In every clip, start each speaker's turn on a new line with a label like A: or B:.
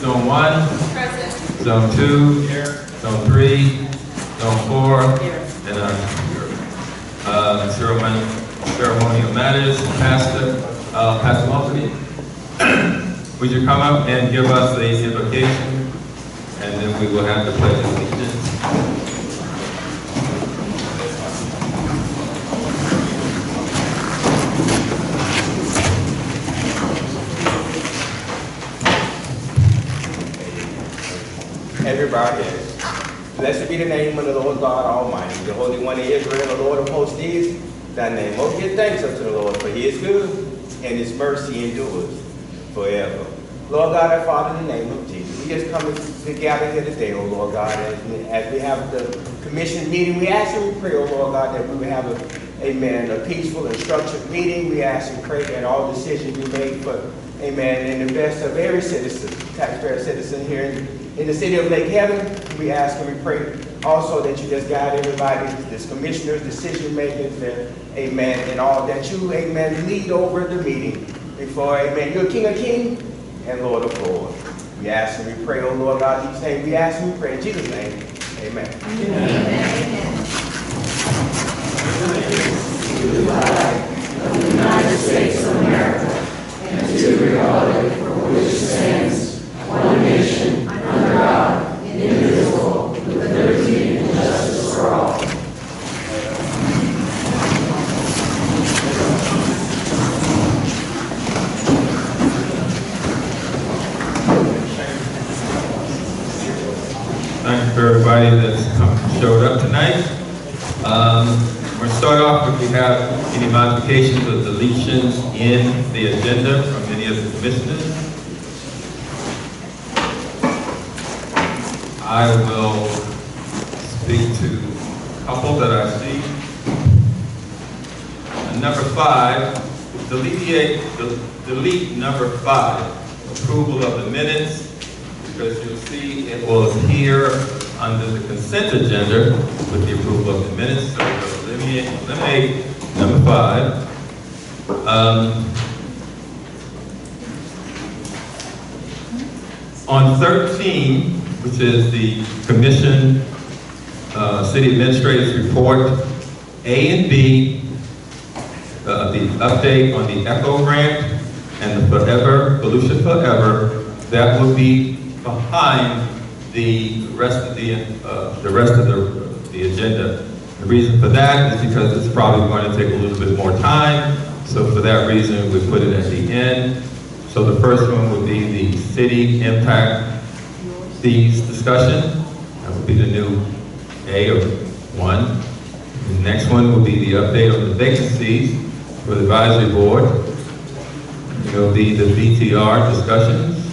A: Zone 1.
B: Present.
A: Zone 2. Here. Zone 3. Zone 4.
B: Here.
A: And ceremonial matters. Pastor Mosley, would you come up and give us the invocation? And then we will have the pledge of allegiance.
C: Everybody is. Blessed be the name of the Lord God Almighty, the Holy One of Israel, the Lord of hosts is thy name. Oh, give thanks unto the Lord, for he is good, and his mercy endures forever. Lord God, our Father, in the name of Jesus, we just come together here today, oh Lord God, as we have the commission meeting. We ask and we pray, oh Lord God, that we will have a peaceful and structured meeting. We ask and pray that all decisions be made for, amen, in the best of every citizen, taxpayer citizen here in the city of Lake Haven. We ask and we pray also that you just guide everybody, this commissioners, decision makers, amen, and all that you, amen, lead over the meeting before, amen. You're King of Kings and Lord of Lords. We ask and we pray, oh Lord God, these things. We ask and we pray in Jesus' name. Amen.
B: Amen.
D: To the flag of the United States of America and to the republic for which it stands, one nation, under God, indivisible, with liberty and justice for all.
A: Thank you for everybody that's showed up tonight. We're going to start off if we have any modifications or deletions in the agenda from any of the commissioners. I will speak to a couple that I see. Number 5, delete number 5, approval of the minutes, because you'll see it will appear under the consent agenda with the approval of the minutes. So eliminate number 5. On 13, which is the Commission City Administrator's Report, A and B, the update on the ECHO grant and the Volusia Forever, that will be behind the rest of the agenda. The reason for that is because it's probably going to take a little bit more time. So for that reason, we put it at the end. So the first one would be the city impact fees discussion. That would be the new A of 1. The next one will be the update on the vacancies for the advisory board. It will be the VTR discussions.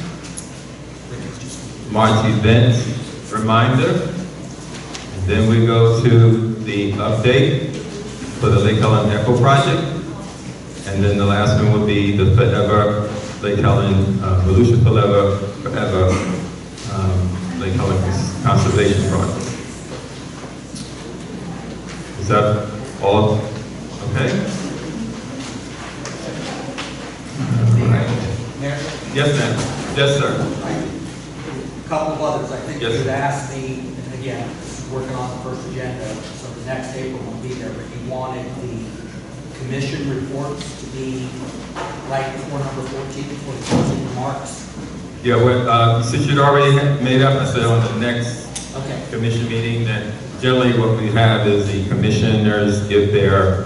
A: March events reminder. And then we go to the update for the Lake Helen Echo project. And then the last one would be the Forever Lake Helen, Volusia Forever Lake Helen Conservation Project. Is that all okay? All right. Yes, ma'am. Yes, sir.
E: A couple of others, I think
A: Yes.
E: you had asked me, and again, this is working on the first agenda, so the next April won't be there, but you wanted the commission reports to be right before number 14, before the closing remarks.
A: Yeah, well, since you'd already made up, I said on the next
E: Okay.
A: commission meeting that generally what we have is the commissioners give their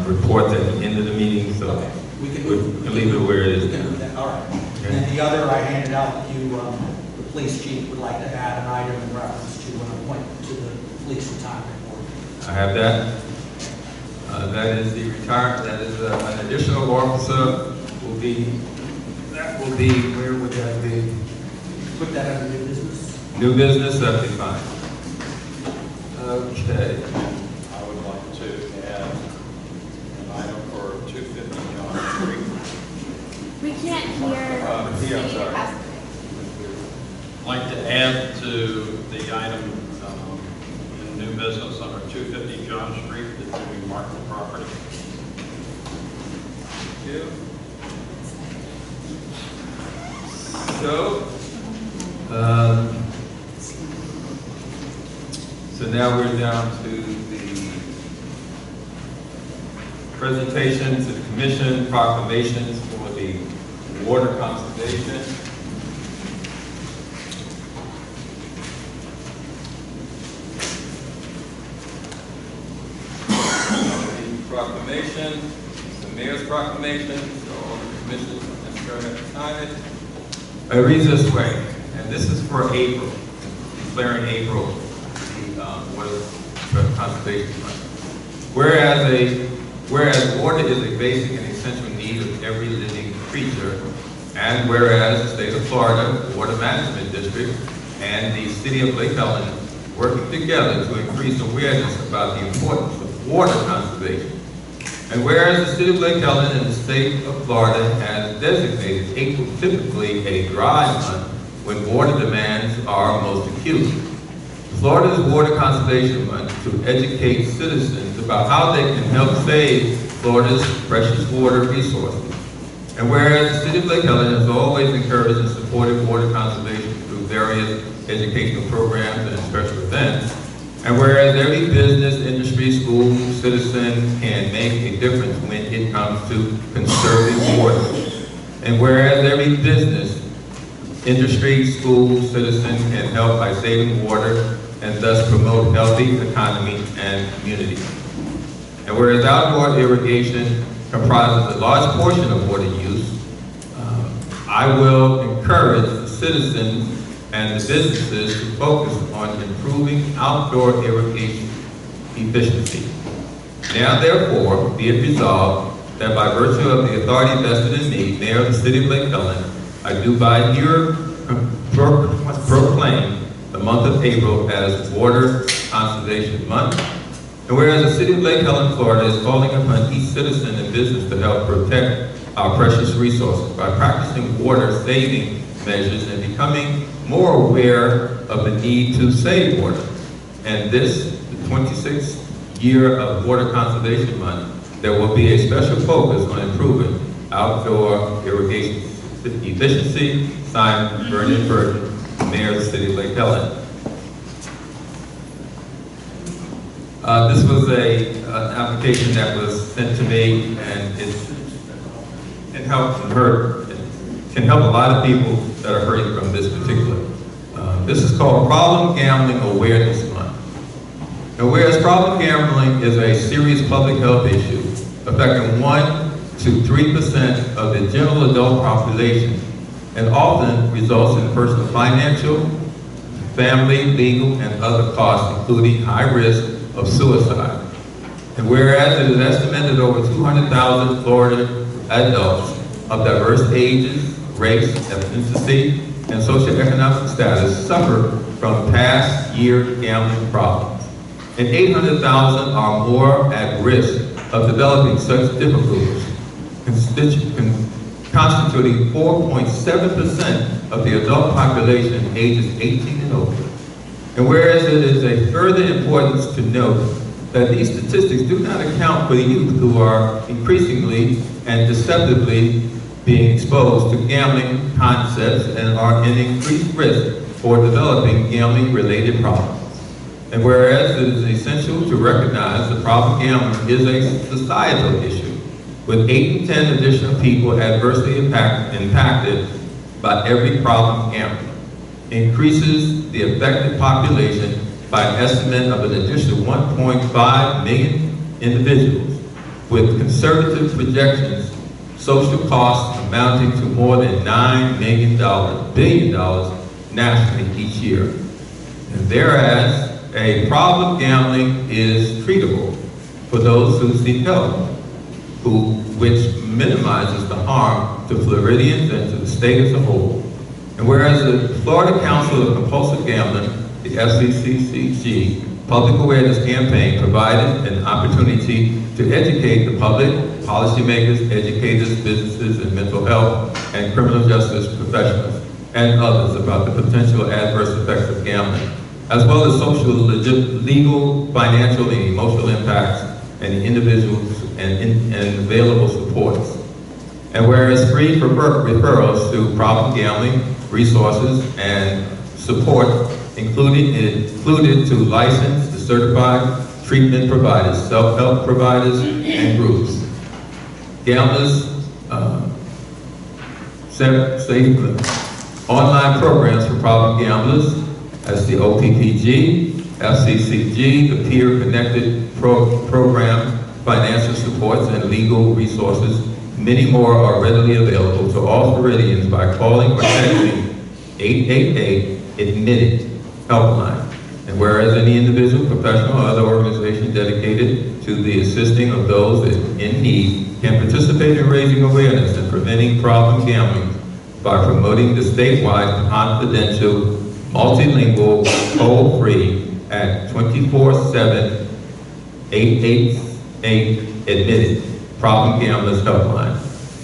A: reports at the end of the meeting, so
E: Okay. We can
A: leave it where it is
E: We can
A: now.
E: move that, all right.
A: Okay.
E: And then the other I handed out, you, the police chief would like to add an item in reference to an appointment to the police retirement board.
A: I have that. That is the retirement, that is an additional officer will be, that will be, where would that be?
E: Put that under new business.
A: New business, that'd be fine. Okay.
F: I would like to add an item for 250 John Street.
B: We can't hear.
F: Yeah, I'm sorry. I'd like to add to the item in new business under 250 John Street, that we mark the property.
A: Thank you. So, So now we're down to the presentation to the commission, proclamations for the water conservation. Proclamation, the mayor's proclamation, so all the commissioners and chair have to sign it. It reads this way, and this is for April, declaring April the water conservation month. Whereas water is a basic and essential need of every living creature, and whereas the state of Florida Water Management District and the city of Lake Helen working together to increase awareness about the importance of water conservation. And whereas the city of Lake Helen and the state of Florida has designated April typically a dry month when water demands are most acute, Florida's Water Conservation Month to educate citizens about how they can help save Florida's precious water resources. And whereas the city of Lake Helen has always encouraged and supported water conservation through various educational programs and special events, and whereas every business, industry, school, citizen can make a difference when it comes to conserving water. And whereas every business, industry, school, citizen can help by saving water and thus promote healthy economy and community. And whereas outdoor irrigation comprises a large portion of water use, I will encourage the citizens and the businesses to focus on improving outdoor irrigation efficiency. Now therefore, be it resolved that by virtue of the authority vested in me, Mayor of the City of Lake Helen, I do by here proclaim the month of April as Water Conservation Month. And whereas the City of Lake Helen, Florida is calling upon each citizen and business to help protect our precious resources by practicing water saving measures and becoming more aware of the need to save water. And this, the 26th year of Water Conservation Month, there will be a special focus on improving outdoor irrigation efficiency. Signed, Vernon Burton, Mayor of the City of Lake Helen. This was an application that was sent to me, and it helps and can help a lot of people that are hurting from this particular. This is called Problem Gambling Awareness Month. And whereas problem gambling is a serious public health issue affecting 1 to 3% of the general adult population, and often results in personal financial, family, legal, and other costs, including high risk of suicide. And whereas it is estimated over 200,000 Florida adults of diverse ages, race, ethnicity, and socioeconomic status suffer from past year gambling problems. And 800,000 are more at risk of developing such difficulties, constituting 4.7% of the adult population ages 18 and over. And whereas it is a further importance to note that these statistics do not account for the youth who are increasingly and deceptively being exposed to gambling concepts and are in increased risk for developing gambling-related problems. And whereas it is essential to recognize the problem gambling is a societal issue, with 8 in 10 additional people adversely impacted by every problem gambling, increases the affected population by an estimate of an additional 1.5 million individuals, with conservative projections, social costs amounting to more than $9 billion nationally each year. And thereas a problem gambling is treatable for those who seek help, which minimizes the harm to Floridians and to the state as a whole. And whereas the Florida Council of Compulsive Gambling, the FCCCG, Public Awareness Campaign provided an opportunity to educate the public, policymakers, educators, businesses, and mental health and criminal justice professionals, and others about the potential adverse effects of gambling, as well as social, legal, financial, and emotional impacts, and individuals and available supports. And whereas free referrals to problem gambling resources and support included to licensed to certified treatment providers, self-help providers, and groups. Gamblers, safe online programs for problem gamblers, as the OPPG, FCCG, the Peer Connected Program, financial supports, and legal resources. Many more are readily available to all Floridians by calling or texting 888-ADMITTED helpline. And whereas any individual, professional, or other organization dedicated to the assisting of those in need can participate in raising awareness and preventing problem gambling by promoting the statewide confidential, multilingual, toll-free at 24/7 888-ADMITTED Problem Gamblers Helpline.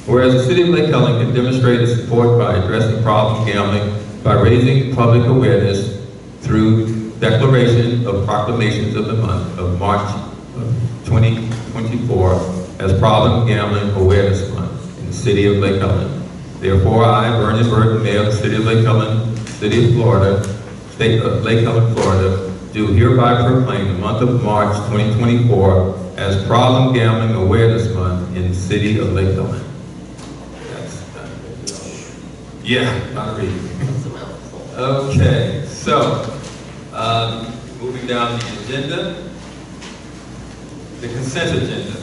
A: Whereas the City of Lake Helen can demonstrate its support by addressing problem gambling by raising public awareness through declaration of proclamations of the month of March of 2024 as Problem Gambling Awareness Month in the City of Lake Helen. Therefore, I, Vernon Burton, Mayor of the City of Lake Helen, City of Florida, State of Lake Helen, Florida, do hereby proclaim the month of March 2024 as Problem Gambling Awareness Month in the City of Lake Helen. Not reading. Okay, so moving down the agenda, the consent agenda.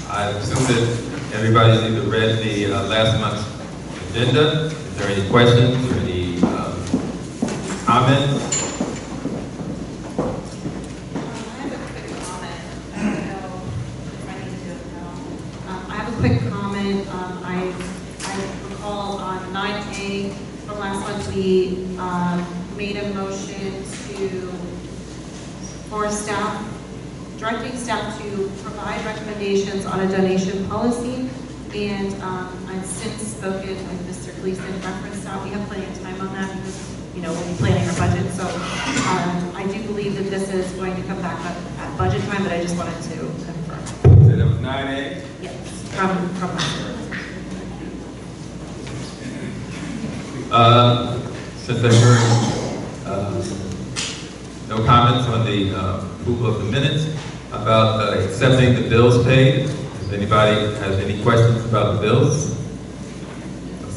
A: I assume that everybody's either read the last month's agenda. Is there any questions or any comments?
G: I have a quick comment. I recall on 9A from last month, we made a motion for staff, directing staff to provide recommendations on a donation policy. And I've since spoken with Mr. Gleason, referenced that. We have plenty of time on that because, we'll be planning our budget. So I do believe that this is going to come back up at budget time, but I just wanted to confirm.
A: So that was 9A?
G: Yes, from last year.
A: Since I heard no comments on the approval of the minutes about accepting the bills paid, if anybody has any questions about the bills?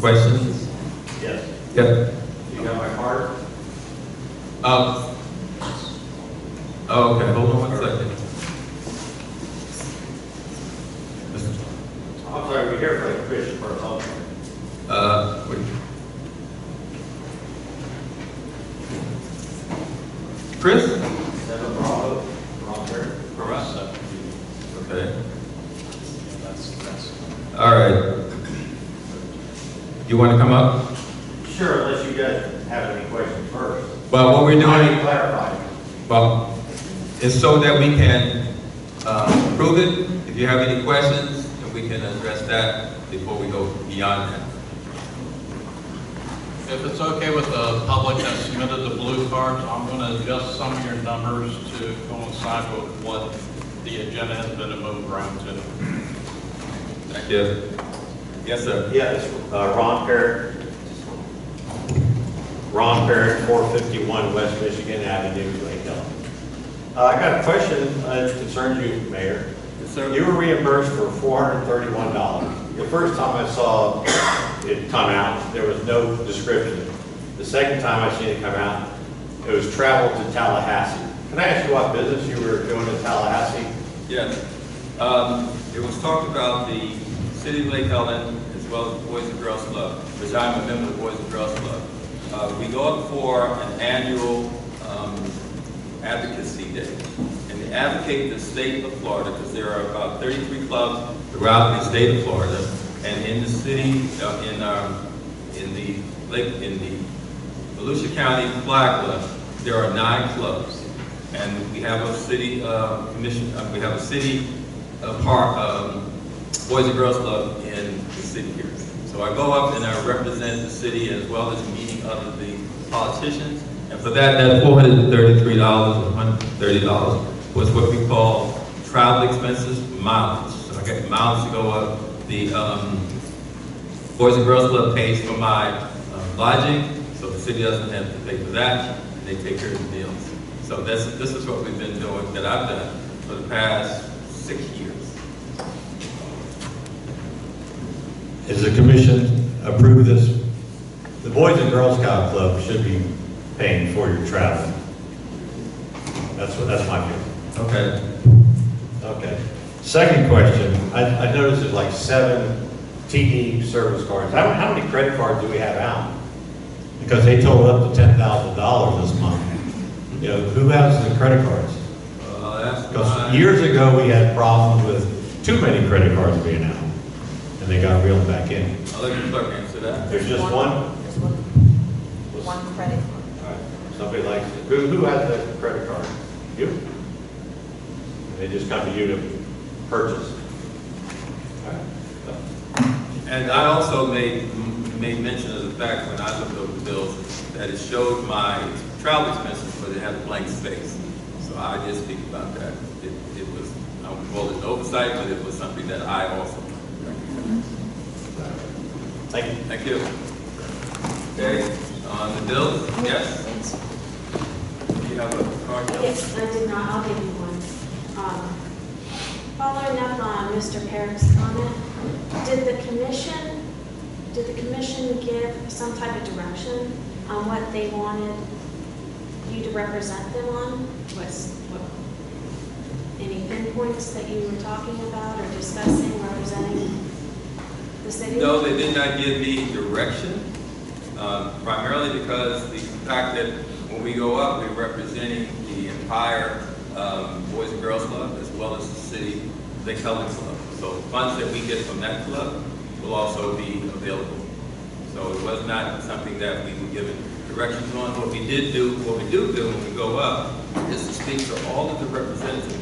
A: Questions?
H: Yes.
A: Yep.
H: You got my card?
A: Okay, hold on one second.
H: I'm sorry, we're here for the commission for a moment.
A: Wait. Chris?
H: 7 Bravo, wrong here.
A: Correct. Okay.
H: That's.
A: All right. You want to come up?
H: Sure, unless you guys have any questions first.
A: Well, what we're
H: I
A: doing,
H: can clarify.
A: well, is so that we can approve it. If you have any questions, then we can address that before we go beyond that.
F: If it's okay with the public that submitted the blue cards, I'm going to adjust some of your numbers to coincide with what the agenda has been moved around to.
A: Thank you. Yes, sir.
H: Yeah, it's Ron Parrott. Ron Parrott, 451 West Michigan Avenue, Lake Helen. I got a question that concerns you, Mayor.
A: Yes, sir.
H: You were reimbursed for $431. The first time I saw it come out, there was no description. The second time I seen it come out, it was travel to Tallahassee. Can I ask you what business you were doing in Tallahassee?
A: Yes. It was talked about the City of Lake Helen as well as the Boys and Girls Club, which I'm a member of the Boys and Girls Club. We go up for an annual advocacy day. And they advocate the state of Florida because there are about 33 clubs throughout the state of Florida. And in the city, in the Volusia County Flag Club, there are 9 clubs. And we have a city commission, we have a city Boys and Girls Club in the city here. So I go up and I represent the city as well as meeting other the politicians. And for that $433, $130 was what we call travel expenses, mileage. So I get miles to go up. The Boys and Girls Club pays for my lodging, So the city doesn't have to pay for that, and they take care of the meals. So this is what we've been doing, that I've done for the past 6 years.
H: Is the commission approve this? The Boys and Girls Scout Club should be paying for your travel. That's my view.
A: Okay.
H: Okay. Second question, I noticed there's like 7 TD service cards. How many credit cards do we have out? Because they totaled up to $10,000 this month. You know, who has the credit cards?
A: That's
H: Because
A: fine.
H: years ago, we had problems with too many credit cards being out, and they got reeled back in.
A: I'll let the clerk answer that.
H: There's just one?
D: There's one credit card.
H: All right. Somebody likes it. Who has the credit card? You? They just come to you to purchase. All right.
A: And I also made mention of the fact when I looked over the bills that it showed my travel expenses, but it had a blank space. So I did speak about that. It was, I would call it an oversight, but it was something that I also recognized.
H: Thank you.
A: Thank you. Okay, on the bills, yes? You have a card?
B: Yes, I did not, I'll give you one. Following up on Mr. Perrick's comment, did the commission give some type of direction on what they wanted you to represent them on? Any pinpoints that you were talking about or discussing, representing the city?
A: No, they did not give me direction, primarily because the fact that when we go up, we're representing the entire Boys and Girls Club as well as the city Vic Helen Club. So the funds that we get from that club will also be available. So it was not something that we were given directions on. What we do when we go up is to speak to all of the representatives.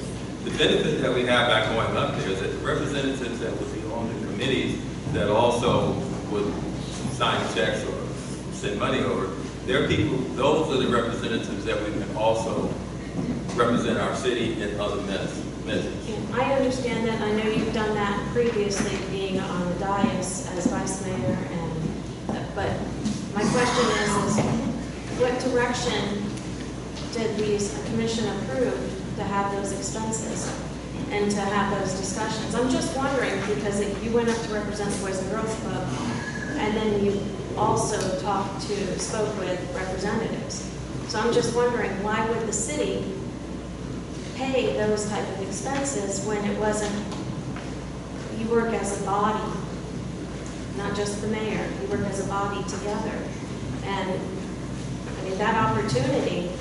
A: The benefit that we have by going up there is that the representatives that would be on the committees that also would sign checks or send money over, they're people, those are the representatives that we can also represent our city in other measures.
B: I understand that. I know you've done that previously, being on the dais as vice mayor, but my question is what direction did the commission approve to have those expenses and to have those discussions? I'm just wondering, because you went up to represent the Boys and Girls Club, and then you also spoke with representatives. So I'm just wondering, why would the city pay those type of expenses when it wasn't, you work as a body, not just the mayor, you work as a body together. And I mean, that opportunity,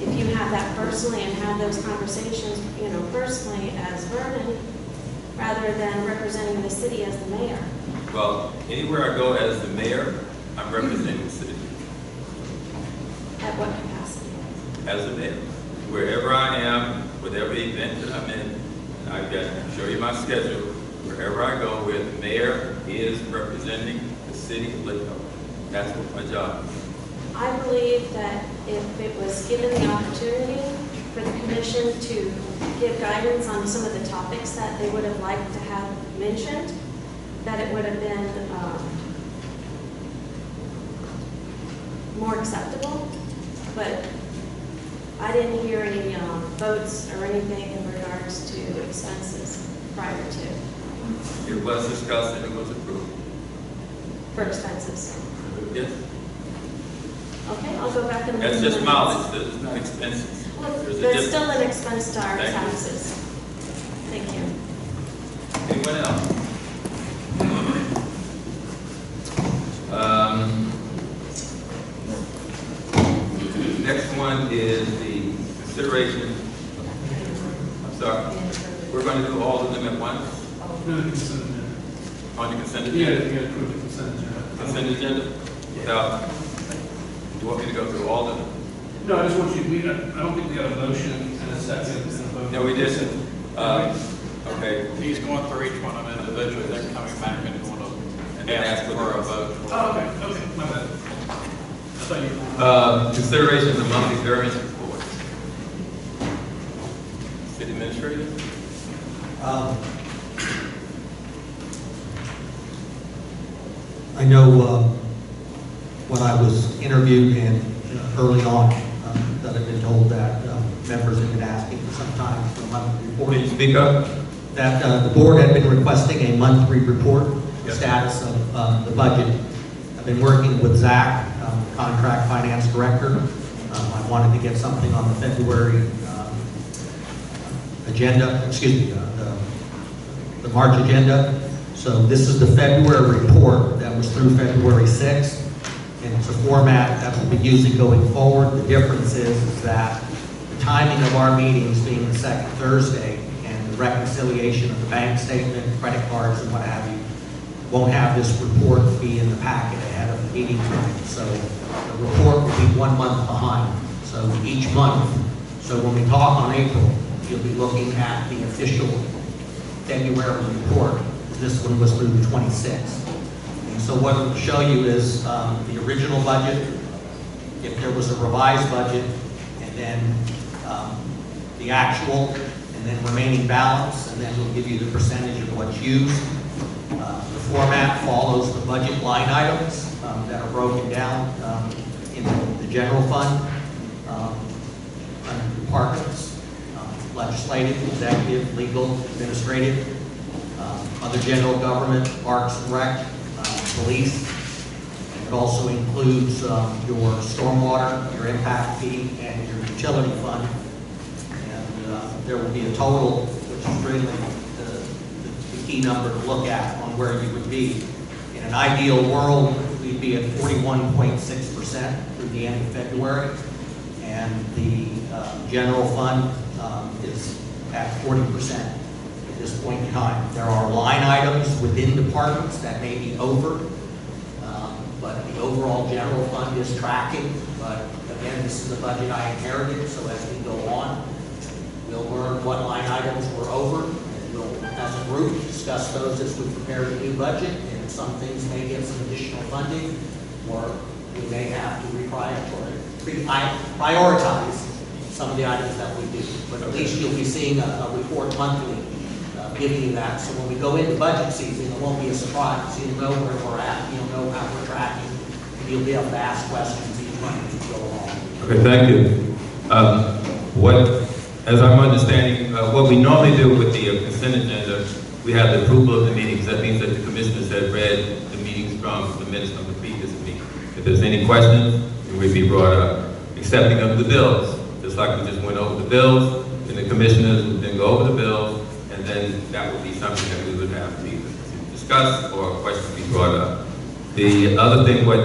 B: if you have that personally and have those conversations, personally as Vernon, rather than representing the city as the mayor.
A: Well, anywhere I go as the mayor, I'm representing the city.
B: At what capacity?
A: As the mayor. Wherever I am, whatever event that I'm in, and I can show you my schedule, wherever I go, where the mayor is representing the city of Lake Elk. That's what my job is.
B: I believe that if it was given the opportunity for the commission to give guidance on some of the topics that they would have liked to have mentioned, that it would have been more acceptable. But I didn't hear any votes or anything in regards to expenses prior to.
A: It was discussed and it was approved.
B: For expenses.
A: Yes.
B: Okay, I'll go back and look.
A: That's just mileage, it's not expenses.
B: Well,
A: There's a
B: there's
A: difference.
B: still an expense to our
A: Thank you.
B: taxes. Thank you.
A: Anyone else? Next one is the consideration. I'm sorry. We're going to do all of them at once
I: No, the consent agenda.
A: on the consent
I: Yeah,
A: agenda.
I: you gotta approve the consent agenda.
A: Consent agenda? Without, do you want me to go through all of them?
I: No, I just want you, I don't think we got a motion and a second and a vote.
A: No, we didn't. Okay.
F: He's going through each one of them individually, then coming back and going to
A: And then ask for
F: a
A: the
F: vote.
I: Oh, okay, my bad. I thought you.
A: Consideration of the monthly variance report. City administrator?
J: I know when I
E: I was interviewed and early on that I've been told that members have been asking for some time for a monthly report.
A: Can you speak up?
E: That the board had been requesting a monthly report,
A: Yes.
E: status of the budget. I've been working with Zach, contract finance director. I wanted to get something on the February agenda, the March agenda. So this is the February report that was through February 6th. And it's a format that we'll be using going forward. The difference is that the timing of our meetings being the second Thursday and the reconciliation of the bank statement, credit cards and what have you, won't have this report be in the packet ahead of the meeting time. So the report will be 1 month behind. So each month, so when we talk on April, you'll be looking at the official February report. This one was through the 26th. And so what it'll show you is the original budget, if there was a revised budget, and then the actual, and then remaining balance, and then we'll give you the percentage of what's used. The format follows the budget line items that are broken down in the general fund, under departments, legislative, executive, legal, administrative, other general government, parks and rec, police. It also includes your stormwater, your impact fee, and your utility fund. And there will be a total, which is really the key number to look at on where you would be. In an ideal world, we'd be at 41.6% through the end of February, and the general fund is at 40% at this point in time. There are line items within departments that may be over, but the overall general fund is tracking. But again, this is the budget I inherited, so as we go on, we'll learn what line items we're over, and we'll, as a group, discuss those as we prepare the new budget, and some things may get some additional funding, or we may have to prioritize some of the items that we do. But at least you'll be seeing a report monthly giving you that. So when we go into budget season, it won't be a surprise. You'll know where we're at, you'll know how we're tracking, and you'll be able to ask questions each month as we go along.
A: Okay, thank you. As I'm understanding, what we normally do with the consent agenda, we have the approval of the meetings. That means that the commissioners have read the meetings from the minutes of the previous meeting. If there's any questions, it will be brought up. Accepting of the bills, just like we just went over the bills, and the commissioners would then go over the bills, and then that would be something that we would have to either discuss or a question be brought up. The other thing what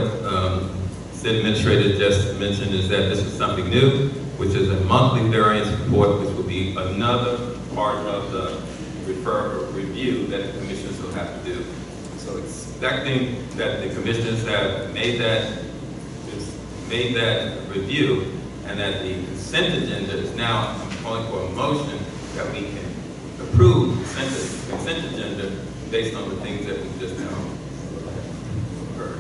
A: City Administrator just mentioned is that this is something new, which is a monthly variance report, which will be another part of the review that the commissioners will have to do. So expecting that the commissioners have made that review, and that the consent agenda is now, I'm calling for a motion that we can approve the consent agenda based on the things that we just now heard.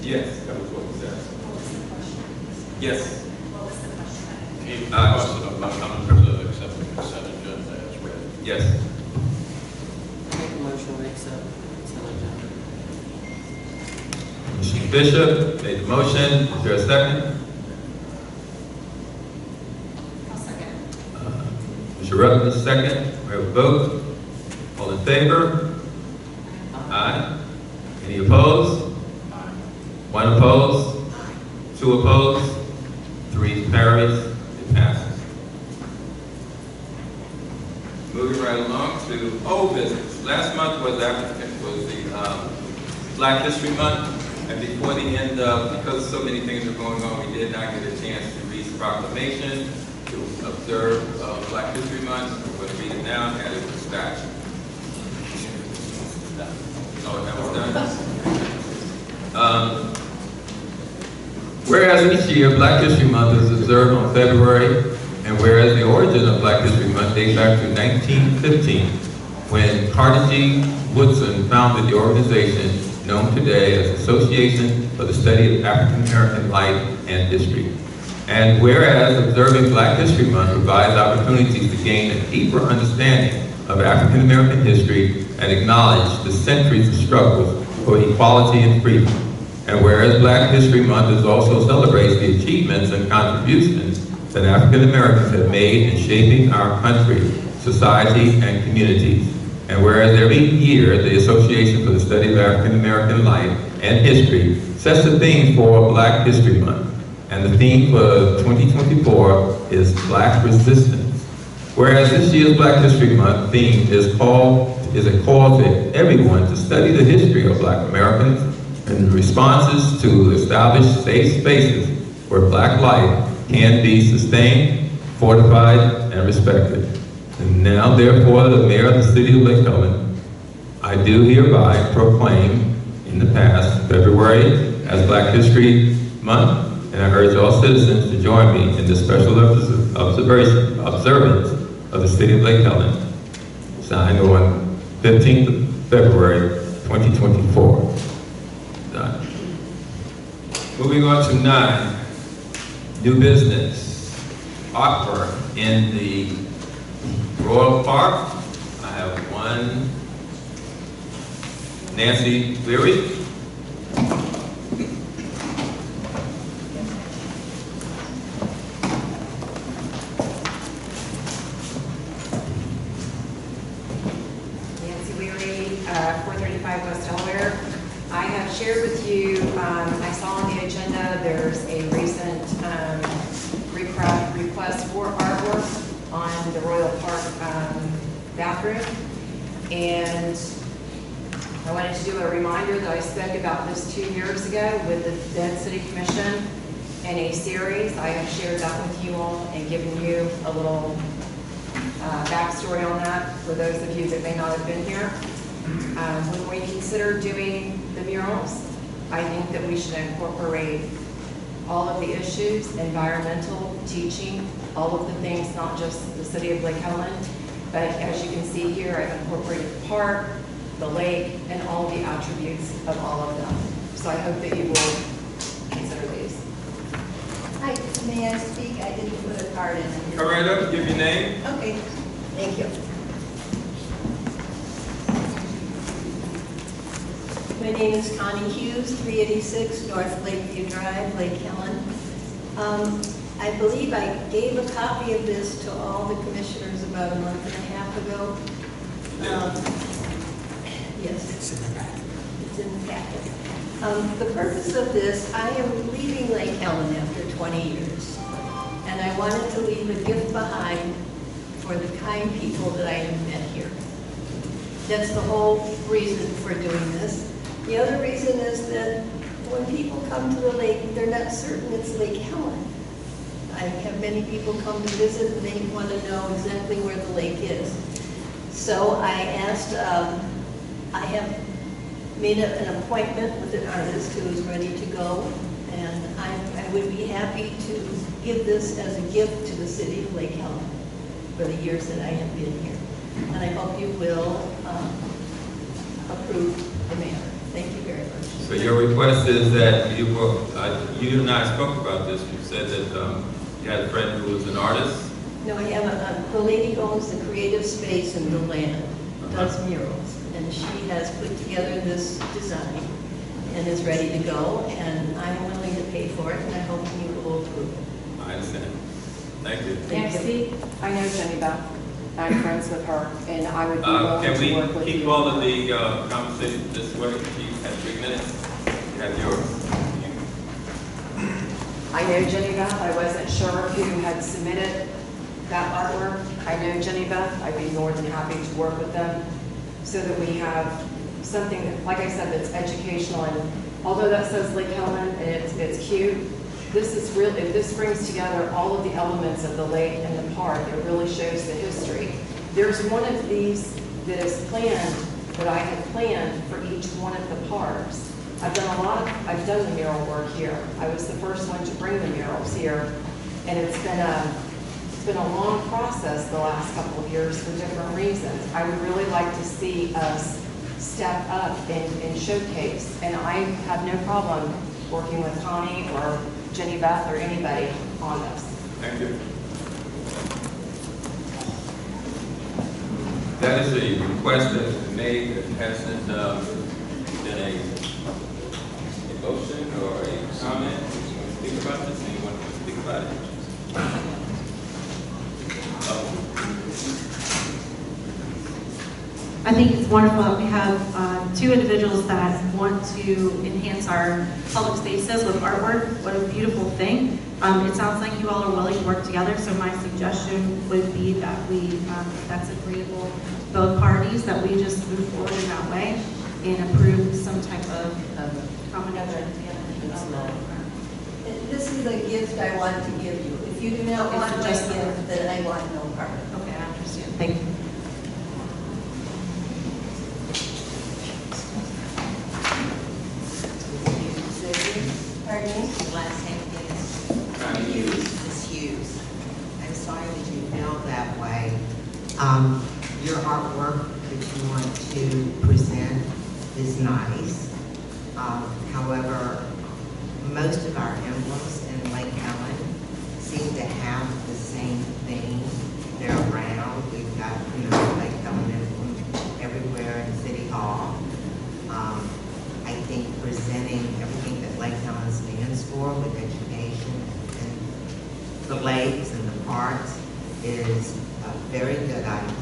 A: Yes, that was what was asked. Yes.
G: What was the question?
F: He requested a motion to accept the consent agenda as read.
A: Yes.
J: Make a motion to accept consent agenda.
A: Mr. Bishop made the motion. Is there a second?
G: I'll second.
A: Mr. Rutledge, second. We have a vote. All in favor? Aye. Any opposed? One opposed? Two opposed? Three carries. It passes. Moving right along to old business. Last month was the Black History Month, and before the end of, because so many things are going on, we did not get a chance to read the proclamation to observe Black History Month. We're going to read it now and it was back. Oh, that was done? Whereas each year Black History Month is observed on February, and whereas the origin of Black History Month dates back to 1915, when Carter G. Woodson founded the organization known today as Association for the Study of African American Life and History. And whereas observing Black History Month provides opportunities to gain a deeper understanding of African American history and acknowledge the centuries of struggles for equality and freedom. And whereas Black History Month also celebrates the achievements and contributions that African Americans have made in shaping our country, society, and communities. And whereas every year the Association for the Study of African American Life and History sets the theme for Black History Month. And the theme for 2024 is Black Resistance. Whereas this year's Black History Month theme is a call to everyone to study the history of Black Americans and responses to establish safe spaces where Black life can be sustained, fortified, and respected. And now, therefore, the Mayor of the City of Lake Helen, I do hereby proclaim in the past February as Black History Month, and I urge all citizens to join me in this special observance of the City of Lake Helen, signed on 15th of February, 2024. Done. Moving on to 9, new business, artwork in the Royal Park. I have one, Nancy Leary.
K: Nancy Leary, 435 West Delaware. I have shared with you, I saw on the agenda, there's a recent request for artwork on the Royal Park bathroom. And I wanted to do a reminder that I spoke about this 2 years ago with the Dead City Commission in a series. I have shared that with you all and given you a little backstory on that for those of you that may not have been here. When we consider doing the murals, I think that we should incorporate all of the issues, environmental, teaching, all of the things, not just the City of Lake Helen, but as you can see here, I've incorporated the park, the lake, and all the attributes of all of them. So I hope that you will consider these.
L: Hi, may I speak? I didn't put a card in.
A: Come right up, give your name.
L: Okay, thank you. My name is Connie Hughes, 386 North Lakeview Drive, Lake Helen. I believe I gave a copy of this to all the commissioners about a month and a half ago. Yes, it's in the packet. It's in the packet. The purpose of this, I am leaving Lake Helen after 20 years, and I wanted to leave a gift behind for the kind people that I have met here. That's the whole reason for doing this. The other reason is that when people come to the lake, they're not certain it's Lake Helen. I have many people come to visit and they want to know exactly where the lake is. So I asked, I have made an appointment with an artist who is ready to go, and I would be happy to give this as a gift to the city of Lake Helen for the years that I have been here. And I hope you will approve the matter. Thank you very much.
A: So your request is that you will, you and I spoke about this. You said that you had a friend who was an artist.
L: No, I have the lady owns the creative space in the land, does murals, and she has put together this design and is ready to go, and I'm willing to pay for it, and I hope you will approve it.
A: I understand. Thank you.
K: Nancy, I know Jenny Beth. I'm friends with her, and I would be willing
A: Can
K: to work
A: we
K: with
A: keep
K: you.
A: all of the conversation this way? You have 3 minutes. You have yours.
K: I know Jenny Beth. I wasn't sure who had submitted that artwork. I know Jenny Beth. I'd be more than happy to work with them so that we have something that, like I said, that's educational. And although that says Lake Helen and it's cute, this is real. If this brings together all of the elements of the lake and the park, it really shows the history. There's one of these that is planned, that I have planned for each one of the parks. I've done the mural work here. I was the first one to bring the murals here, and it's been a long process the last couple of years for different reasons. I would really like to see us step up and showcase, and I have no problem working with Connie or Jenny Beth or anybody on this.
A: Thank you. That is a request that has been made that hasn't been a motion or a comment. You want to speak about this? Anyone want to speak about it?
G: I think it's wonderful that we have two individuals that want to enhance our public spaces with artwork. What a beautiful thing. It sounds like you all are willing to work together, so my suggestion would be that we, if that's agreeable to both parties, that we just move forward in that way and approve some type of combination.
L: This is a gift I want to give you. If you do not
G: Okay,
L: want
G: so
L: my
G: just-
L: gift, then I want no part of it.
G: Okay, I understand. Thank you.
L: Pardon me?
M: Last name is Hughes. Ms. Hughes. I'm sorry that you feel that way. Your artwork that you want to present is nice. However, most of our emblems in Lake Helen seem to have the same theme. They're round. We've got, Lake Helen emblems everywhere in City Hall. I think presenting everything that Lake Helen stands for with education and the lakes and the parks is a very good idea.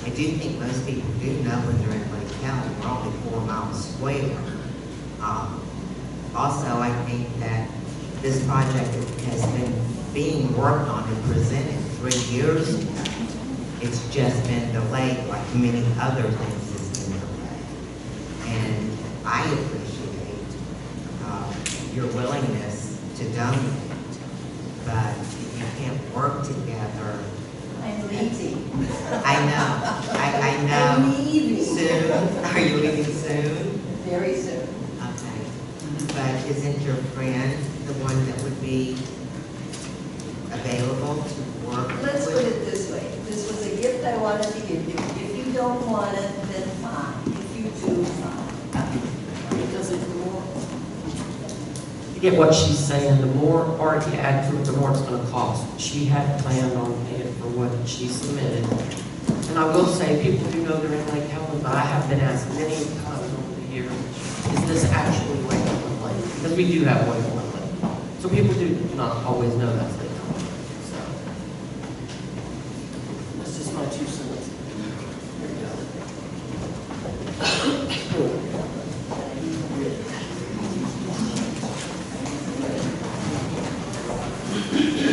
M: I do think most people do know when they're in Lake Helen, we're only 4 miles square. Also, I think that this project has been being worked on and presented 3 years ago. It's just been delayed like many other things has been delayed. And I appreciate your willingness to donate, but if you can't work together,
L: I'm leaving.
M: I know.
L: I'm leaving.
M: Soon? Are you leaving soon?
L: Very soon.
M: Okay. But isn't your friend the one that would be available to work
L: Let's
M: with?
L: put it this way. This was a gift I wanted to give you. If you don't want it, then fine. If you do, fine.
J: Because it's more, you get what she's saying, the more art you add to it, the more it's gonna cost. She had planned on paying for what she submitted. And I will say, people do know they're in Lake Helen, but I have been asked many times over the years, is this actually Lake Helen Lake? Because we do have Lake Helen Lake. So people do not always know that's Lake Helen. So that's just my 2 cents. Here you go.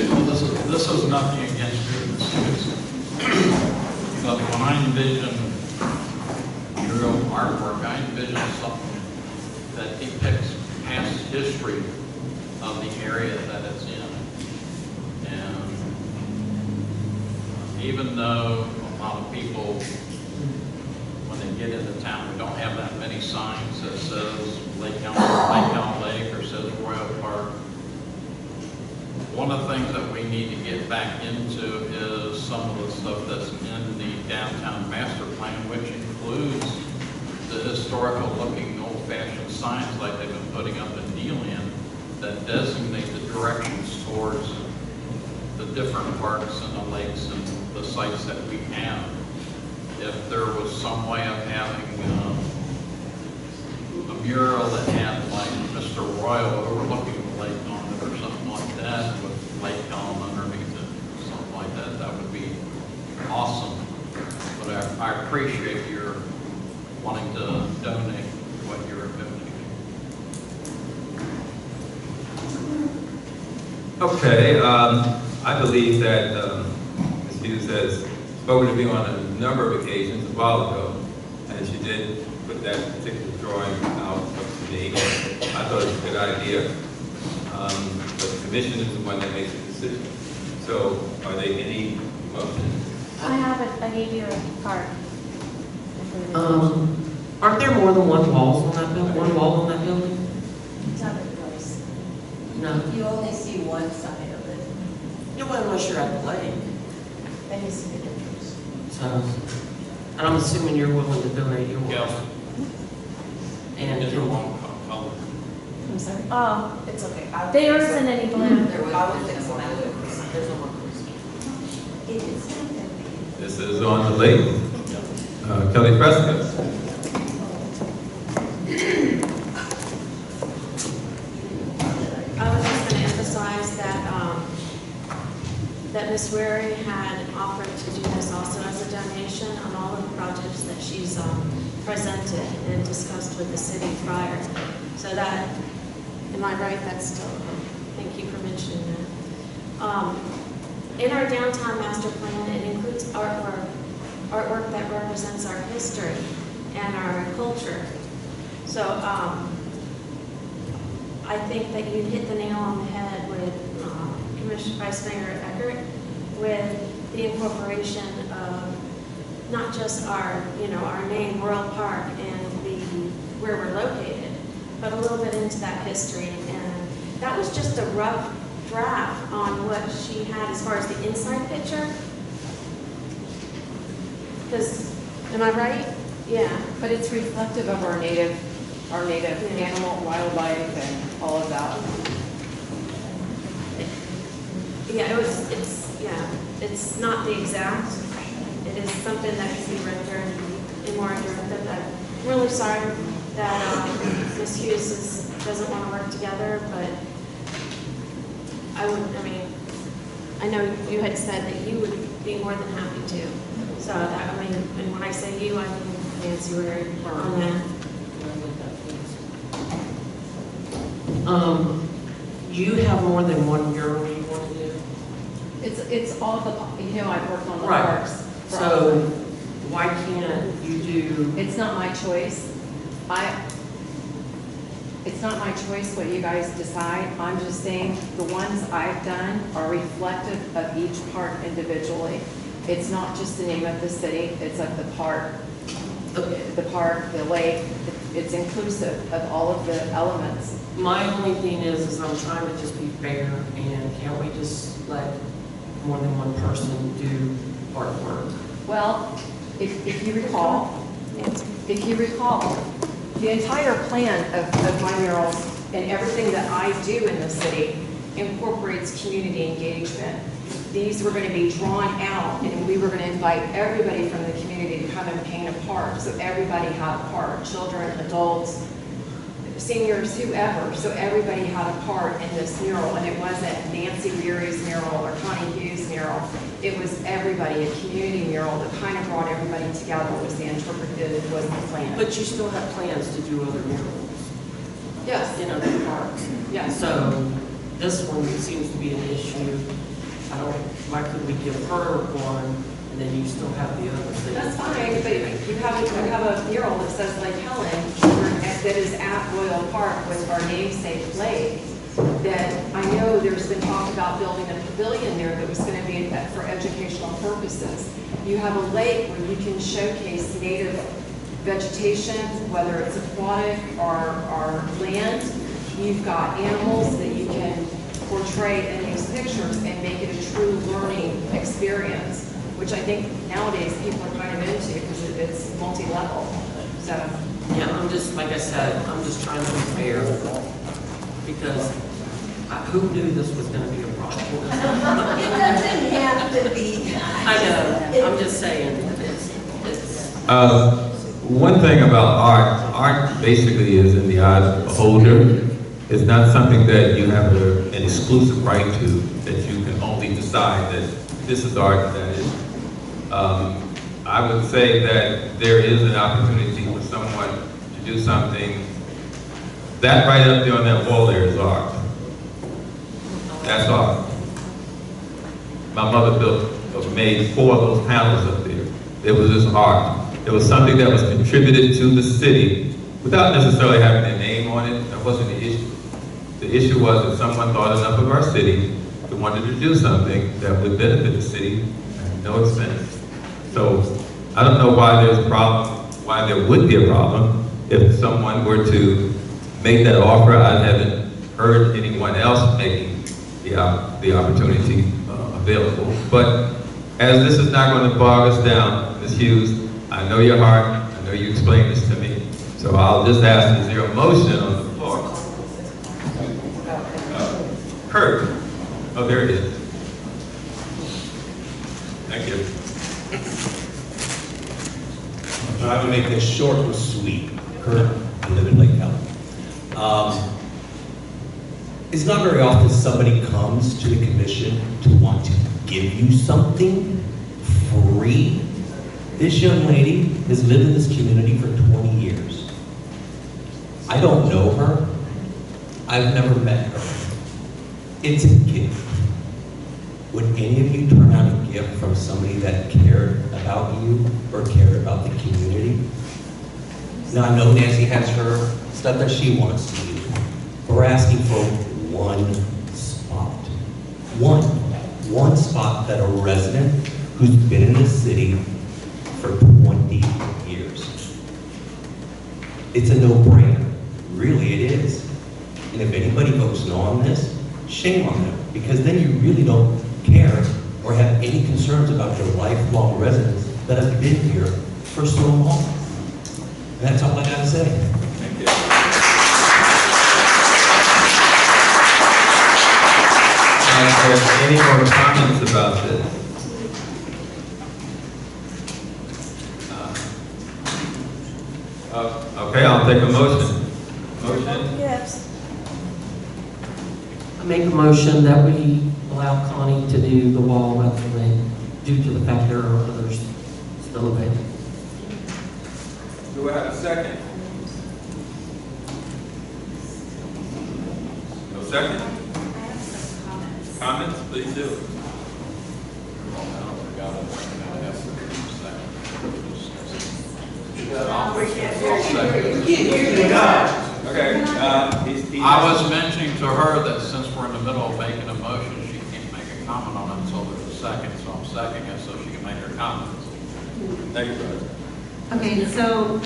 F: Well, this is nothing against you, Ms. Hughes. But when I envision your artwork, I envision something that depicts past history of the area that it's in. And even though a lot of people, when they get into town, we don't have that many signs that says Lake Helen Lake or says Royal Park. One of the things that we need to get back into is some of the stuff that's in the downtown master plan, which includes the historical looking old-fashioned signs like they've been putting up in Deland that designate the directions towards the different parks and the lakes and the sites that we have. If there was some way of having a mural that had like Mr. Royal overlooking the lake on it or something like that with Lake Helen underneath it, something like that, that would be awesome. But I appreciate your wanting to donate what you're donating.
A: Okay, I believe that Ms. Hughes has spoken to me on a number of occasions a while ago, and she did put that particular drawing out to me. I thought it was a good idea, but the commission is the one that makes the decision. So are there any motions?
B: I have it, I gave you a card.
J: Aren't there more than one wall on that building? One wall on that building?
L: It's not a place.
J: No.
L: You only see one side of it.
J: Yeah, well, unless you're at the lake.
L: Then you see the difference.
J: So, and I'm assuming you're willing to donate yours.
F: Yeah.
J: And
F: Is there one color?
B: I'm sorry. Oh, it's okay. There isn't any blue.
M: There was
J: there's no more.
L: It is not that big.
A: This is on the lake. Kelly Fresca.
B: I was just going to emphasize that Ms. Wary had offered to do this also as a donation on all of the projects that she's presented and discussed with the city prior. So that, am I right? That's still, thank you for mentioning that. In our downtown master plan, it includes artwork that represents our history and our culture. So I think that you hit the nail on the head with Commissioner Vice Mayor Eckert with the incorporation of not just our name, Royal Park, and where we're located, but a little bit into that history. And that was just a rough draft on what she had as far as the inside picture. Because, am I right? Yeah.
K: But it's reflective of our native animal, wildlife, and all of that.
B: Yeah, it's not the exact. It is something that can be rendered in more interactive. I'm really sorry that Ms. Hughes doesn't want to work together, but I know you had said that you would be more than happy to. So that, and when I say you, I mean Nancy Wary on that.
J: You have more than one mural you want to do?
K: It's all the, I've worked on the
J: Right.
K: parks.
J: So why can't you do?
K: It's not my choice. It's not my choice what you guys decide. I'm just saying the ones I've done are reflective of each park individually. It's not just the name of the city, it's of the park, the lake. It's inclusive of all of the elements.
J: My only thing is I'm trying to just be fair, and can't we just let more than one person do artwork?
K: Well, if you recall, the entire plan of my murals and everything that I do in the city incorporates community engagement. These were going to be drawn out, and we were going to invite everybody from the community to come and paint a part, so everybody had a part, children, adults, seniors, whoever, so everybody had a part in this mural, and it wasn't Nancy Weary's mural or Connie Hughes' mural. It was everybody, a community mural that kind of brought everybody together was the interpretive, was the plan.
J: But you still have plans to do other murals?
K: Yes.
J: In other parks?
K: Yes.
J: So this one seems to be an issue. Why could we give her one and then you still have the other thing?
K: That's fine, but you have a mural that says Lake Helen that is at Royal Park with our namesake lake. That I know there's been talk about building a pavilion there that was going to be for educational purposes. You have a lake where you can showcase native vegetation, whether it's aquatic or land. You've got animals that you can portray in these pictures and make it a true learning experience, which I think nowadays people are kind of into because it's multi-level. So
J: yeah, I'm just, like I said, I'm just trying to be fair because who knew this was going to be a problem?
L: It doesn't have to be.
J: I know, I'm just saying.
A: One thing about art basically is in the eye of the beholder. It's not something that you have an exclusive right to, that you can only decide that this is art and that is. I would say that there is an opportunity for someone to do something. That right up there on that wall there is art. That's art. My mother made 4 of those panels up there. It was just art. It was something that was contributed to the city without necessarily having their name on it. That wasn't the issue. The issue was that someone thought enough of our city that wanted to do something that would benefit the city at no expense. So I don't know why there's a problem, why there would be a problem if someone were to make that offer. I haven't heard anyone else making the opportunity available. But as this is not going to bog us down, Ms. Hughes, I know your heart, I know you explained this to me, so I'll just ask, is there a motion on the floor? Kurt. Oh, there it is. Thank you.
N: I'm going to make this short and sweet. Kurt, I live in Lake Helen. It's not very often somebody comes to the commission to want to give you something free. This young lady has lived in this community for 20 years. I don't know her. I've never met her. It's a gift. Would any of you turn out a gift from somebody that cared about you or cared about the community? Now, I know Nancy has her stuff that she wants to use. We're asking for one spot. One spot that a resident who's been in the city for 20 years. It's a no-brainer. Really, it is. And if anybody votes no on this, shame on them, because then you really don't care or have any concerns about your lifelong residents that have been here for so long. And that's all I gotta say.
A: Thank you. Are there any more comments about this? Okay, I'll take a motion. Motion?
B: Yes.
J: I make a motion that we allow Connie to do the wall at the lake due to the fact there are others still available.
A: Do I have a second? No second? Comments, please do.
F: Okay, I was mentioning to her that since we're in the middle of making a motion, she can't make a comment on it until there's a second, so I'm seconding it so she can make her comments.
A: Thank you, brother.
G: Okay, so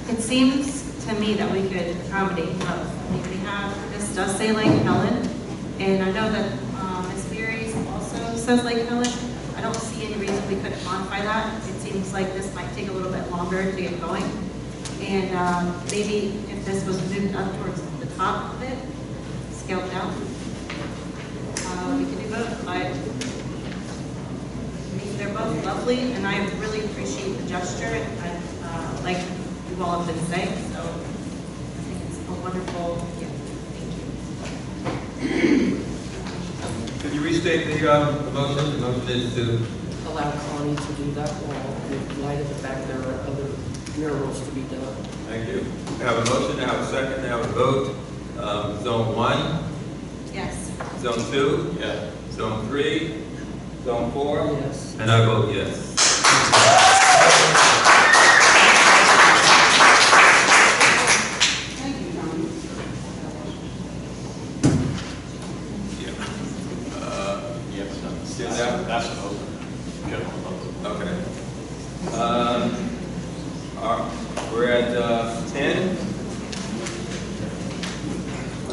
G: it seems to me that we could accommodate both. I mean, we have, this does say Lake Helen, and I know that Ms. Beery's also says Lake Helen. I don't see any reason we couldn't modify that. It seems like this might take a little bit longer to get going. And maybe if this was moved up towards the top of it, scaled down, we could do both. But I mean, they're both lovely, and I really appreciate the gesture, and like you all have been saying, so I think it's a wonderful gift. Thank you.
A: Could you restate the motion? The motion is to...
J: Allow Connie to do that wall in light of the fact there are other murals to be done.
A: Thank you. I have a motion, I have a second, I have a vote. Zone 1,
G: Yes.
A: Zone 2,
F: Yeah.
A: Zone 3, Zone 4,
J: Yes.
A: and I vote yes.
L: Thank you, Tom.
F: Yes, that's an open, general vote.
A: Okay. We're at 10.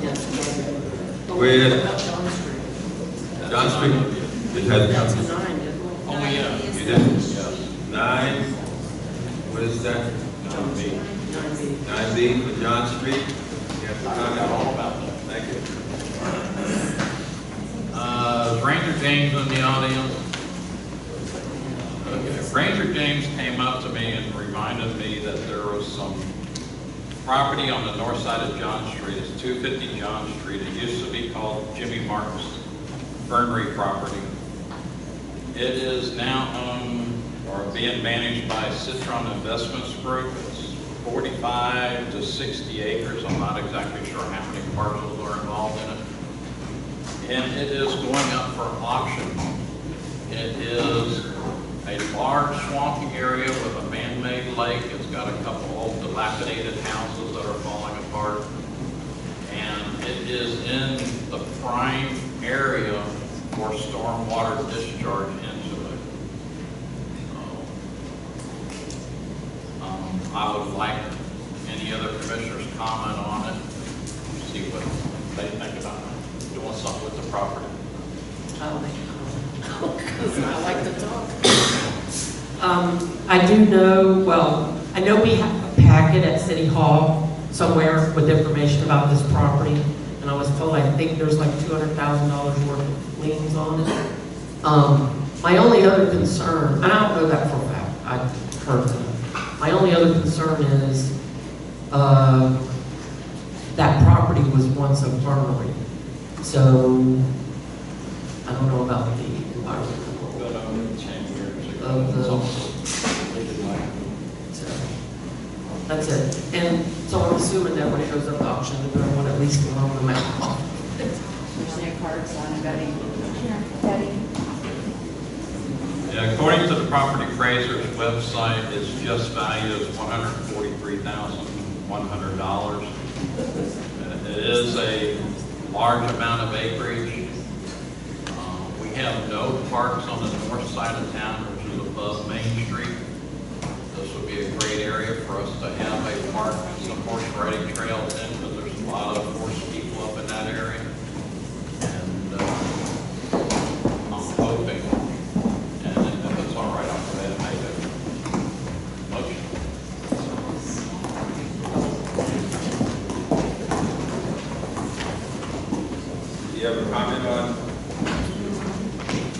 J: Yes.
A: We're
J: What about John Street?
A: John Street. It has
J: That's a 9, didn't it?
F: Oh, yeah,
A: You did? Yes. 9. What is that?
F: 9B.
J: 9B.
A: 9B for John Street. You have to
F: I
A: comment
F: got all
A: on.
F: about that.
A: Thank you.
F: Ranger James in the audience. Okay, Ranger James came up to me and reminded me that there was some property on the north side of John Street. It's 250 John Street. It used to be called Jimmy Martin's Fernery property. It is now owned or being managed by Citron Investments Group. It's 45 to 60 acres. I'm not exactly sure how many parcels are involved in it. And it is going up for auction. It is a large swampy area with a man-made lake. It's got a couple old dilapidated houses that are falling apart. And it is in the prime area for stormwater discharge into it. So, I would like any other commissioners' comment on it, see what they think about it. Doing something with the property.
J: Because I like to talk. I do know, well, I know we have a packet at City Hall somewhere with information about this property, and I was told I think there's like $200,000 worth of liens on it. My only other concern, and I don't know that for a fact, I heard that. My My only other concern is, that property was once a farmery. So, I don't know about the environmental
F: But over 10 years ago,
J: of
F: it's
J: the,
F: also completed land.
J: so, that's it. And so I'm assuming that when it goes up to auction, they're gonna want at least a loan amount.
K: There's no cards on it, Betty. Betty?
F: Yeah, according to the property appraiser's website, its just value is $143,100. It is a large amount of acreage. We have no parks on the north side of town, which is above Main Street. This would be a great area for us to have a park and some horse riding trails in, because there's a lot of horse people up in that area. And I'm hoping, and if it's all right, I'll go ahead and make a motion.
A: Do you have a comment on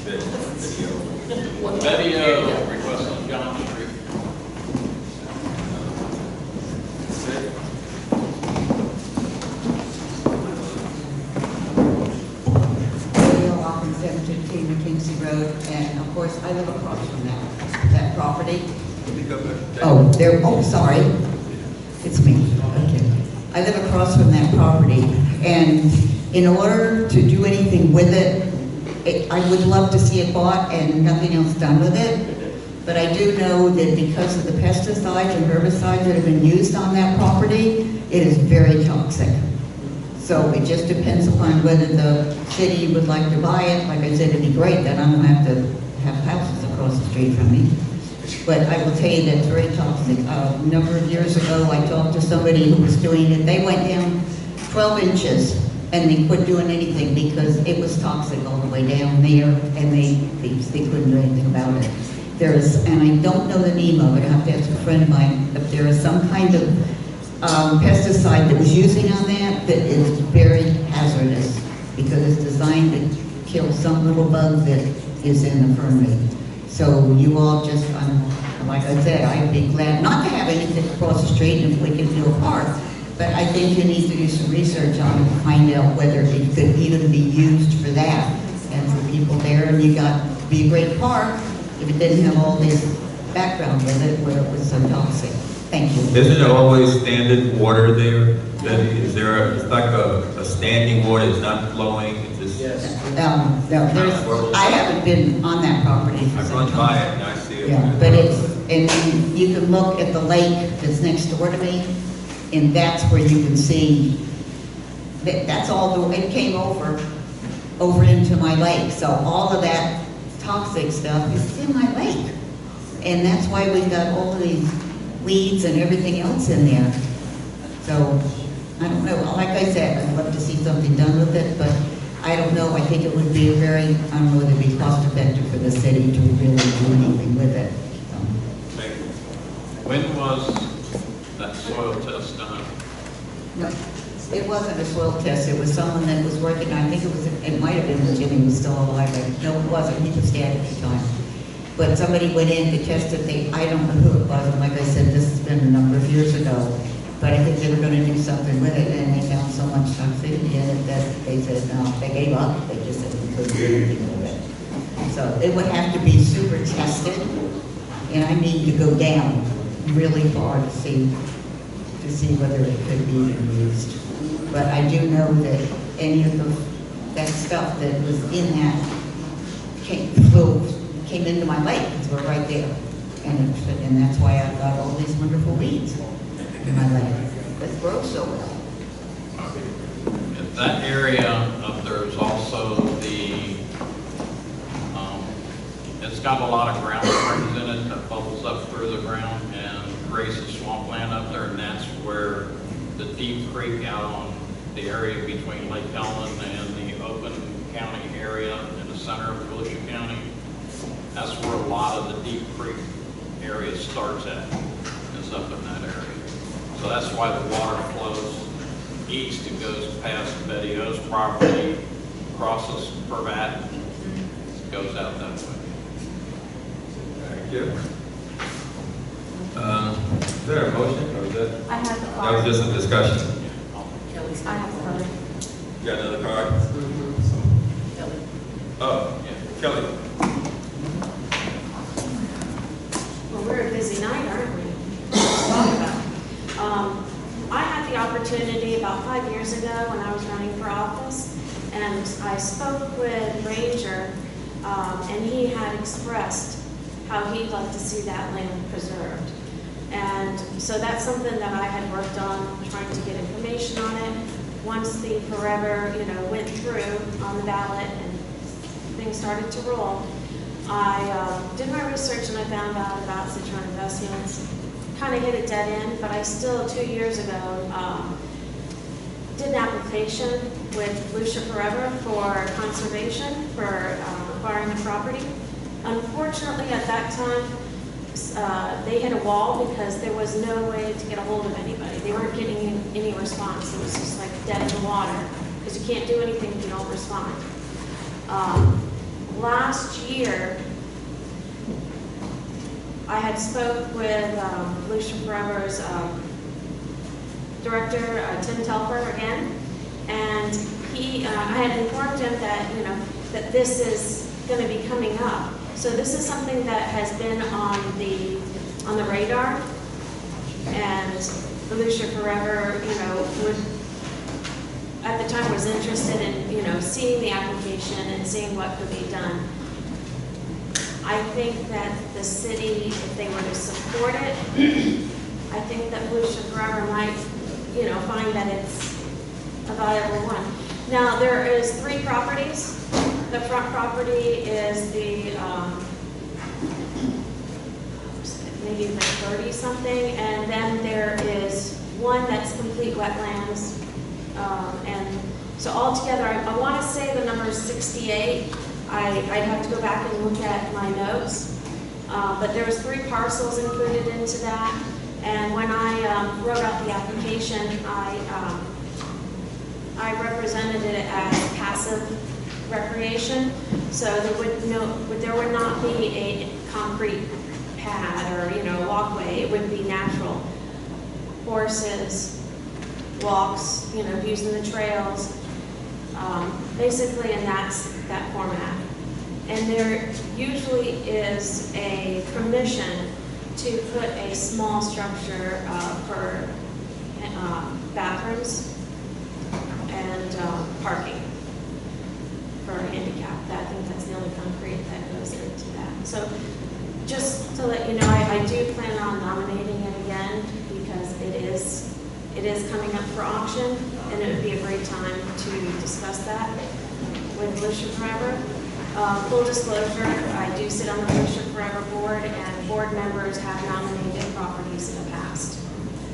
A: the video?
F: Video request on John Street.
O: Hopkins, 715 McKinsey Road, and of course, I live across from that property. Oh, there, oh, sorry. It's me, okay. I live across from that property, and in order to do anything with it, I would love to see it bought and nothing else done with it. But I do know that because of the pesticides and herbicides that have been used on that property, it is very toxic. So it just depends upon whether the city would like to buy it. Like I said, it'd be great, then I don't have to have houses across the street from me. But I will tell you that it's very toxic. A number of years ago, I talked to somebody who was doing it. They went down 12 inches and they quit doing anything because it was toxic all the way down there, and they couldn't do anything about it. There is, and I don't know the name of it, I have to ask a friend of mine, but there is some kind of pesticide that was using on that is very hazardous because it's designed to kill some little bug that is in the permit. So you all just, like I said, I'd be glad not to have anything across the street if we can do a park. But I think you need to do some research on it to find out whether it could even be used for that and for people there. And you got to be a great park if it didn't have all this background with it where it was so toxic. Thank you.
A: Isn't there always standard water there? Is there it's like a standing water, it's not flowing, it's just...
O: Yes. No, there's, I haven't been on that property for
A: I
O: some
A: run
O: time.
A: by it and I see it.
O: Yeah, but it's, and you can look at the lake that's next door to me, and that's where you can see, that's all, it came over into my lake. So all of that toxic stuff is in my lake. And that's why we've got all of these weeds and everything else in there. So, I don't know, like I said, I'd love to see something done with it, but I don't know, I think it would be a very, I don't know, it'd be cost effective for the city to really do anything with it. So.
F: When was that soil test done?
O: No, it wasn't a soil test, it was someone that was working, I think it might have been when Jimmy was still alive, but no, it wasn't, he was dead at the time. But somebody went in to test it, I don't know who it was, and like I said, this has been a number of years ago. But I think they were gonna do something with it, and they found so much toxicity in it that they said, no, they gave up, they just said we couldn't do anything with it. So it would have to be super tested, and I need to go down really far to see whether it could be used. But I do know that any of that stuff that was in that came into my lake, because we're right there. And that's why I've got all these wonderful weeds in my lake that grow so well.
F: In that area, there's also it's got a lot of ground springs in it that bubbles up through the ground and graces swampland up there, and that's where the deep creek out on the area between Lake Helen and the open county area in the center of Volusia County. That's where a lot of the deep creek area starts at, is up in that area. So that's why the water flows east. It goes past Betty O's property, crosses Pervat, goes out that way.
A: Thank you. there a motion or is that?
B: I have the
A: That
B: card.
A: was just a discussion.
B: I have the card.
A: You got another card? Oh, yeah. Kelly.
B: Well, we're a busy night, aren't we? Let's talk about it. I had the opportunity about 5 years ago when I was running for office, and I spoke with Ranger, and he had expressed how he'd like to see that land preserved. And so that's something that I had worked on, trying to get information on it. Once the forever, went through on the ballot and things started to roll, I did my research and I found out about Citron Investments. Kind of hit a dead end, but I still, 2 years ago, did an application with Lucia Forever for conservation, for acquiring the property. Unfortunately, at that time, they hit a wall because there was no way to get a hold of anybody. They weren't getting any response. It was just like dead in the water because you can't do anything if you don't respond. Last year, I had spoke with Lucia Forever's director, Tim Telfer, again, and I had informed him that, that this is going to be coming up. So this is something that has been on the radar, and Lucia Forever, at the time was interested in, seeing the application and seeing what could be done. I think that the city, if they were to support it, I think that Lucia Forever might, find that it's a valuable one. Now, there is 3 properties. The front property is the, maybe like 30 something, and then there is one that's complete wetlands. And so altogether, I want to say the number is 68. I'd have to go back and look at my notes. But there's 3 parcels included into that. And when I wrote out the application, I represented it as passive recreation. So there would not be a concrete pad or walkway. It would be natural. Horses, walks, using the trails, basically in that format. And there usually is a permission to put a small structure for bathrooms and parking for handicap. I think that's the only concrete that goes into that. So just to let you know, I do plan on nominating it again because it is coming up for auction, and it would be a great time to discuss that with Lucia Forever. Full disclosure, I do sit on the Lucia Forever board, and board members have nominated properties in the past,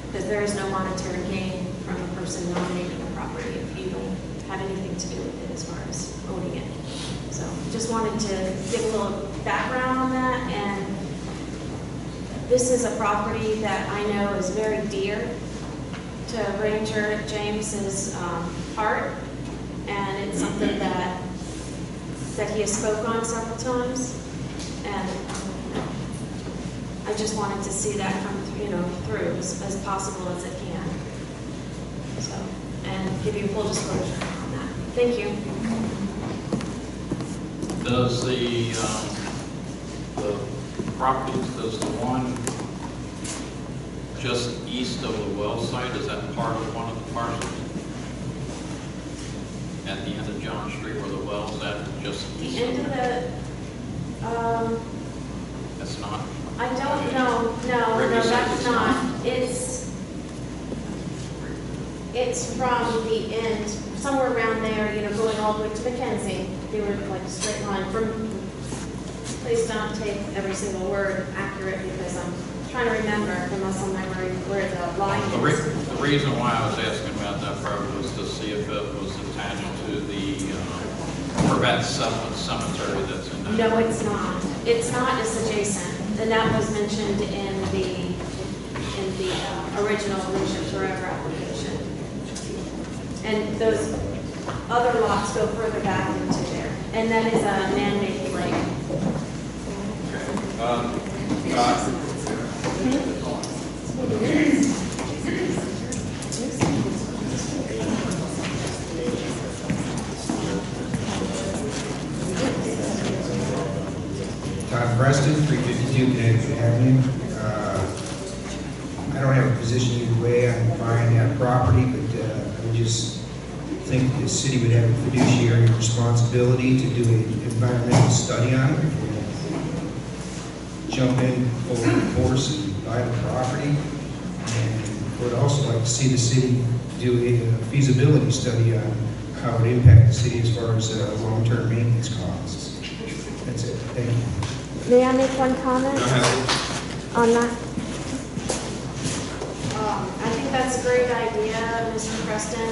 B: because there is no monetary gain from a person nominating a property if you don't have anything to do with it as far as owning it. So just wanted to give a little background on that, and this is a property that I know is very dear to Ranger James's heart, and it's something that he has spoke on several times, and I just wanted to see that come through as possible as it can. So, and give you full disclosure on that. Thank you.
F: Does the properties, does the one just east of the well site, is that part of one of the parcels? At the end of John Street where the well's at, just east
B: The end of the,
F: That's not?
B: I don't know, no, that's not. It's from the end, somewhere around there, going all the way to Mackenzie. They were like a straight line from, please don't take every single word accurate because I'm trying to remember from muscle memory where the line is.
F: The reason why I was asking about that property was to see if it was attached to the Corvette Cemetery that's in there.
B: No, it's not. It's not, it's adjacent. And that was mentioned in the original Lucia Forever application. And those other lots go further back into there. And that is a man-made lake.
P: Todd Preston, 352 Connecticut Avenue. I don't have a position either way on buying that property, but I would just think the city would have a fiduciary responsibility to do an environmental study on it. Jump in over the course and buy the property. And would also like to see the city do a feasibility study on how it would impact the city as far as long-term maintenance costs. That's it. Thank you.
B: May I make one comment on that? I think that's a great idea, Mr. Preston.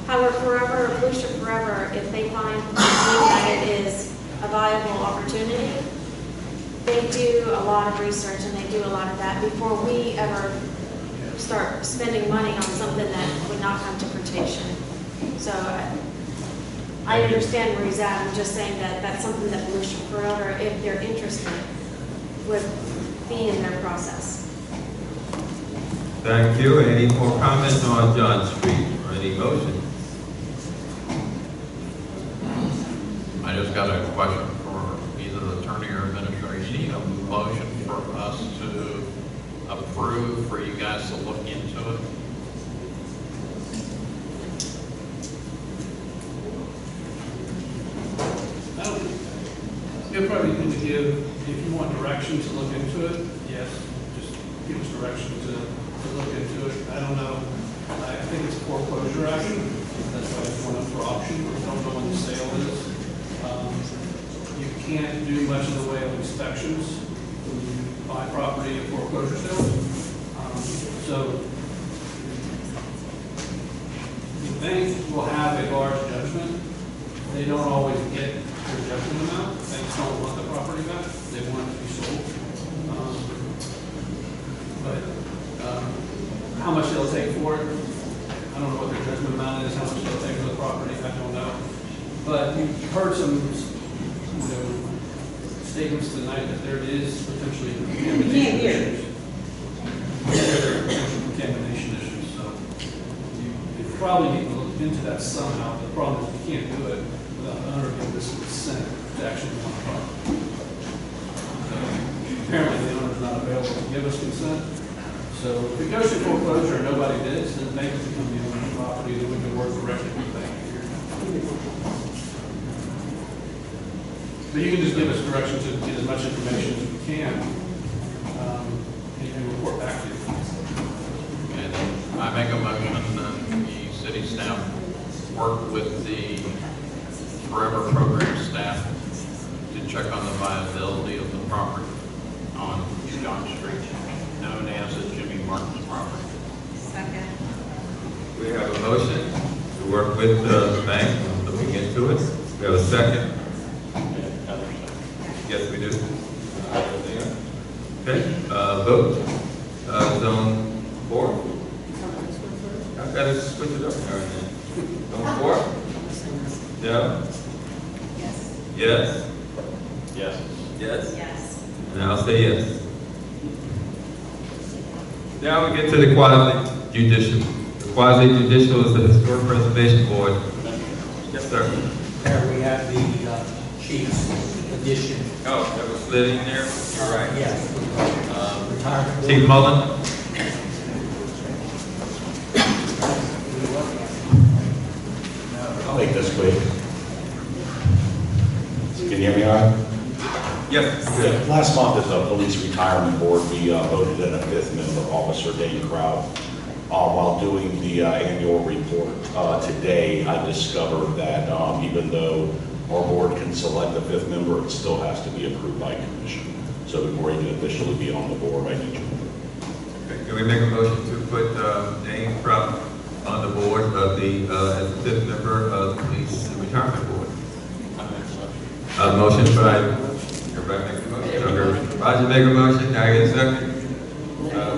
B: However, Blue Shirt Forever, if they find that it is a viable opportunity, they do a lot of research and they do a lot of that before we ever start spending money on something that would not come to fruition. So I understand where he's at. I'm just saying that that's something that Blue Shirt Forever, if they're interested, would be in their process.
A: Thank you. Any more comments on John Street or any motions?
F: I just got a question for either the attorney or administrator. You need a motion for us to approve for you guys to look into it?
I: You'll probably need to give, if you want direction to look into it, yes, just give us direction to look into it. I don't know, I think it's a foreclosure action, that's why it's going up for auction, we don't know when the sale is. You can't do much in the way of inspections when you buy property at foreclosure sales. So the bank will have a large judgment. They don't always get their judgment amount. Banks don't want the property back. They want it to be sold. How much they'll take for it, I don't know what their judgment amount is, how much they'll take for the property, I don't know. But you've heard some, statements tonight that there is potentially contamination issues. Contamination issues, so you probably need to look into that somehow. The problem is you can't do it without the owner giving this consent to actually want the property. Apparently the owner is not available to give us consent. So if it goes to foreclosure and nobody bids, then the bank can become the owner of the property, then we can work directly with the bank. But you can just give us direction to get as much information as we can, and report back to you.
F: And I make a motion that the city staff work with the Forever Program staff to check on the viability of the property on John Street, known as the Jimmy Martin's property.
G: Second.
A: We have a motion to work with the bank, looking into it. We have a second. Yes, we do. Okay, vote. Zone 4. I've got to switch it up now and then. Zone 4? Yeah?
G: Yes.
A: Yes?
F: Yes.
A: Yes?
G: Yes.
A: And I'll say yes. Now we get to the quasi-judicial. The quasi-judicial is the Historic Preservation Board. Yes, sir.
E: There we have the chief's addition.
A: Oh, that was slid in there? All right.
E: Yes. Retirement.
A: Chief Mullen?
Q: I'll make this quick. Can you hear me all right?
A: Yes.
Q: Yeah. Last month as a police retirement board, we voted in a 5th member, Officer Dane Crowd. While doing the annual report today, I discovered that even though our board can select a 5th member, it still has to be approved by commission. So before you can officially be on the board, I need you.
A: Okay, can we make a motion to put Dane Crump on the board of the, as the 5th member of the Police Retirement Board? Motion by, everybody make a motion? Okay. Roger make a motion, now I get a second.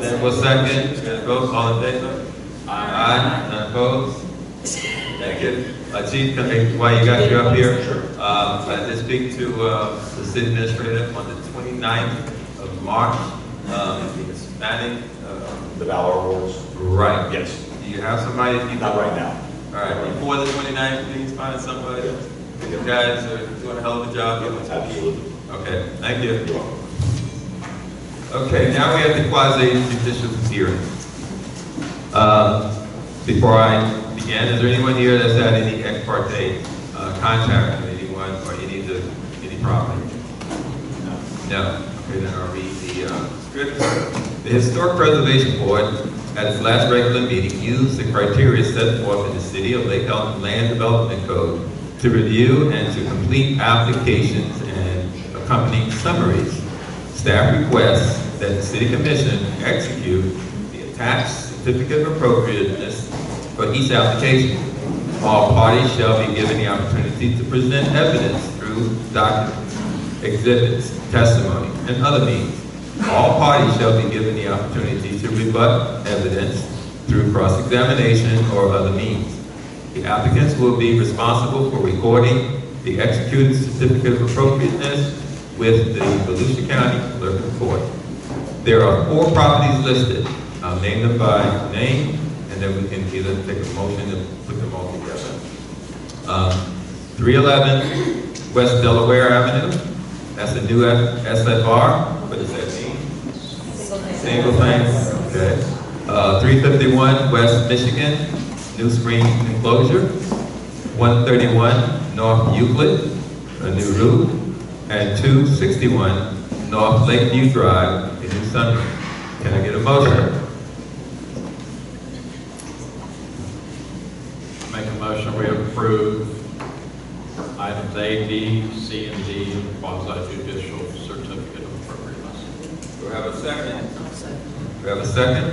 A: Then we'll second, and vote, all in favor? Aye. None opposed? Thank you. Chief, can I, while you got you up here, I did speak to the city administrator on the 29th of March, Manning,
Q: The Valor Awards?
A: Right.
Q: Yes.
A: Do you have somebody?
Q: Not right now.
A: All right, before the 29th, please find somebody. You guys are doing a hell of a job.
Q: Absolutely.
A: Okay, thank you.
Q: You're welcome.
A: Okay, now we have the quasi-judicial hearing. Before I begin, is there anyone here that's had any ex parte contact with anyone or any property? No. Okay, then I'll read the script. The Historic Preservation Board, at its last regular meeting, used the criteria set forth in the City of Lake Elton Land Development Code to review and to complete applications and accompanying summaries. Staff requests that the City Commission execute the attached certificate of appropriateness for each application. All parties shall be given the opportunity to present evidence through documents, exhibits, testimony, and other means. All parties shall be given the opportunity to rebut evidence through cross-examination or other means. The applicants will be responsible for recording the executed certificate of appropriateness with the Volusia County Clerk of Court. There are 4 properties listed. I'll name them by name, and then we can either take a motion to put them all together. 311 West Delaware Avenue. That's a new SFR. What does that mean? Single family. Okay. 351 West Michigan, new screen enclosure. 131 North Euclid, a new roof. And 261 North Lakeview Drive, a new sunroom. Can I get a motion?
F: Make a motion, we approve items A, B, C, and D, quasi-judicial certificate of appropriateness.
A: Do we have a second? Do we have a second?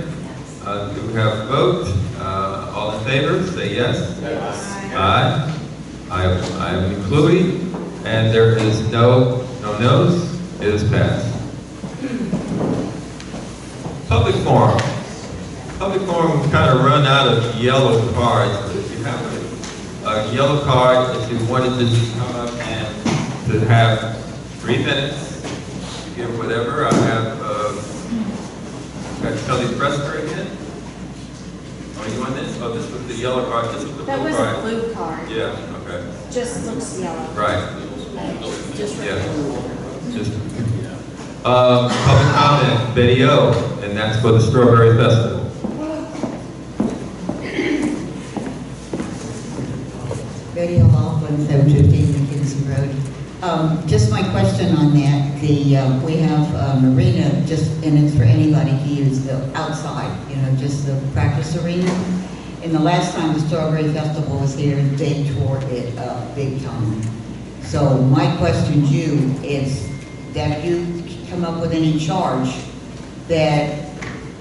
A: Do we have a vote? All in favor, say yes.
F: Yes.
A: Aye. I am including, and there is no no's. It is passed. Public forum. Public forum, we kind of run out of yellow cards. But if you have a yellow card, if you wanted to just come up and to have 3 minutes to give whatever, I have got Kelly Presser again. Oh, you want this? Oh, this was the yellow card. This was the
B: That
A: blue
B: was
A: card.
B: a blue card.
A: Yeah. Okay.
B: Just looks yellow.
A: Right.
B: Just
A: Yeah. Just, public comment, Betty O, and that's for the Strawberry Festival.
O: Betty O'Loughlin, 715 McKinsey Road. Just my question on that, we have arena, just, and it's for anybody to use, the outside, just the practice arena. And the last time the Strawberry Festival was here, they tore it up big time. So my question to you is that you come up with any charge that,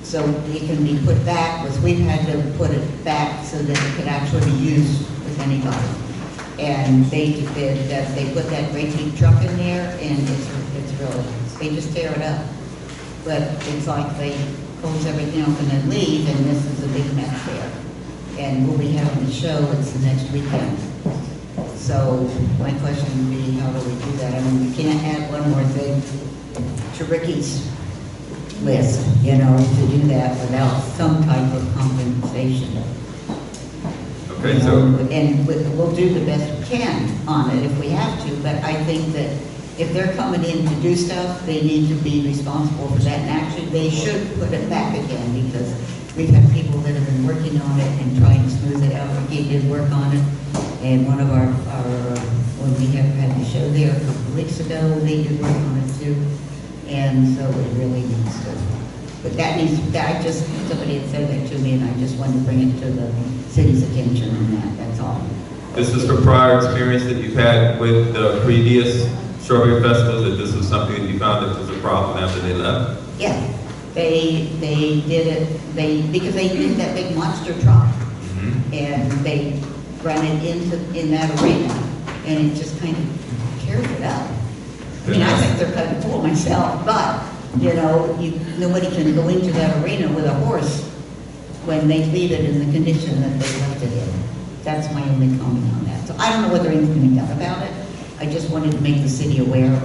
O: so it can be put back, because we've had to put it back so that it could actually be used with anybody. And they did that, they put that great big truck in there, and it's really, they just tear it up. But it's like they close everything up and then leave, and this is a big mess there. And we'll be having the show, it's the next weekend. So my question would be, how do we do that? I mean, we can't add one more thing to Ricky's list, to do that without some type of compensation.
A: Okay, so.
O: And we'll do the best we can on it if we have to, but I think that if they're coming in to do stuff, they need to be responsible for that. And actually, they should put it back again, because we've had people that have been working on it and trying to smooth it out. Ricky did work on it, and one of our when we had the show there a couple of weeks ago, they did work on it too. And so it really needs to, but somebody had said that to me, and I just wanted to bring it to the city's attention on that's all.
A: This is for prior experience that you've had with the previous Strawberry Festivals, that this was something that you found that was a problem after they left?
O: Yeah, they did it, because they did that big monster truck, and they ran it in that arena, and it just kind of carried it up. I mean, I think they're kind of cool myself, but, nobody can go into that arena with a horse when they leave it in the condition that they left it in. That's my only comment on that. So I don't know whether anything's going to be done about it. I just wanted to make the city aware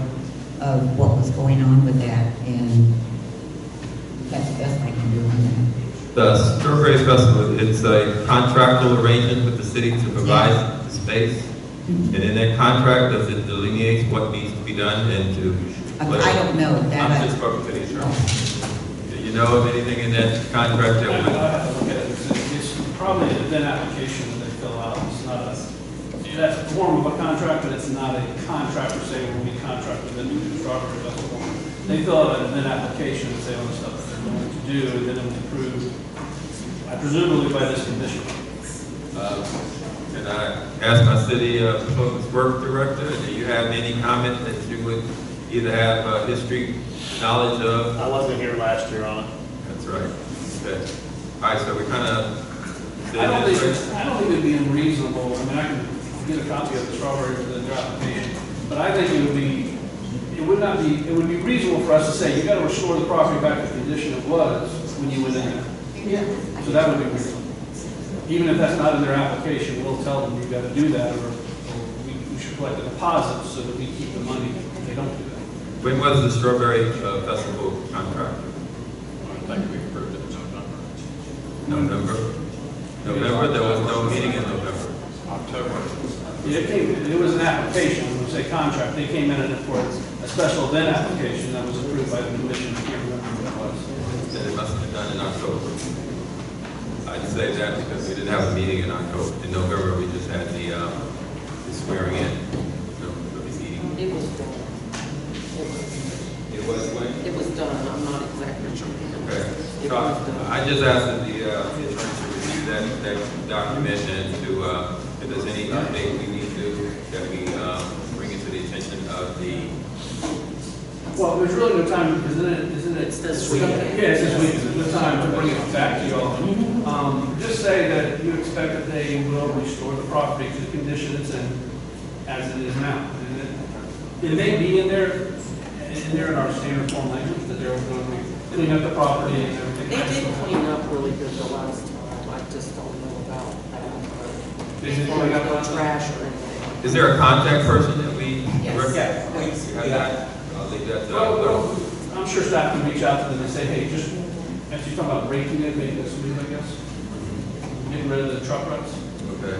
O: of what was going on with that, and that's the best I can do on that.
A: The Strawberry Festival, it's a contractual arrangement with the city to provide the space. And in that contract, does it delineate what needs to be done and to?
O: I don't know that.
A: I'm just spoken to the attorney. Do you know of anything in that contract that
I: I
A: would?
I: have to look at it. It's probably an event application that they fill out. It's not a, that's a form of a contract, but it's not a contract per se. When we contract with them to do Strawberry Festival, they fill out an event application and say all the stuff that they're going to do, and then it was approved, presumably by this commission.
A: Can I ask my city public work director, do you have any comment that you would either have history, knowledge of?
R: I wasn't here last year on it.
A: That's right. Okay. All right, so we kind of.
I: I don't think it'd be unreasonable. I mean, I can get a copy of the Strawberry for the application, but I think it would be reasonable for us to say, you got to restore the property back to the condition it was when you went in there.
O: Yeah.
I: So that would be reasonable. Even if that's not in their application, we'll tell them you've got to do that, or we should collect a deposit so that we keep the money if they don't do that.
A: When was the Strawberry Festival contract?
F: I think we approved it in November.
A: November? There was no meeting in November.
F: October.
I: It was an application, when we say contract, they came in for a special event application that was approved by the commission. I can't remember what it was.
A: Then it must have been done in October. I'd say that because we didn't have a meeting in October. In November, we just had the swearing in. The meeting.
J: It was done.
A: It was when?
J: It was done, I'm not exactly sure.
A: Okay.
J: It
A: So
J: was done.
A: I just asked that the attorney to review that document and to, if there's any update we need to, that we bring it to the attention of the.
I: Well, there's really no time, isn't it?
J: It's this weekend.
I: Yeah, it's this weekend. There's no time to bring it back to y'all. Just say that you expect that they will restore the property to the condition it's in as it is now. And it may be in there in our standard form language that they're going to clean up the property and everything.
J: They did clean up really good the last time, I just don't know about that.
I: They did clean up last time?
J: Trash or anything.
A: Is there a contact person that we?
J: Yes.
A: You have that? I'll leave that.
I: Well, I'm sure staff can reach out to them and say, hey, just, as you're talking about breaking it, making it smooth, I guess. Getting rid of the truck ruts.
A: Okay.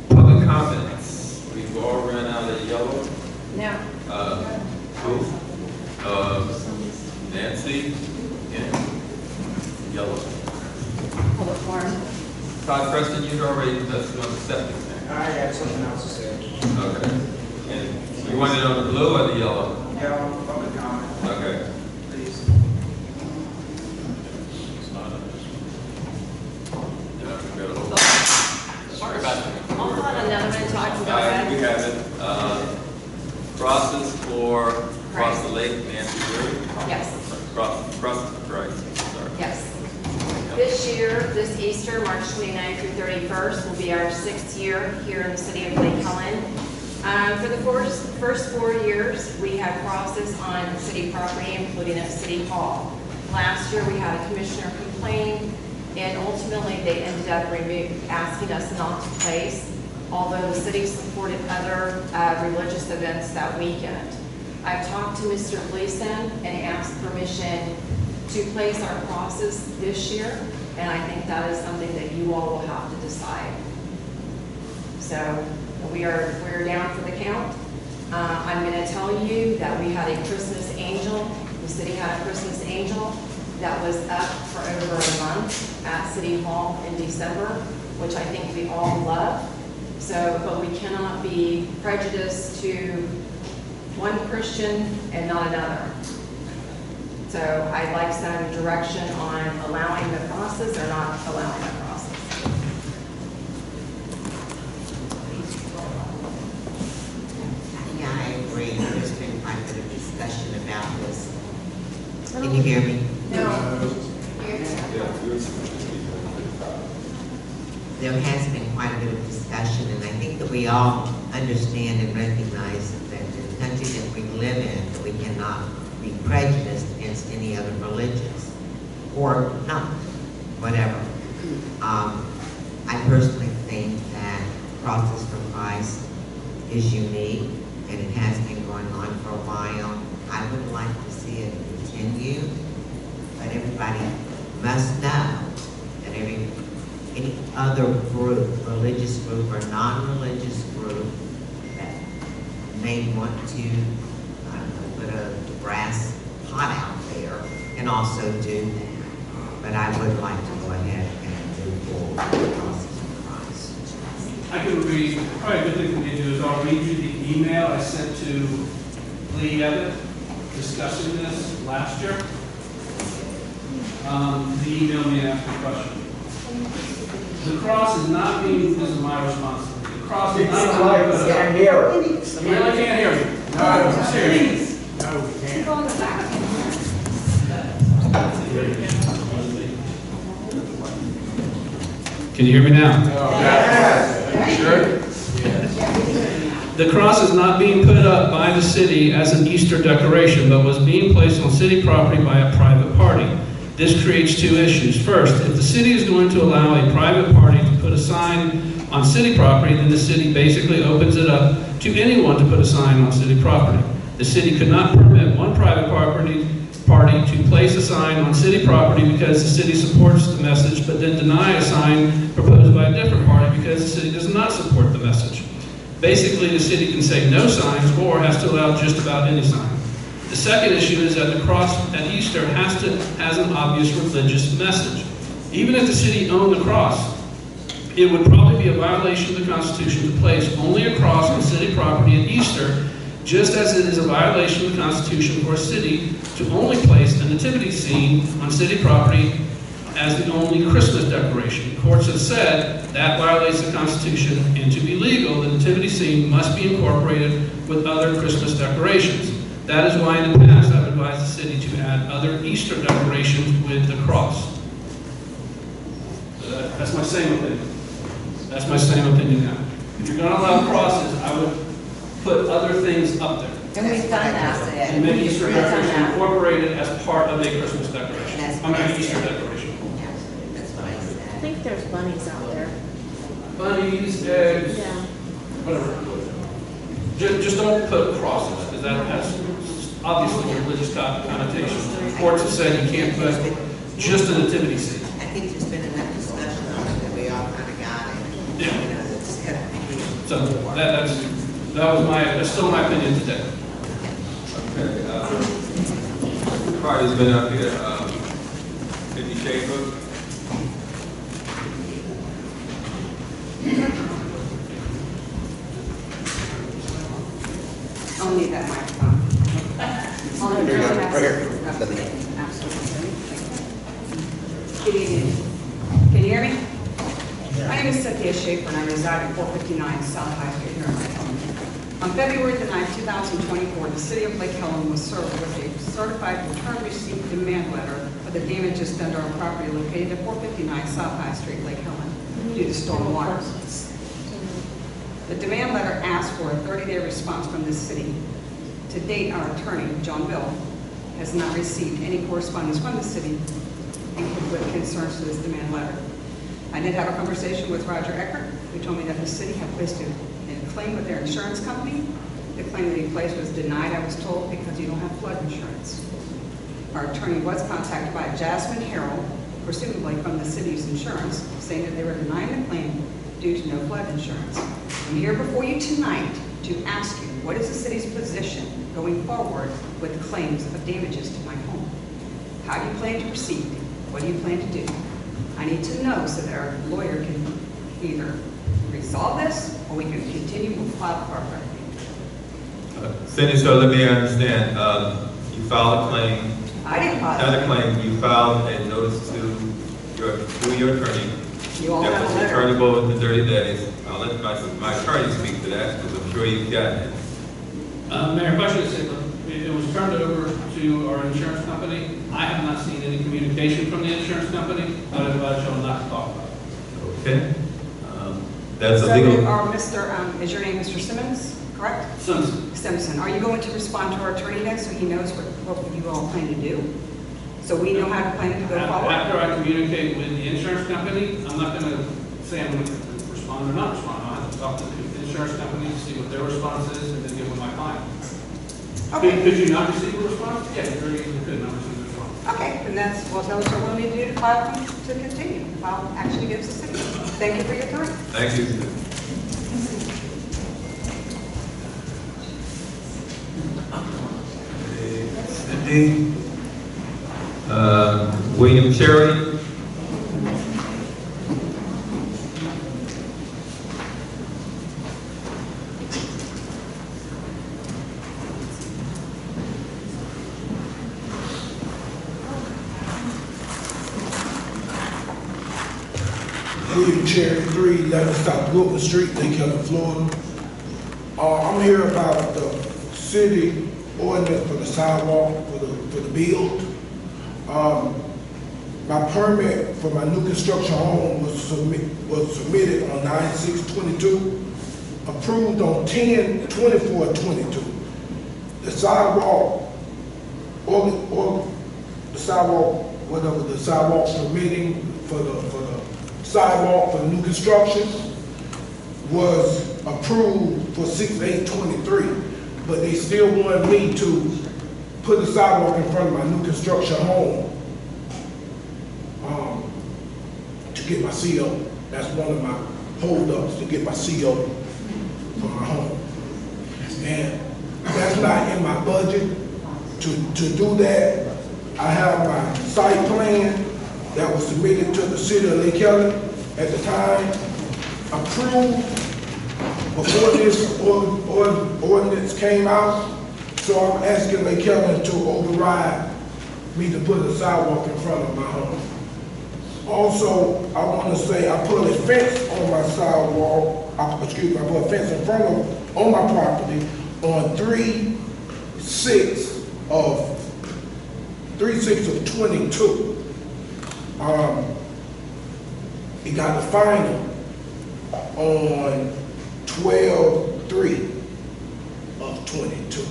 A: Public comments. We've all ran out of yellow.
K: No.
A: Nancy, and yellow.
K: Public forum.
A: Todd Preston, you'd already touched on the septic tank.
S: I had something else to say.
A: Okay. And you want it on the blue or the yellow?
S: Yeah, public comment,
A: Okay.
S: please.
F: It's not on this one.
A: Yeah, we got a whole-
F: Sorry about that.
K: I'll find another one, Todd can go ahead.
A: We have it. Crosses for across the lake, Nancy Road.
K: Yes.
A: Cross right. Sorry.
K: Yes. This year, this Easter, March 29th through 31st, will be our 6th year here in the city of Lake Helen. For the first 4 years, we had crosses on city property, including at City Hall. Last year, we had a commissioner complain, and ultimately, they ended up asking us not to place, although the city supported other religious events that weekend. I've talked to Mr. Gleason and asked permission to place our crosses this year, and I think that is something that you all will have to decide. So we're down for the count. I'm going to tell you that we had a Christmas angel. The city had a Christmas angel that was up for over a month at City Hall in December, which I think we all love. So, but we cannot be prejudiced to one Christian and not another. So I'd like some direction on allowing the crosses or not allowing the crosses.
M: Yeah, I agree. There's been quite a bit of discussion about this. Can you hear me?
K: No.
M: There has been quite a bit of discussion, and I think that we all understand and recognize that in the country that we live in, that we cannot be prejudiced against any other religions, or not, whatever. I personally think that Crosses for Christ is unique, and it has been going on for a while. I would like to see it continue, but everybody must know that any other group, religious group or non-religious group that may want to, I don't know, put a grass pot out there can also do that. But I would like to go ahead and move forward with the process of Christ.
I: I can read, probably a good thing for me to do is I'll read you the email I sent to Lee Evatt discussing this last year. The email me asked a question. The cross is not being, this is my response. The cross is not being,
C: Can't hear it.
I: you really can't hear me. No, I'm serious.
C: No, we can't.
L: Go on the back.
I: Can you hear me now?
C: Yes.
I: Sure? The cross is not being put up by the city as an Easter decoration, but was being placed on city property by a private party. This creates two issues. First, if the city is going to allow a private party to put a sign on city property, then the city basically opens it up to anyone to put a sign on city property. The city could not permit one private party to place a sign on city property because the city supports the message, but then deny a sign proposed by a different party because the city does not support the message. Basically, the city can say no signs or has to allow just about any sign. The second issue is that the cross at Easter has an obvious religious message. Even if the city owned the cross, it would probably be a violation of the Constitution to place only a cross on city property at Easter, just as it is a violation of the Constitution for a city to only place a nativity scene on city property as the only Christmas decoration. Courts have said that violates the Constitution, and to be legal, the nativity scene must be incorporated with other Christmas decorations. That is why in the past I've advised the city to add other Easter decorations with the cross. That's my same opinion. That's my same opinion now. If you're going to allow crosses, I would put other things up there.
L: And we've done that.
I: And make Easter
L: We've done
I: decoration
L: that.
I: incorporated as part of a Christmas decoration. I mean, Easter decoration.
M: That's what I
B: I
M: said.
B: think there's bunnies out there.
I: Bunnies, eggs,
B: Yeah.
I: whatever. Just don't put crosses, because that has obviously religious connotations. Courts have said you can't put just a nativity scene.
M: I think there's been enough discussion on it that we all kind of got it.
I: Yeah.
M: You know, it's kind of.
I: So that's still my opinion today.
A: Okay, Carter's been up here, 50 Shade Book.
R: I'll need that microphone.
C: Right here.
R: Absolutely. Good evening. Can you hear me? My name is Cynthia Schaefer, and I reside at 459 South High Street here in Lake Helen. On February the 9th, 2024, the city of Lake Helen was served with a certified return receipt demand letter for the damages done to our property located at 459 South High Street, Lake Helen, due to storm water. The demand letter asked for a 30-day response from the city. To date, our attorney, John Bill, has not received any correspondence from the city with concerns to this demand letter. I did have a conversation with Roger Eckert, who told me that the city had placed a claim with their insurance company. The claim that he placed was denied, I was told, because you don't have flood insurance. Our attorney was contacted by Jasmine Harrell, presumably from the city's insurance, saying that they were denying the claim due to no flood insurance. I'm here before you tonight to ask you, what is the city's position going forward with claims of damages to my home? How do you plan to proceed? What do you plan to do? I need to know so that our lawyer can either resolve this or we can continue to file for our record.
A: Cindy, so let me understand, you filed a claim.
R: I didn't file
A: Not
R: it.
A: a claim, you filed a notice through your attorney.
R: You all
A: That
R: have
A: was
R: a letter.
A: returnable within 30 days. I'll let my attorney speak to that, because I'm sure you've gotten it.
I: Mayor, question is, it was turned over to our insurance company. I have not seen any communication from the insurance company. I would advise you not to talk about it.
A: Okay? That's a
R: So,
A: legal.
R: is your name Mr. Simmons, correct?
I: Simpson.
R: Simpson. Are you going to respond to our attorney then, so he knows what you all plan to do? So we know how to plan to go forward?
I: After I communicate with the insurance company, I'm not going to say I'm going to respond or not respond. I'll have to talk to the insurance company to see what their response is and then give them my file.
R: Okay.
I: Could you not receive a response? Yeah, you very easily could not receive a response.
R: Okay, and that's, well, tell us what we'll need to do to file to continue. File actually gives us a city. Thank you for your time.
A: Thank you. Cindy, William Cherry.
T: William Cherry, 311 South Wilton Street, Lake Helen, Florida. I'm here about the city ordinance for the sidewalk for the build. My permit for my new construction home was submitted on 9/6/22, approved on 10/24/22. The sidewalk, or the sidewalk, whatever the sidewalk permitting for the sidewalk for the new construction was approved for 6/8/23, but they still wanted me to put the sidewalk in front of my new construction home to get my CO. That's one of my holdups, to get my CO for my home. And that's not in my budget to do that. I have my site plan that was submitted to the city of Lake Helen at the time, approved before this ordinance came out. So I'm asking Lake Helen to override me to put a sidewalk in front of my home. Also, I want to say I put a fence on my sidewalk, I put a fence in front of, on my property on 3/6 of 22. It got the final on 12/3 of 22.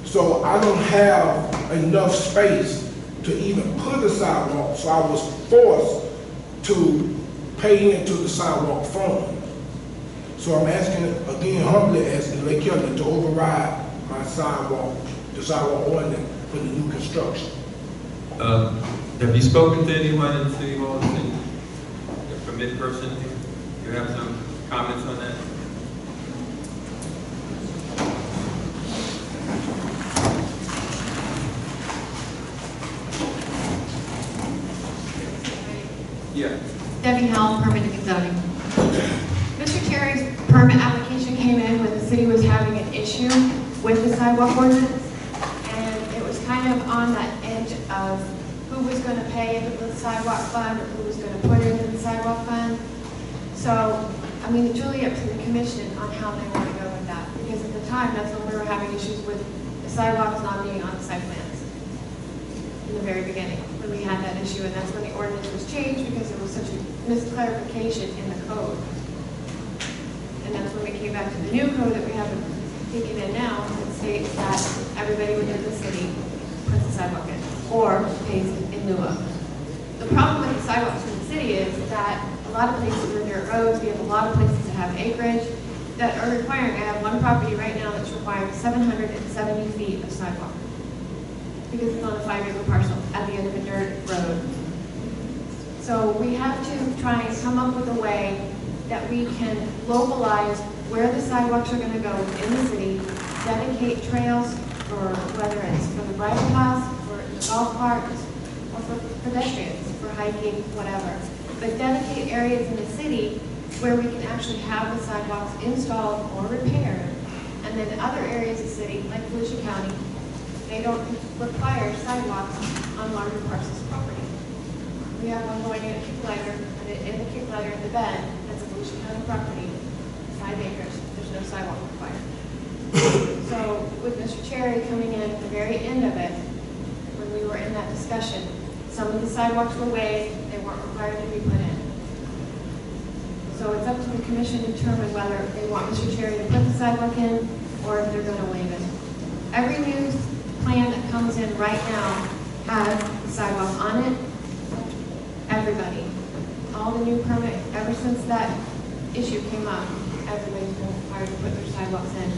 T: So I don't have enough space to even put a sidewalk, so I was forced to pay into the sidewalk fund. So I'm asking, again, humbly asking Lake Helen to override my sidewalk, the sidewalk ordinance for the new construction.
A: Have you spoken to anyone in City Hall, the permit person? You have some comments on that? Yeah.
U: Debbie Howell, permitting and zoning. Mr. Cherry's permit application came in when the city was having an issue with the sidewalk ordinance, and it was kind of on that edge of who was going to pay into the sidewalk fund or who was going to put it into the sidewalk fund. So, I mean, it's really up to the commission on how they want to go with that, because at the time, that's when we were having issues with the sidewalks not being on the site plans in the very beginning, when we had that issue, and that's when the ordinance was changed because there was such a misclarification in the code. And that's when we came back to the new code that we have taken in now, that states that everybody within the city puts the sidewalk in, or pays in lieu of. The problem with the sidewalks in the city is that a lot of places are dirt roads, we have a lot of places that have acreage that are requiring, I have one property right now that's requiring 770 feet of sidewalk, because it's on a 5-acre parcel at the end of a dirt road. So we have to try and come up with a way that we can localize where the sidewalks are going to go in the city, dedicate trails for whether it's for the bridle paths, for the golf carts, or for pedestrians, for hiking, whatever. But dedicate areas in the city where we can actually have the sidewalks installed or repaired. And then other areas of the city, like Volusia County, they don't require sidewalks on larger parcels of property. We have one going in a kick lighter, and in the kick lighter in the bed, that's a Volusia County property, 5 acres, there's no sidewalk required. So with Mr. Cherry coming in at the very end of it, when we were in that discussion, some of the sidewalks were waived, they weren't required to be put in. So it's up to the commission to determine whether they want Mr. Cherry to put the sidewalk in, or if they're going to waive it. Every new plan that comes in right now has the sidewalk on it. Everybody. All the new permit, ever since that issue came up, everybody's been required to put their sidewalks in.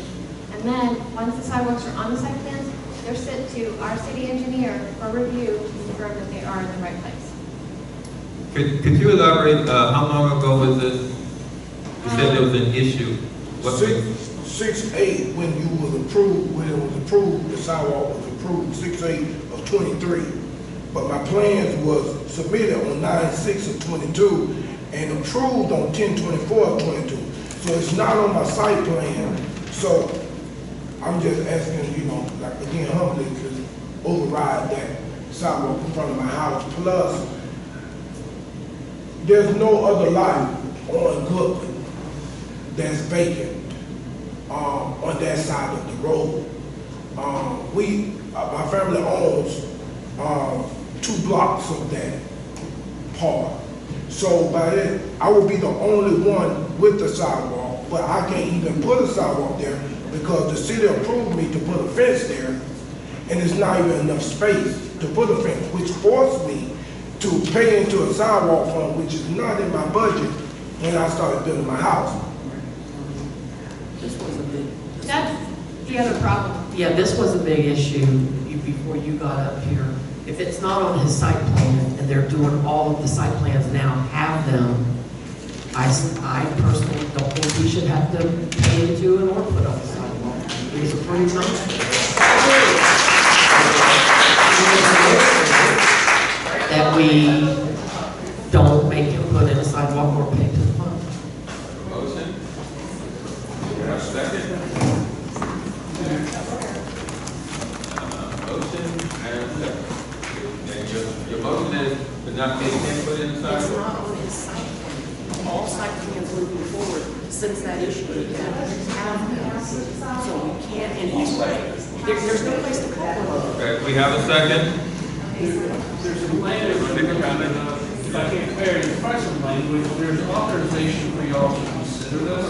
U: And then, once the sidewalks are on the site plans, they're sent to our city engineer for review to confirm that they are in the right place.
A: Could you elaborate, how long ago was this? You said there was an issue. What
T: Six, 6/8, when you was approved, when it was approved, the sidewalk was approved, 6/8 of 23. But my plans was submitted on 9/6 of 22 and approved on 10/24 of 22. So it's not on my site plan. So I'm just asking, you know, like again, humbly to override that sidewalk in front of my house. Plus, there's no other lot on Goodman that's vacant on that side of the road. My family owns 2 blocks of that part. So by that, I will be the only one with the sidewalk, but I can't even put a sidewalk there because the city approved me to put a fence there, and there's not even enough space to put a fence, which forced me to pay into a sidewalk fund, which is not in my budget when I started building my house.
J: This was a big,
U: That's the other problem.
J: yeah, this was a big issue before you got up here. If it's not on his site plan, and they're doing all of the site plans now, have them, I personally don't think we should have to pay into it or put up a sidewalk. It was approved on. That we don't make him put in a sidewalk or pay to the fund.
A: Motion? Second? Motion and second. And your motion is to not pay him put in the
J: It's
A: sidewalk?
J: not on his site plan. All site plans moving forward, since that issue, we have them. So we can't, and he's right. There's no place to put them.
A: Okay, we have a second?
I: There's a language, if I can't compare it, there's some language, there's authorization for y'all to consider this.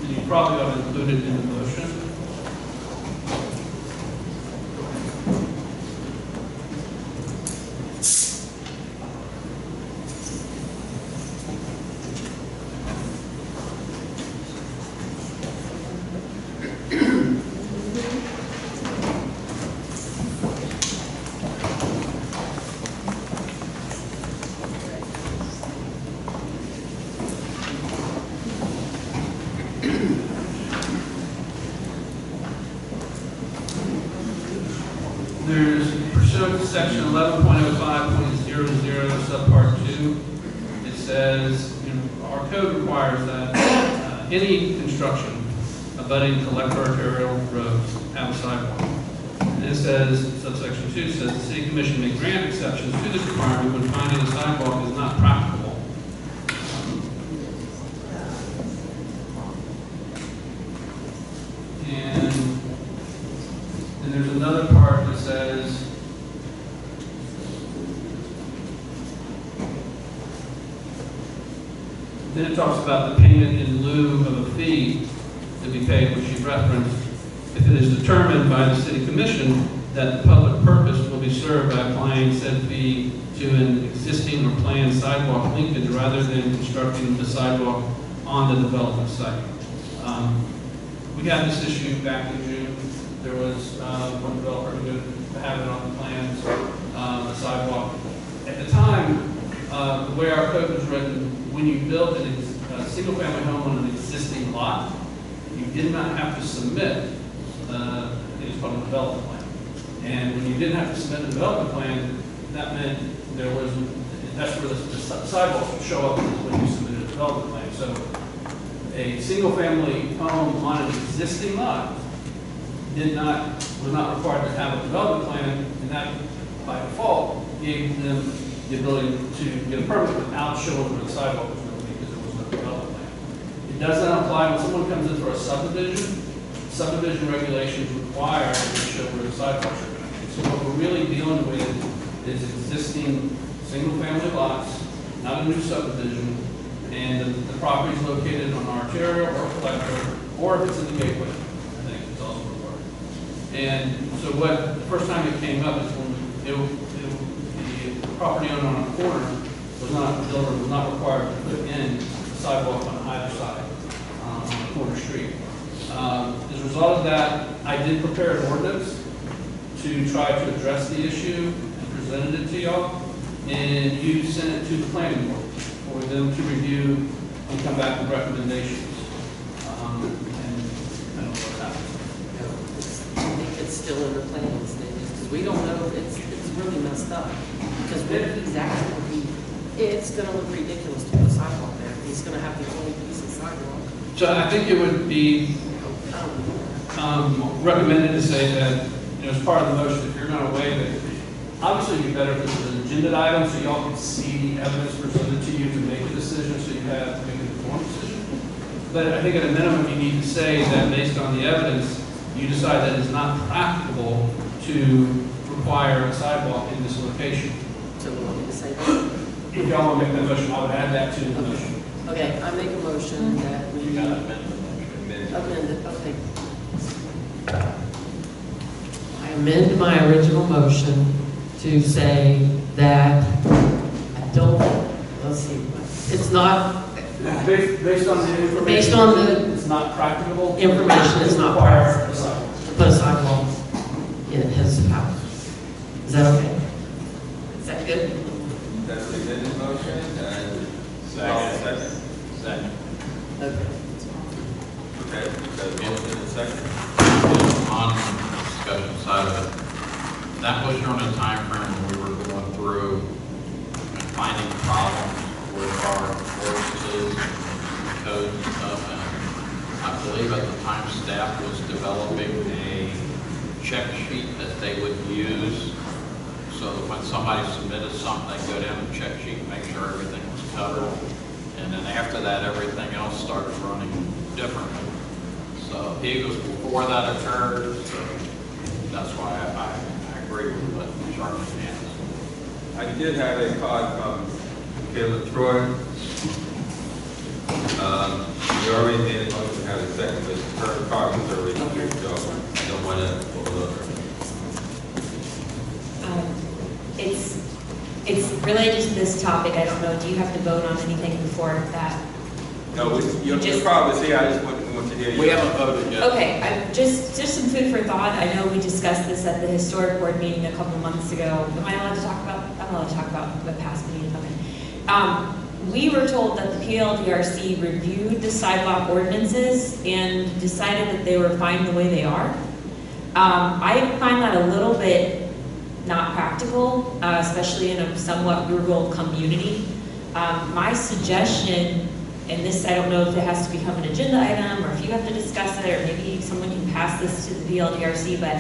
I: You probably ought to include it in the motion. There's pursuant to section 11.05.00 subpart 2, it says, our code requires that any construction abutting collector arterial roads have a sidewalk. And it says, subsection 2 says, the city commission may grant exceptions to this requirement when finding a sidewalk is not practicable. And there's another part that says, then it talks about the payment in lieu of a fee to be paid, which you referenced, if it is determined by the city commission that the public purpose will be served by applying said fee to an existing or planned sidewalk linkage rather than constructing the sidewalk on the development site. We had this issue back in June. There was one developer who didn't have it on the plans, the sidewalk. At the time, the way our code was written, when you built a single-family home on an existing lot, you did not have to submit, I think it's called a development plan. And when you didn't have to submit a development plan, that meant that's where the sidewalks would show up when you submitted a development plan. So a single-family home on an existing lot was not required to have a development plan, and that, by default, gave them the ability to get a permit without showing where the sidewalk was going to be because there was no development plan. It doesn't apply when someone comes in for a subdivision. Subdivision regulations require that they show where the sidewalks are going to be. So what we're really dealing with is existing single-family lots, not a new subdivision, and the property is located on arterial or collector, or if it's in the gateway, I think it's also required. And so the first time it came up is when the property owner on a corner was not required to put in a sidewalk on either side on a corner street. As a result of that, I did prepare an ordinance to try to address the issue and presented it to y'all. And you sent it to the planning board for them to review and come back with recommendations. And I don't know what happened.
J: I think it's still in the planning stages, because we don't know, it's really messed up. Because what if he's actually, it's gonna look ridiculous to put a sidewalk there. He's gonna have the only piece of sidewalk.
I: So I think it would be recommended to say that, as part of the motion, if you're going to waive it, obviously it'd be better if this is an agenda item so y'all can see the evidence presented to you to make a decision, so you have to make an informed decision. But I think at a minimum, you need to say that based on the evidence, you decide that it's not practicable to require a sidewalk in this location.
J: So we want me to say that?
I: If y'all want to make that motion, I would add that to the motion.
J: Okay, I make a motion that we.
F: You got to amend the motion.
J: Amend it, okay. I amend my original motion to say that I don't, let's see, it's not,
I: Based on the information.
J: Based on the
I: It's not practicable.
J: information, it's not
I: require
J: practical
I: a sidewalk.
J: to put a sidewalk in his house. Is that okay? Is that good?
C: That's the amended motion, and
F: Second. Second.
J: Okay.
C: Okay, that's motion and second.
F: On the discussion side of it, that was during a time frame when we were going through and finding problems with our ordinances, codes and stuff. And I believe at the time staff was developing a check sheet that they would use so that when somebody submitted something, they'd go down the check sheet and make sure everything was covered. And then after that, everything else started running differently. So he was before that occurred, so that's why I agree with what Charlie has.
C: I did have a card from Caleb Troy. You already made a motion to have a second, but her card was already here, so I don't want to overlook her.
D: It's related to this topic. I don't know, do you have to vote on anything before that?
C: No, you'll probably see, I just want to hear you.
F: We haven't voted yet.
D: Okay, just some food for thought. I know we discussed this at the historic board meeting a couple months ago. Am I allowed to talk about, I'm allowed to talk about the past meeting, okay. We were told that the PLDRC reviewed the sidewalk ordinances and decided that they were fine the way they are. I find that a little bit not practical, especially in a somewhat rural community. My suggestion, and this, I don't know if it has to become an agenda item or if you have to discuss it, or maybe someone can pass this to the VLDRC, but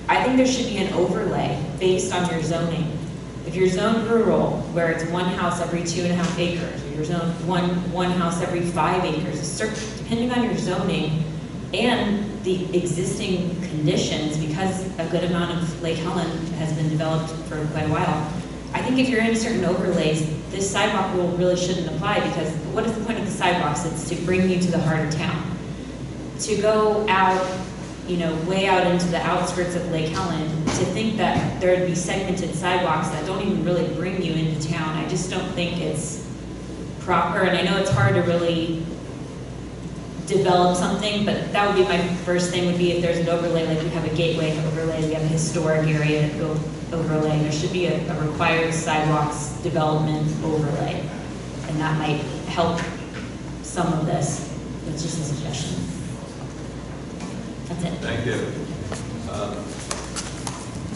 D: I think there should be an overlay based on your zoning. If you're zoned rural, where it's one house every 2.5 acres, or you're zoned one house every 5 acres, depending on your zoning and the existing conditions, because a good amount of Lake Helen has been developed for quite a while, I think if you're in certain overlays, this sidewalk rule really shouldn't apply, because what is the point of the sidewalks? It's to bring you to the heart of town. To go out, way out into the outskirts of Lake Helen, to think that there would be segmented sidewalks that don't even really bring you into town, I just don't think it's proper. And I know it's hard to really develop something, but that would be my first thing, would be if there's an overlay, like we have a gateway overlay, we have a historic area overlay, there should be a required sidewalks development overlay, and that might help some of this. It's just a suggestion. That's it.
C: Thank you.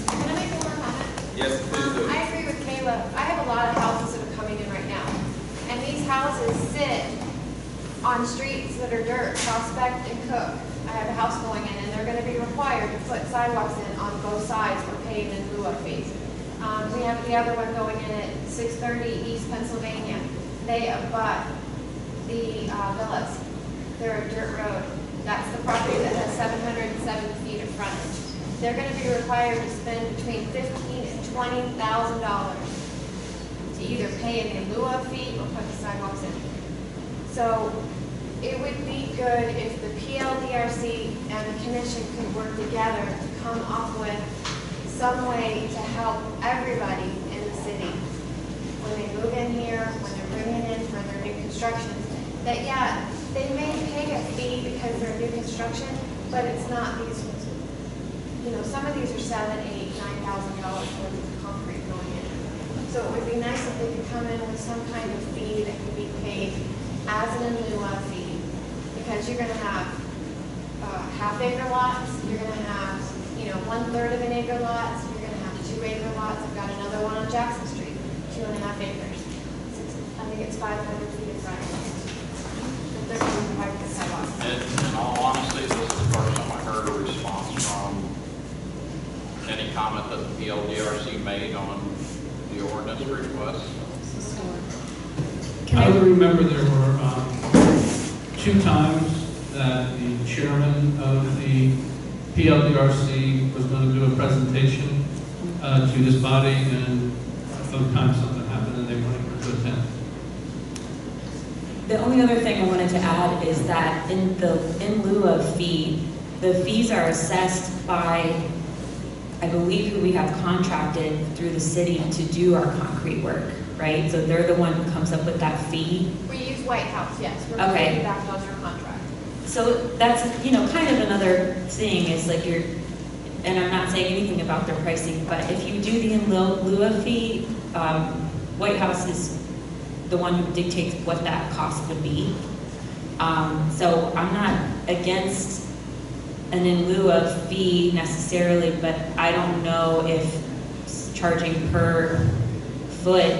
U: Can I make one more comment?
C: Yes, please do.
U: I agree with Caleb. I have a lot of houses that are coming in right now. And these houses sit on streets that are dirt, Prospect and Cook. I have a house going in, and they're going to be required to put sidewalks in on both sides for paved and blue up fees. We have the other one going in at 630 East Pennsylvania. They abut the villas. They're a dirt road. That's the property that has 707 feet of frontage. They're going to be required to spend between $15,000 and $20,000 to either pay in lieu of fee or put the sidewalks in. So it would be good if the PLDRC and the commission could work together to come up with some way to help everybody in the city when they move in here, when they're bringing in for their new constructions. That, yeah, they may pay a fee because they're new construction, but it's not these, some of these are $7,000, $8,000, $9,000 worth of concrete going in. So it would be nice if they could come in with some kind of fee that could be paid as an in lieu of fee, because you're gonna have half-acre lots, you're gonna have, 1/3 of an acre lots, you're gonna have 2-acre lots. I've got another one on Jackson Street, 2.5 acres. I think it's 500 feet of frontage. But they're going to provide the sidewalks.
F: In all honesty, this is the first time I heard a response from any comment that the PLDRC made on the ordinance request.
I: I remember there were 2 times that the chairman of the PLDRC was going to do a presentation to this body, and both times something happened and they weren't able to attend.
D: The only other thing I wanted to add is that in lieu of fee, the fees are assessed by, I believe, who we have contracted through the city to do our concrete work, right? So they're the one who comes up with that fee.
U: We use White House, yes. We're
D: Okay.
U: back on their contract.
D: So that's, kind of another thing is like and I'm not saying anything about their pricing, but if you do the in lieu of fee, White House is the one who dictates what that cost would be. So I'm not against an in lieu of fee necessarily, but I don't know if charging per foot,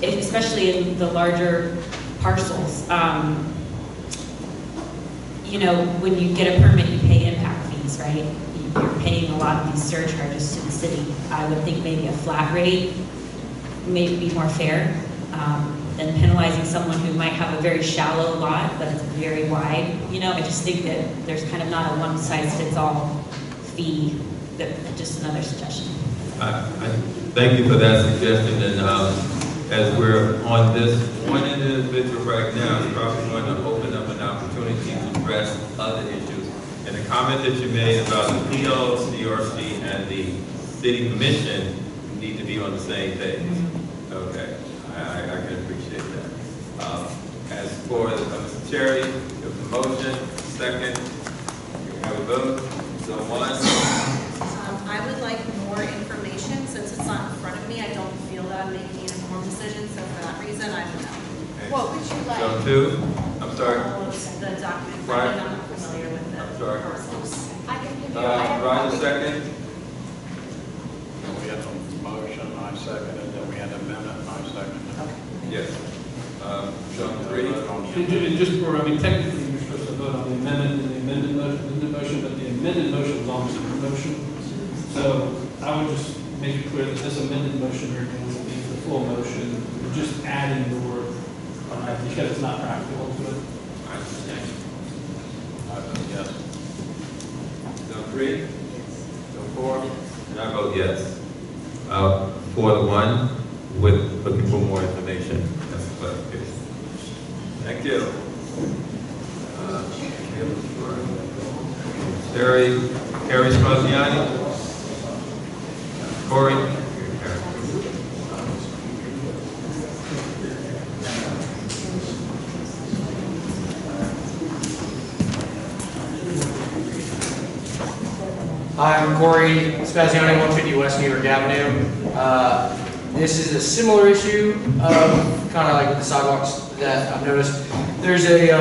D: especially in the larger parcels, when you get a permit, you pay impact fees, right? You're paying a lot of these surcharges to the city. I would think maybe a flat rate may be more fair than penalizing someone who might have a very shallow lot, but it's very wide. I just think that there's kind of not a one-size-fits-all fee. Just another suggestion.
A: Thank you for that suggestion, and as we're on this one individual right now, it's probably going to open up an opportunity to address other issues. And the comment that you made about the PLDRC and the city commission need to be on the same page. Okay, I can appreciate that. As for Mr. Cherry, you have the motion, second, you have a vote, so one.
G: I would like more information. Since it's not in front of me, I don't feel that I'm making an informed decision, so for that reason, I don't know.
U: What would you like?
A: So 2, I'm sorry.
G: The document,
A: Right.
G: I'm not familiar with the
A: I'm sorry.
G: parcels.
U: I can give you, I have a
A: Ryan,
U: copy.
A: second.
F: Then we had a motion, I seconded, then we had an amendment, I seconded.
A: Yes. John, 3.
I: And just for, technically, you're supposed to vote on the amendment and the amended motion, but the amended motion was almost a new motion. So I would just make it clear that this amended motion here will be the full motion. We're just adding the word, because it's not practical to it.
A: I understand.
F: I vote yes.
A: Zone 3? Zone 4? And I vote yes. 4-1, with looking for more information. That's the clarification. Thank you. Harry Spaziani? Corey?
H: Hi, I'm Corey Spaziani, 150 West New York Avenue. This is a similar issue, kind of like with the sidewalks that I've noticed. There's a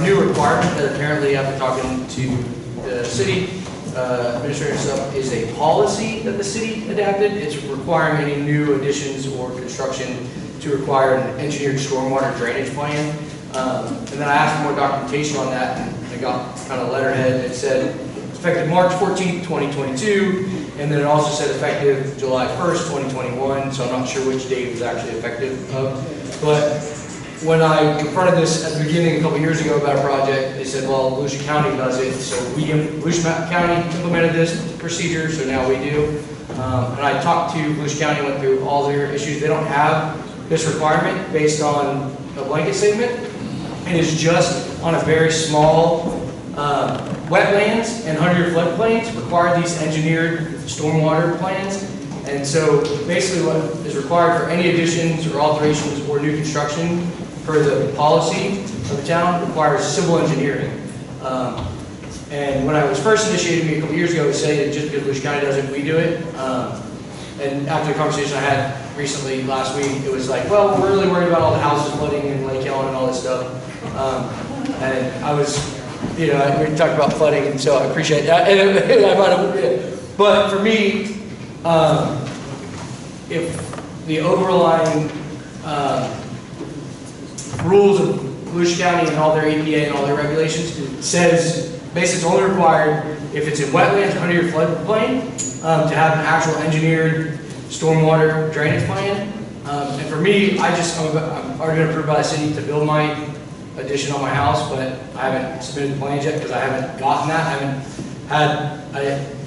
H: new requirement that apparently, after talking to the city administrator and stuff, is a policy that the city adapted. It's requiring any new additions or construction to require an engineered stormwater drainage plan. And then I asked for more documentation on that, and I got kind of a letterhead that said effective March 14th, 2022, and then it also said effective July 1st, 2021, so I'm not sure which date it was actually effective of. But when I confronted this at the beginning a couple years ago about a project, they said, well, Volusia County does it, so Volusia County implemented this procedure, so now we do. And I talked to Volusia County, went through all their issues. They don't have this requirement based on a blanket statement. It is just on a very small wetlands and 100 floodplains require these engineered stormwater plans. And so basically what is required for any additions or alterations or new construction per the policy of the town, requires civil engineering. And when I was first initiated me a couple years ago, it said just because Volusia County does it, we do it. And after the conversation I had recently last week, it was like, well, we're really worried about all the houses flooding in Lake Helen and all this stuff. And I was, we talked about flooding, and so I appreciate that. But for me, if the overlying rules of Volusia County and all their EPA and all their regulations says basically it's only required if it's in wetlands under your floodplain to have an actual engineered stormwater drainage plan. And for me, I'm already been approved by the city to build my addition on my house, but I haven't submitted the plans yet because I haven't gotten that.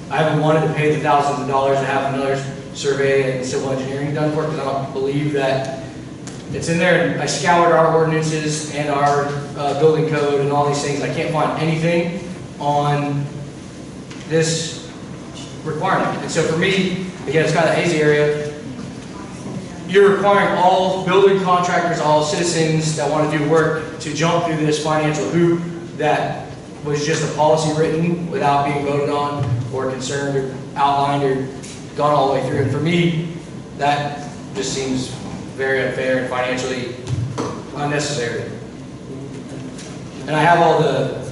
H: I haven't wanted to pay the thousands of dollars to have another survey and civil engineering done for it because I don't believe that it's in there. And I scoured our ordinances and our building code and all these things. I can't find anything on this requirement. And so for me, again, it's kind of a hazy area. You're requiring all building contractors, all citizens that want to do work to jump through this financial hoop that was just a policy written without being voted on or concerned or outlined or gone all the way through. And for me, that just seems very unfair and financially unnecessary. And I have all the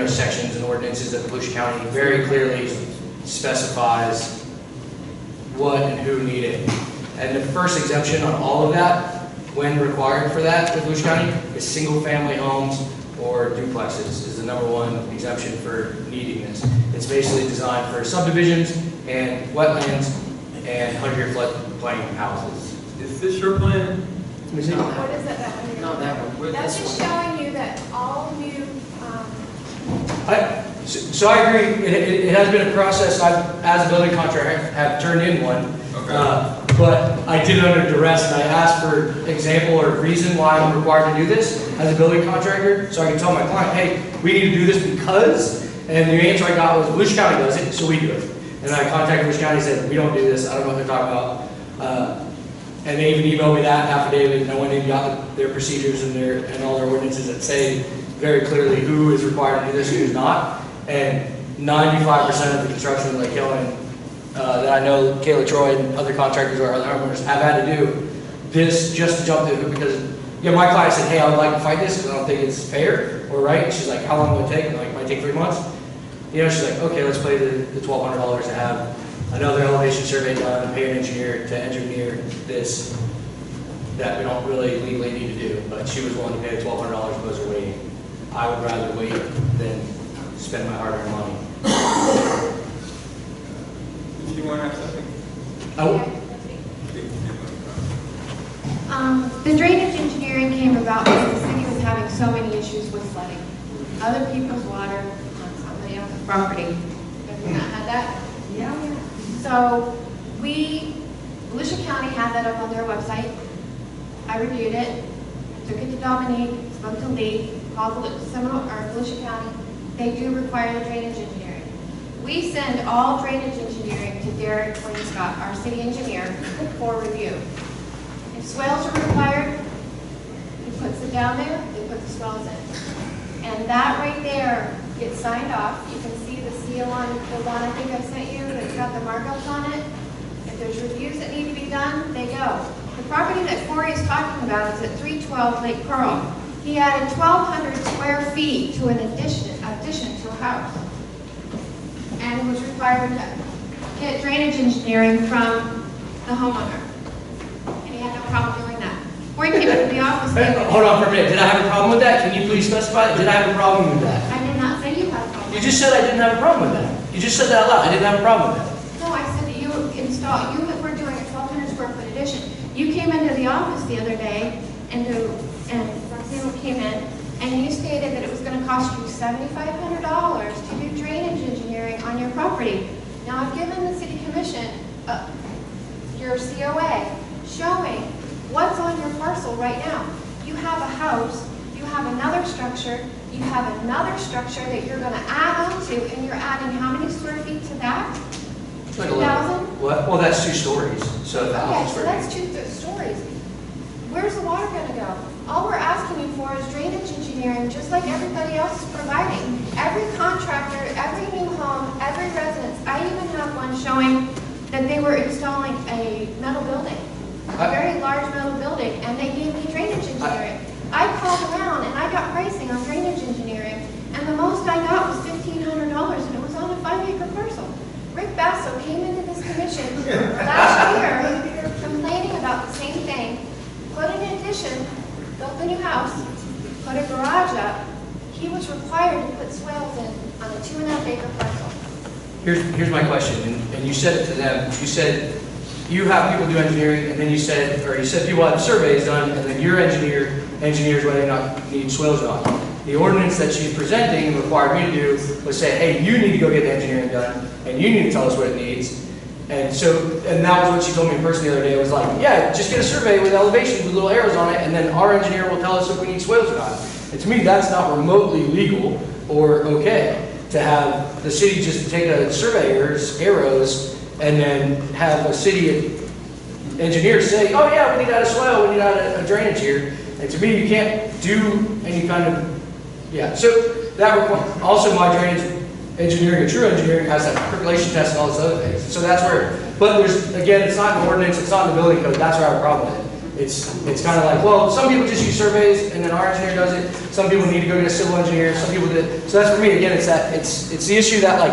H: sections and ordinances that Volusia County very clearly specifies what and who need it. And the first exemption on all of that, when required for that with Volusia County, is single-family homes or duplexes is the #1 exemption for needing this. It's basically designed for subdivisions and wetlands and under your floodplain houses.
A: Is this your plan?
U: What is that?
J: Not that one.
U: That's just showing you that all new,
H: So I agree, it has been a process. As a building contractor, have turned in one.
A: Okay.
H: But I did it under duress, and I asked for example or reason why I'm required to do this as a building contractor, so I can tell my client, hey, we need to do this because, and the answer I got was, Volusia County does it, so we do it. And I contacted Volusia County and said, we don't do this, I don't know what they're talking about. And they even emailed me that affidavit, and I went and got their procedures and all their ordinances that say very clearly who is required to do this and who's not. And 95% of the construction in Lake Helen that I know Kayla Troy and other contractors or other homeowners have had to do this just to jump through because my client said, hey, I would like to fight this because I don't think it's fair or right. And she's like, how long will it take? And I'm like, it might take 3 months. She's like, okay, let's pay the $1,200 to have another elevation survey done and pay an engineer to engineer this that we don't really legally need to do. But she was willing to pay the $1,200 opposed to waiting. I would rather wait than spend my hard-earned money.
A: You want to have something?
U: the drainage engineering came about because the city was having so many issues with flooding. Other people's water on somebody else's property. Have you not had that? Yeah. So Volusia County had that up on their website. I reviewed it, took it to Dominique, spoke to Lee, called Volusia County. They do require the drainage engineering. We send all drainage engineering to Derek Scott, our city engineer, for review. If swales are required, he puts it down there, they put the swales in. And that right there gets signed off. You can see the seal on the one I think I sent you that's got the markups on it. If there's reviews that need to be done, they go. The property that Corey is talking about is at 312 Lake Pearl. He added 1,200 square feet to an addition to a house. And was required to get drainage engineering from the homeowner. And he had no problem doing that. Corey came into the office.
H: Hold on for a minute. Did I have a problem with that? Can you please specify? Did I have a problem with that?
U: I did not say you had a problem.
H: You just said I didn't have a problem with that. You just said that out loud. I didn't have a problem with that.
U: No, I said that you were doing a 1,200 square foot addition. You came into the office the other day and Roxanne came in and you stated that it was going to cost you $7,500 to do drainage engineering on your property. Now I've given the city commission your COA showing what's on your parcel right now. You have a house, you have another structure, you have another structure that you're going to add on to, and you're adding how many square feet to that? 2,000?
H: What? Well, that's 2 stories. So
U: Okay, so that's 2 stories. Where's the water going to go? All we're asking you for is drainage engineering, just like everybody else is providing. Every contractor, every new home, every residence, I even have one showing that they were installing a metal building, a very large metal building, and they gave me drainage engineering. I called around and I got pricing on drainage engineering, and the most I got was $1,500, and it was on a 5-acre parcel. Rick Basso came into this commission last year complaining about the same thing, put an addition, built a new house, put a garage up. He was required to put swales in on a 2.5-acre parcel.
H: Here's my question, and you said it to them. You said you have people do engineering, and then you said people have surveys done, and then your engineers whether or not need swales or not. The ordinance that she's presenting required me to do was say, hey, you need to go get the engineering done, and you need to tell us what it needs. And that was what she told me in person the other day. It was like, yeah, just get a survey with elevations with little arrows on it, and then our engineer will tell us if we need swales or not. And to me, that's not remotely legal or okay to have the city just take a surveyor's arrows and then have a city engineer say, oh yeah, we need out a swale, we need out a drainage here. And to me, you can't do any kind of, yeah. So that also my drainage engineering, a true engineering, has that percolation test and all this other things. So that's where, but there's, again, it's not in the ordinance, it's not in the building code, that's where I have a problem with it. It's kind of like, well, some people just use surveys and then our engineer does it. Some people need to go get a civil engineer, some people did. So that's for me, again, it's the issue that like,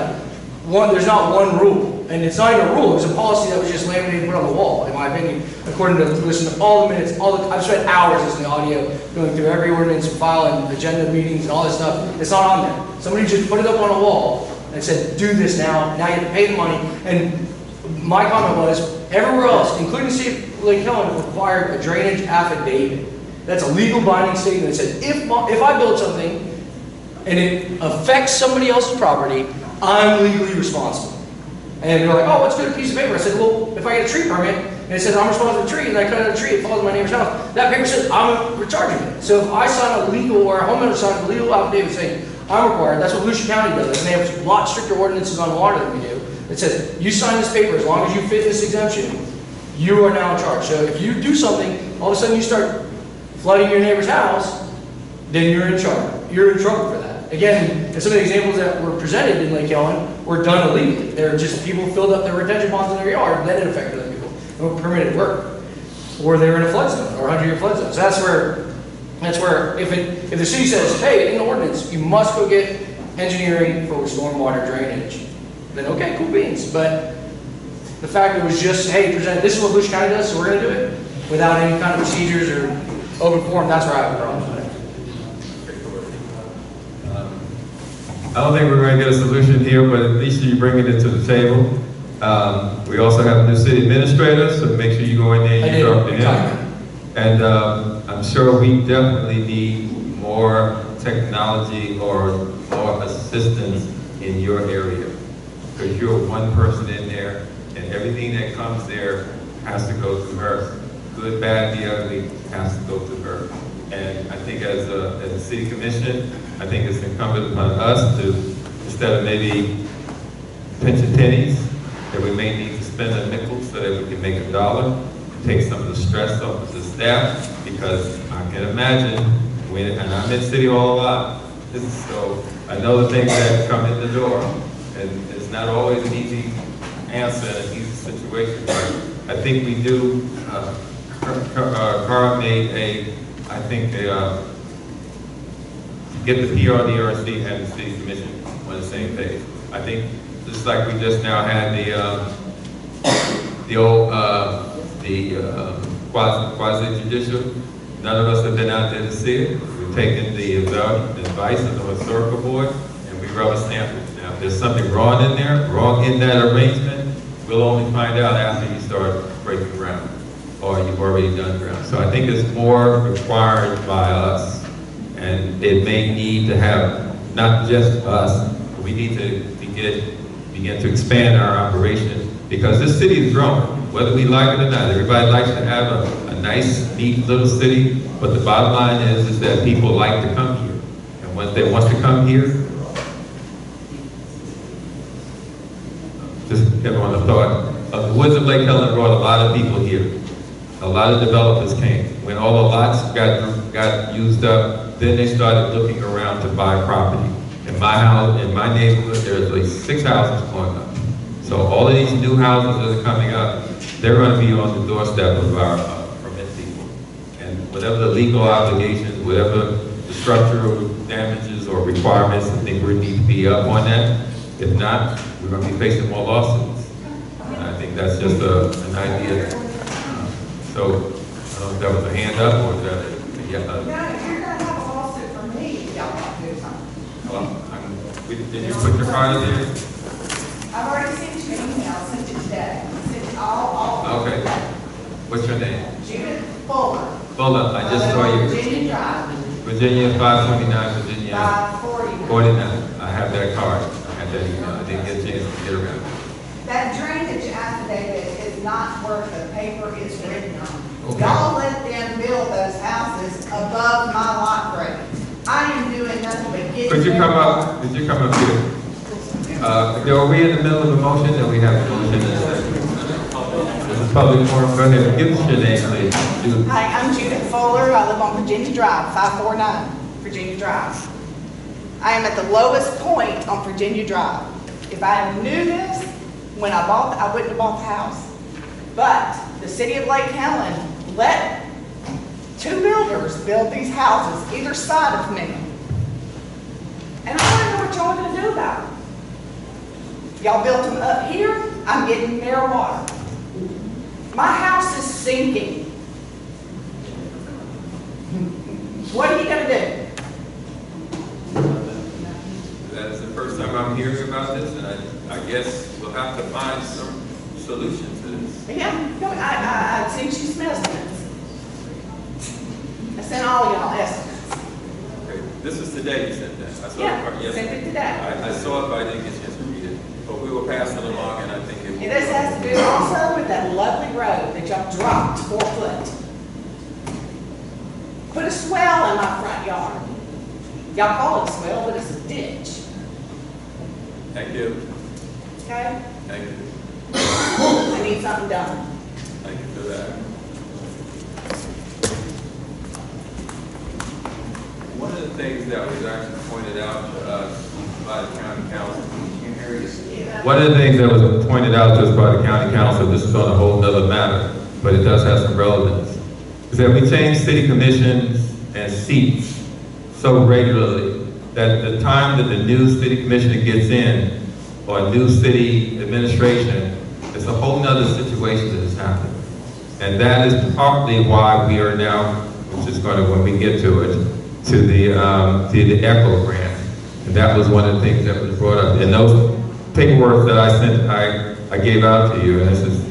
H: there's not one rule. And it's not even a rule, it was a policy that was just laminated and put on the wall, in my opinion, according to listening to all the minutes, I've spent hours listening to audio, going through every ordinance file and agenda meetings and all this stuff. It's not on there. Somebody just put it up on a wall and said, do this now you have to pay the money. And my comment was, everywhere else, including the city of Lake Helen, required a drainage affidavit. That's a legal binding statement that says, if I build something and it affects somebody else's property, I'm legally responsible. And they're like, oh, what's good, a piece of paper? I said, well, if I get a tree permit, and it says I'm responsible for a tree, and I cut out a tree, it falls in my neighbor's house, that paper says I'm recharging it. So if I sign a legal, or a homeowner signs a legal affidavit saying I'm required, that's what Volusia County does, and they have a lot stricter ordinances on water than we do. It says, you sign this paper, as long as you fit this exemption, you are now in charge. So if you do something, all of a sudden you start flooding your neighbor's house, then you're in charge. You're in trouble for that. Again, some of the examples that were presented in Lake Helen were done illegally. They're just people filled up their retention ponds in their yard, then it affected other people. No permitted work. Or they were in a flood zone, or 100-year flood zone. So that's where if the city says, hey, in the ordinance, you must go get engineering for stormwater drainage, then okay, cool beans. But the fact that it was just, hey, this is what Volusia County does, so we're going to do it, without any kind of procedures or open forum, that's where I have a problem with it.
A: I don't think we're going to get a solution here, but at least you're bringing it to the table. We also have a new city administrator, so make sure you go in there and you talk to him. And I'm sure we definitely need more technology or more assistance in your area. Because you're one person in there, and everything that comes there has to go through her. Good, bad, the ugly has to go through her. And I think as a city commission, I think it's incumbent upon us to, instead of maybe pinching pennies, that we may need to spend a nickel so that we can make a dollar, take some of the stress off of the staff, because I can imagine, and I'm in City Hall a lot, so I know the things that come in the door, and it's not always an easy answer in an easy situation, but I think we do, Carl made get the PRDRC and the city commission on the same page. I think just like we just now had quasi judicial, none of us have been out there to see it. We've taken the advice of the historical board and we rubber stamp it. Now, if there's something wrong in there, wrong in that arrangement, we'll only find out after you start breaking ground or you've already done ground. So I think it's more required by us, and it may need to have not just us, but we need to begin to expand our operation, because this city is growing, whether we like it or not. Everybody likes to have a nice, neat little city, but the bottom line is that people like to come here. And once they want to come here, just everyone a thought, the Woods of Lake Helen brought a lot of people here. a lot of developers came. When all the lots got used up, then they started looking around to buy property. In my house, in my neighborhood, there's like 6 houses going up. So all of these new houses that are coming up, they're going to be on the doorstep of our permit people. And whatever the legal obligations, whatever the structural damages or requirements, I think we need to be up on that. If not, we're going to be facing more lawsuits. And I think that's just an idea. So, I don't know if that was a hand up or is that a yeah?
N: No, you're gonna have a lawsuit from me if y'all don't do something.
A: Well, did you put your card in there?
N: I've already sent you an email, sent it today, sent it all.
A: Okay. What's your name?
N: Judith Fuller.
A: Fuller, I just saw you.
N: Virginia Drive.
A: Virginia 529, Virginia
N: 549.
A: 49. I have that card. I had that email. I didn't get a chance to get around.
N: That drainage affidavit is not worth the paper it's written on.
A: Okay.
N: Y'all let them build those houses above my lot grade. I am doing nothing but getting.
A: Could you
N: their
A: come
N: water.
A: up? Could you come up here? Are we in the middle of a motion? Then we have a motion in a second. This is public forum. Go ahead. Give us your name, please. Judith.
N: Hi, I'm Judith Fuller. I live on Virginia Drive, 549 Virginia Drive. I am at the lowest point on Virginia Drive. If I knew this when I bought, I wouldn't have bought the house. But the city of Lake Helen let 2 builders build these houses either side of me. And I don't know what y'all are gonna do about it. Y'all built them up here, I'm getting their water. My house is sinking. What are you gonna do?
A: That is the first time I'm hearing about this, and I guess we'll have to find some solution to this.
N: Yeah, no, I sent you some estimates. I sent all y'all estimates.
A: Okay. This is today you sent that. I saw
N: Yeah,
A: the part yesterday.
N: sent it today.
A: I saw it, but I didn't get a chance to read it. But we will pass it along, and I think it will.
N: And this has to do also with that lovely road that y'all dropped 4 foot. Put a swell in my front yard. Y'all call it a swell, but it's a ditch,
A: Thank you.
N: okay?
A: Thank you.
N: I need something done.
A: Thank you for that. One of the things that was actually pointed out to us by the county council. One of the things that was pointed out to us by the county council, this is on a whole nother matter, but it does have some relevance, is that we change city commissions and seats so regularly that the time that the new city commissioner gets in or new city administration, it's a whole nother situation that has happened. And that is partly why we are now, which is going to, when we get to it, to the ECHO grant. And that was one of the things that was brought up. And those paperwork that I sent, I gave out to you, and this is,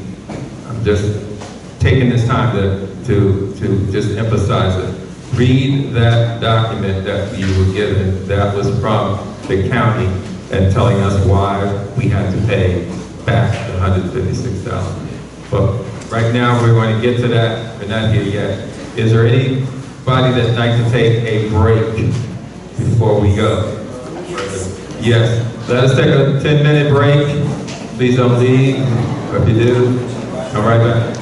A: I'm just taking this time to just emphasize it. Read that document that you were given that was from the county and telling us why we had to pay back the $156,000. But right now, we're going to get to that. We're not here yet. Is there anybody that'd like to take a break before we go? Yes. Let us take a 10-minute break. Please don't leave. Or if you do, come right back.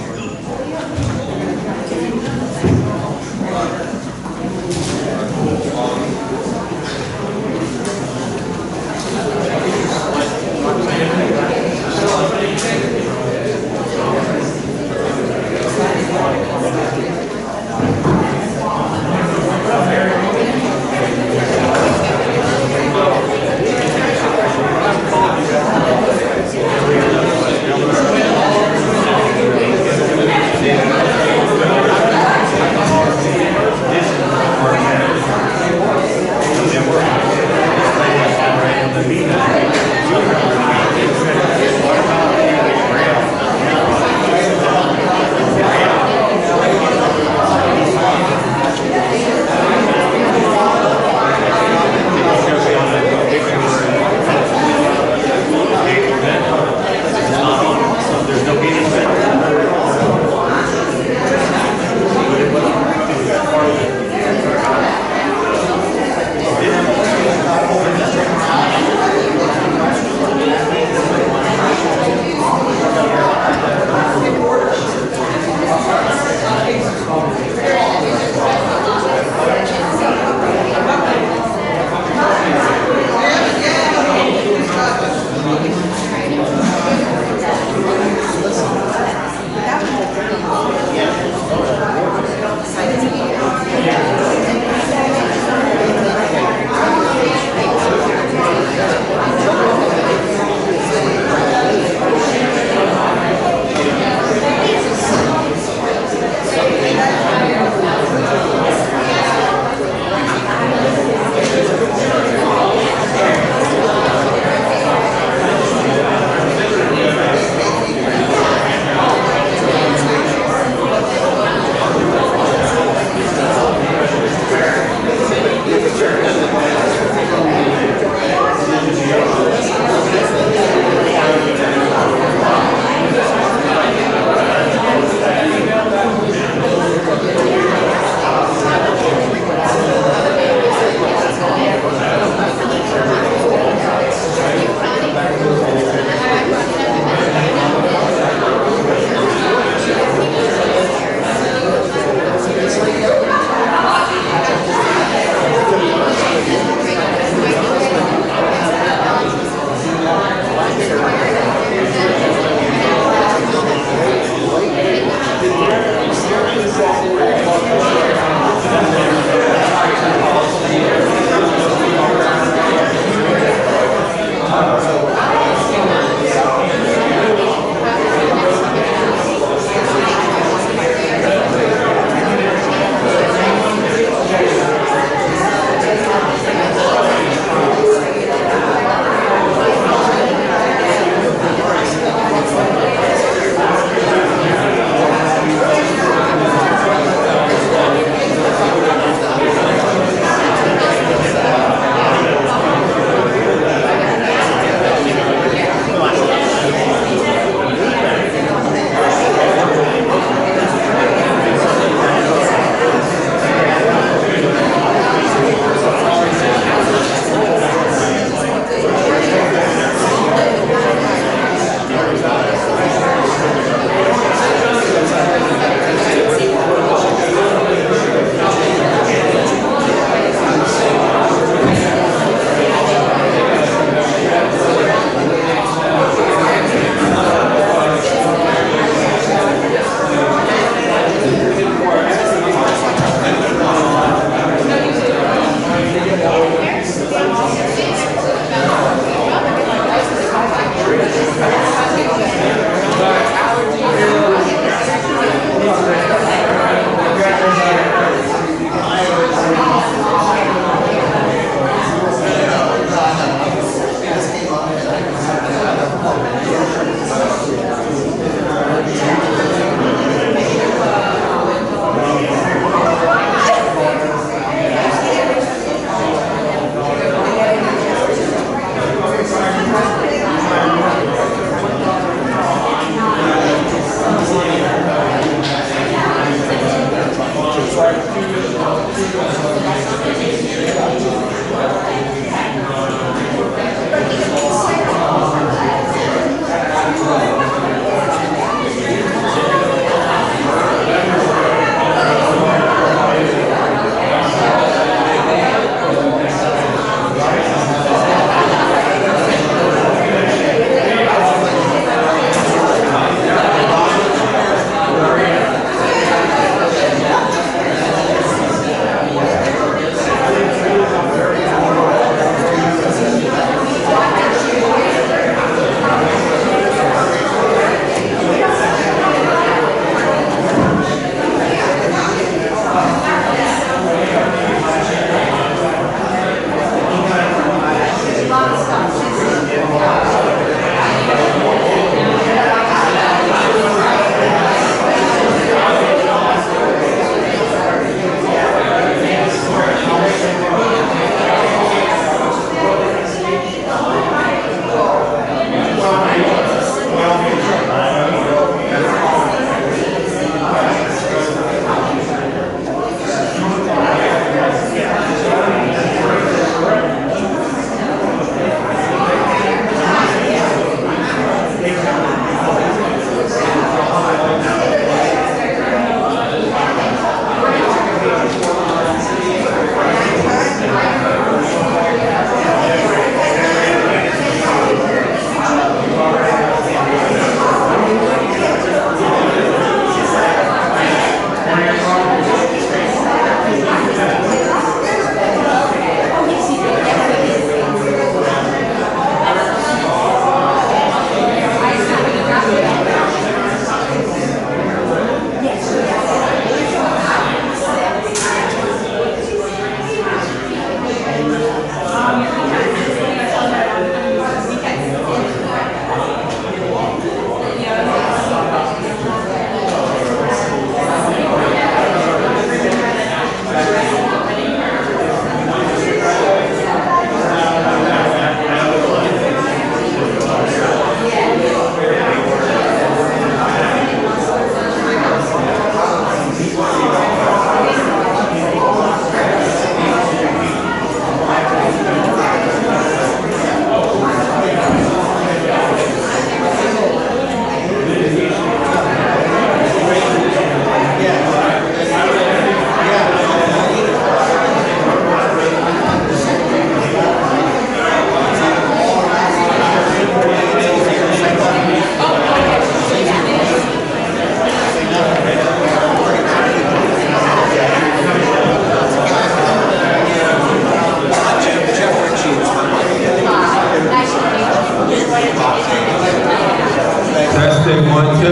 A: 1, 2.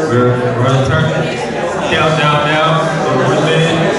A: We're going to turn countdown now. So 1 minute.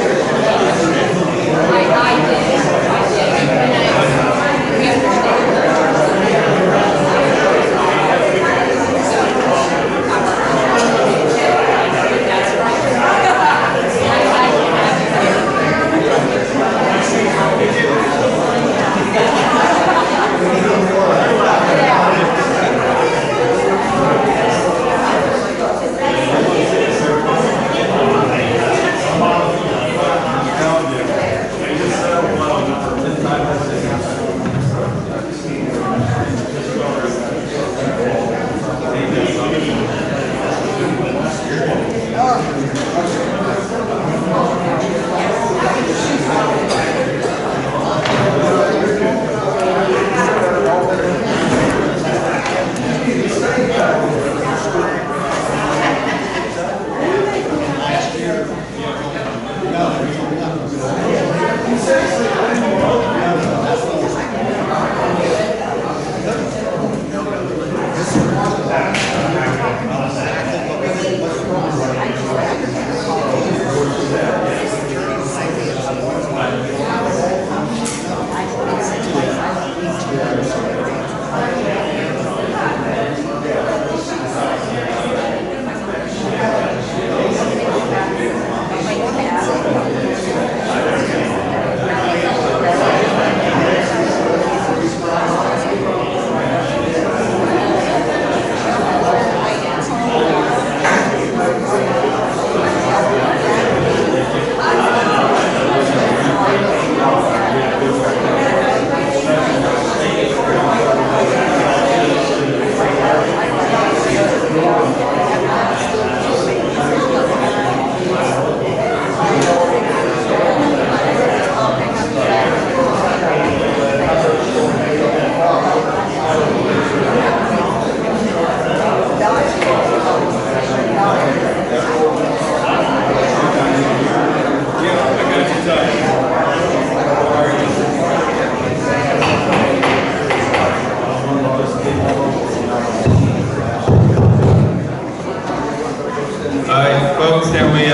A: Folks, can we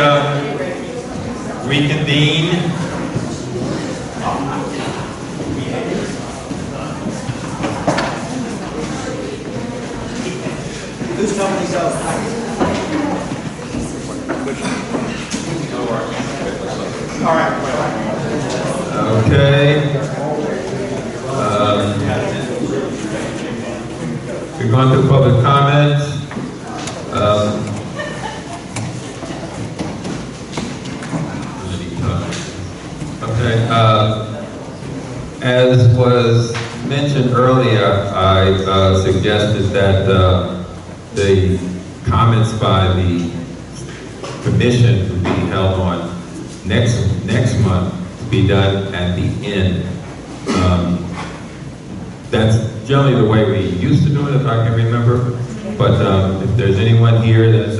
A: reconvene?
H: Who's telling these out? All right.
A: Okay. We're going to public comments. Okay. As was mentioned earlier, I suggested that the comments by the commission would be held on next month, to be done at the end. That's generally the way we used to do it, if I can remember. But if there's anyone here that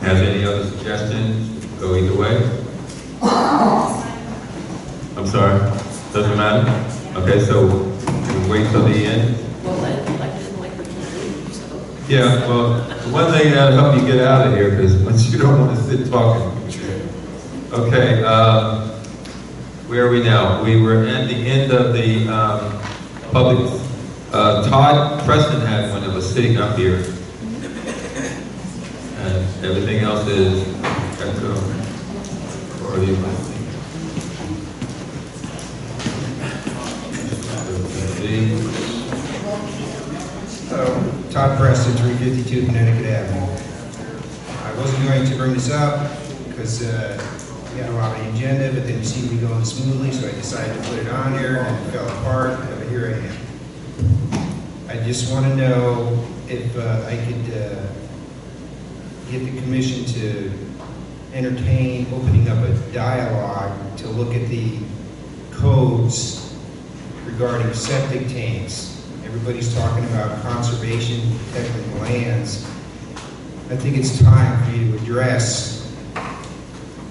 A: has any other suggestions, go either way. I'm sorry, doesn't matter? Okay, so we wait till the end? Yeah, well, one thing that'll help you get out of here, because once you don't want to sit talking. Okay, where are we now? We were at the end of the public. Todd Preston had one that was sitting up here. And everything else is already.
P: Todd Preston, 352 Connecticut Avenue. I wasn't going to bring this up because we had a lot on the agenda, but then it seemed to be going smoothly, so I decided to put it on here, and it fell apart, but here I am. I just want to know if I could get the commission to entertain opening up a dialogue to look at the codes regarding septic tanks. Everybody's talking about conservation, protecting lands. I think it's time for you to address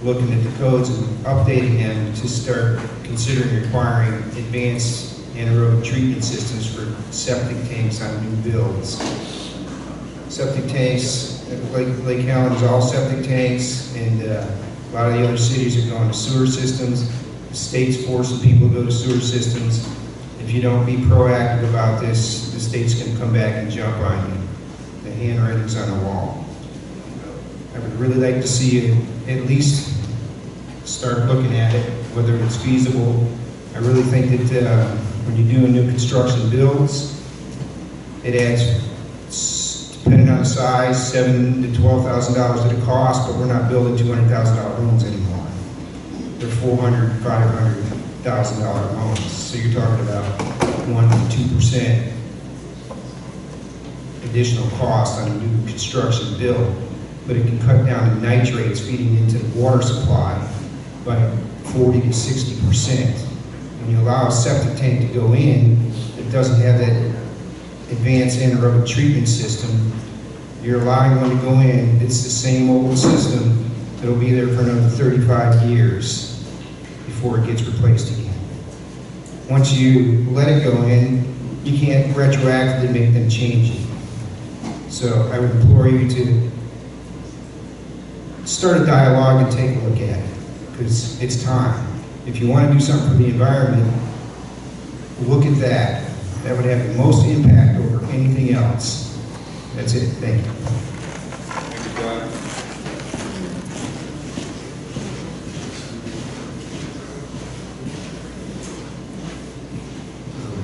P: looking at the codes and updating them to start considering requiring advanced anaerobic treatment systems for septic tanks on new builds. septic tanks. Lake Helen is all septic tanks, and a lot of the other cities are going to sewer systems. The state's forcing people to go to sewer systems. If you don't be proactive about this, the state's going to come back and jump on you. The handwriting's on the wall. I would really like to see you at least start looking at it, whether it's feasible. I really think that when you're doing new construction builds, it adds, depending on the size, $7,000 to $12,000 to the cost, but we're not building $200,000 homes anymore. They're $400,000, $500,000 homes. So you're talking about 1 to 2% additional cost on a new construction build, but it can cut down the nitrates feeding into the water supply by 40 to 60%. When you allow a septic tank to go in, it doesn't have that advanced anaerobic treatment system. You're allowing one to go in, it's the same old system that'll be there for another 35 years before it gets replaced again. Once you let it go in, you can't retroactively make them change it. So I would implore you to start a dialogue and take a look at it, because it's time. If you want to do something for the environment, look at that. That would have the most impact over anything else. That's it. Thank you.
A: Thank you, John.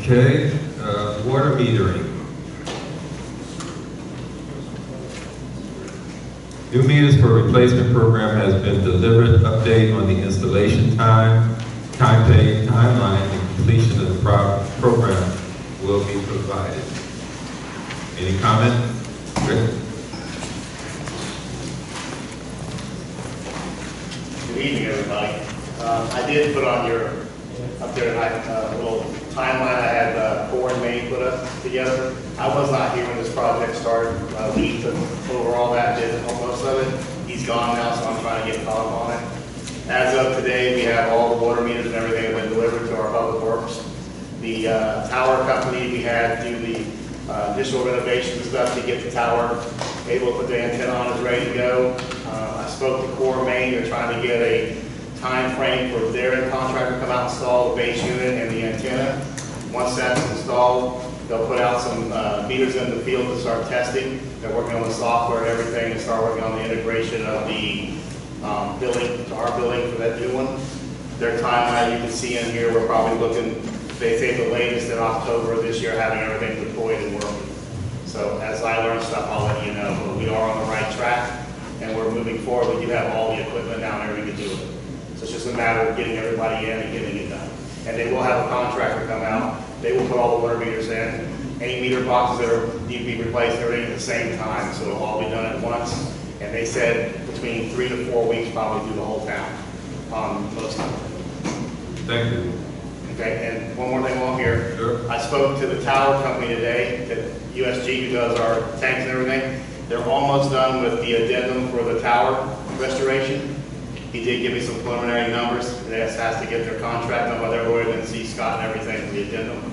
A: Okay, water metering. New meters for replacement program has been delivered. Update on the installation timeline, and completion of the program will be provided. Any comment? Rick?
E: Good evening, everybody. I did put on your, up there tonight, a little timeline I had Core and Maine put up together. I was not here when this project started. Lee took over all that, did most of it. He's gone now, so I'm trying to get caught up on it. As of today, we have all the water meters and everything have been delivered to our public works. The tower company, we had do the additional renovations and stuff to get the tower able to put the antenna on, is ready to go. I spoke to Core Maine. They're trying to get a time frame for their contractor to come out and install the base unit and the antenna. Once that's installed, they'll put out some meters in the field to start testing. They're working on the software and everything and start working on the integration of the billing to our billing for that new one. Their timeline, you can see in here, we're probably looking, they say the latest in October of this year, having everything deployed and working. So as I learn stuff, I'll let you know, but we are on the right track and we're moving forward. We do have all the equipment now and everything to do it. So it's just a matter of getting everybody in and getting it done. And they will have a contractor come out. They will put all the water meters in. Any meter boxes that need to be replaced, everything at the same time. So it'll all be done at once. And they said between 3 to 4 weeks, probably through the whole town on most of them.
A: Thank you.
E: Okay, and one more thing while I'm here.
A: Sure.
E: I spoke to the tower company today, that USG, who does our tanks and everything. They're almost done with the addendum for the tower restoration. He did give me some preliminary numbers. They has to get their contract done by their lawyer, then see Scott and everything for the addendum.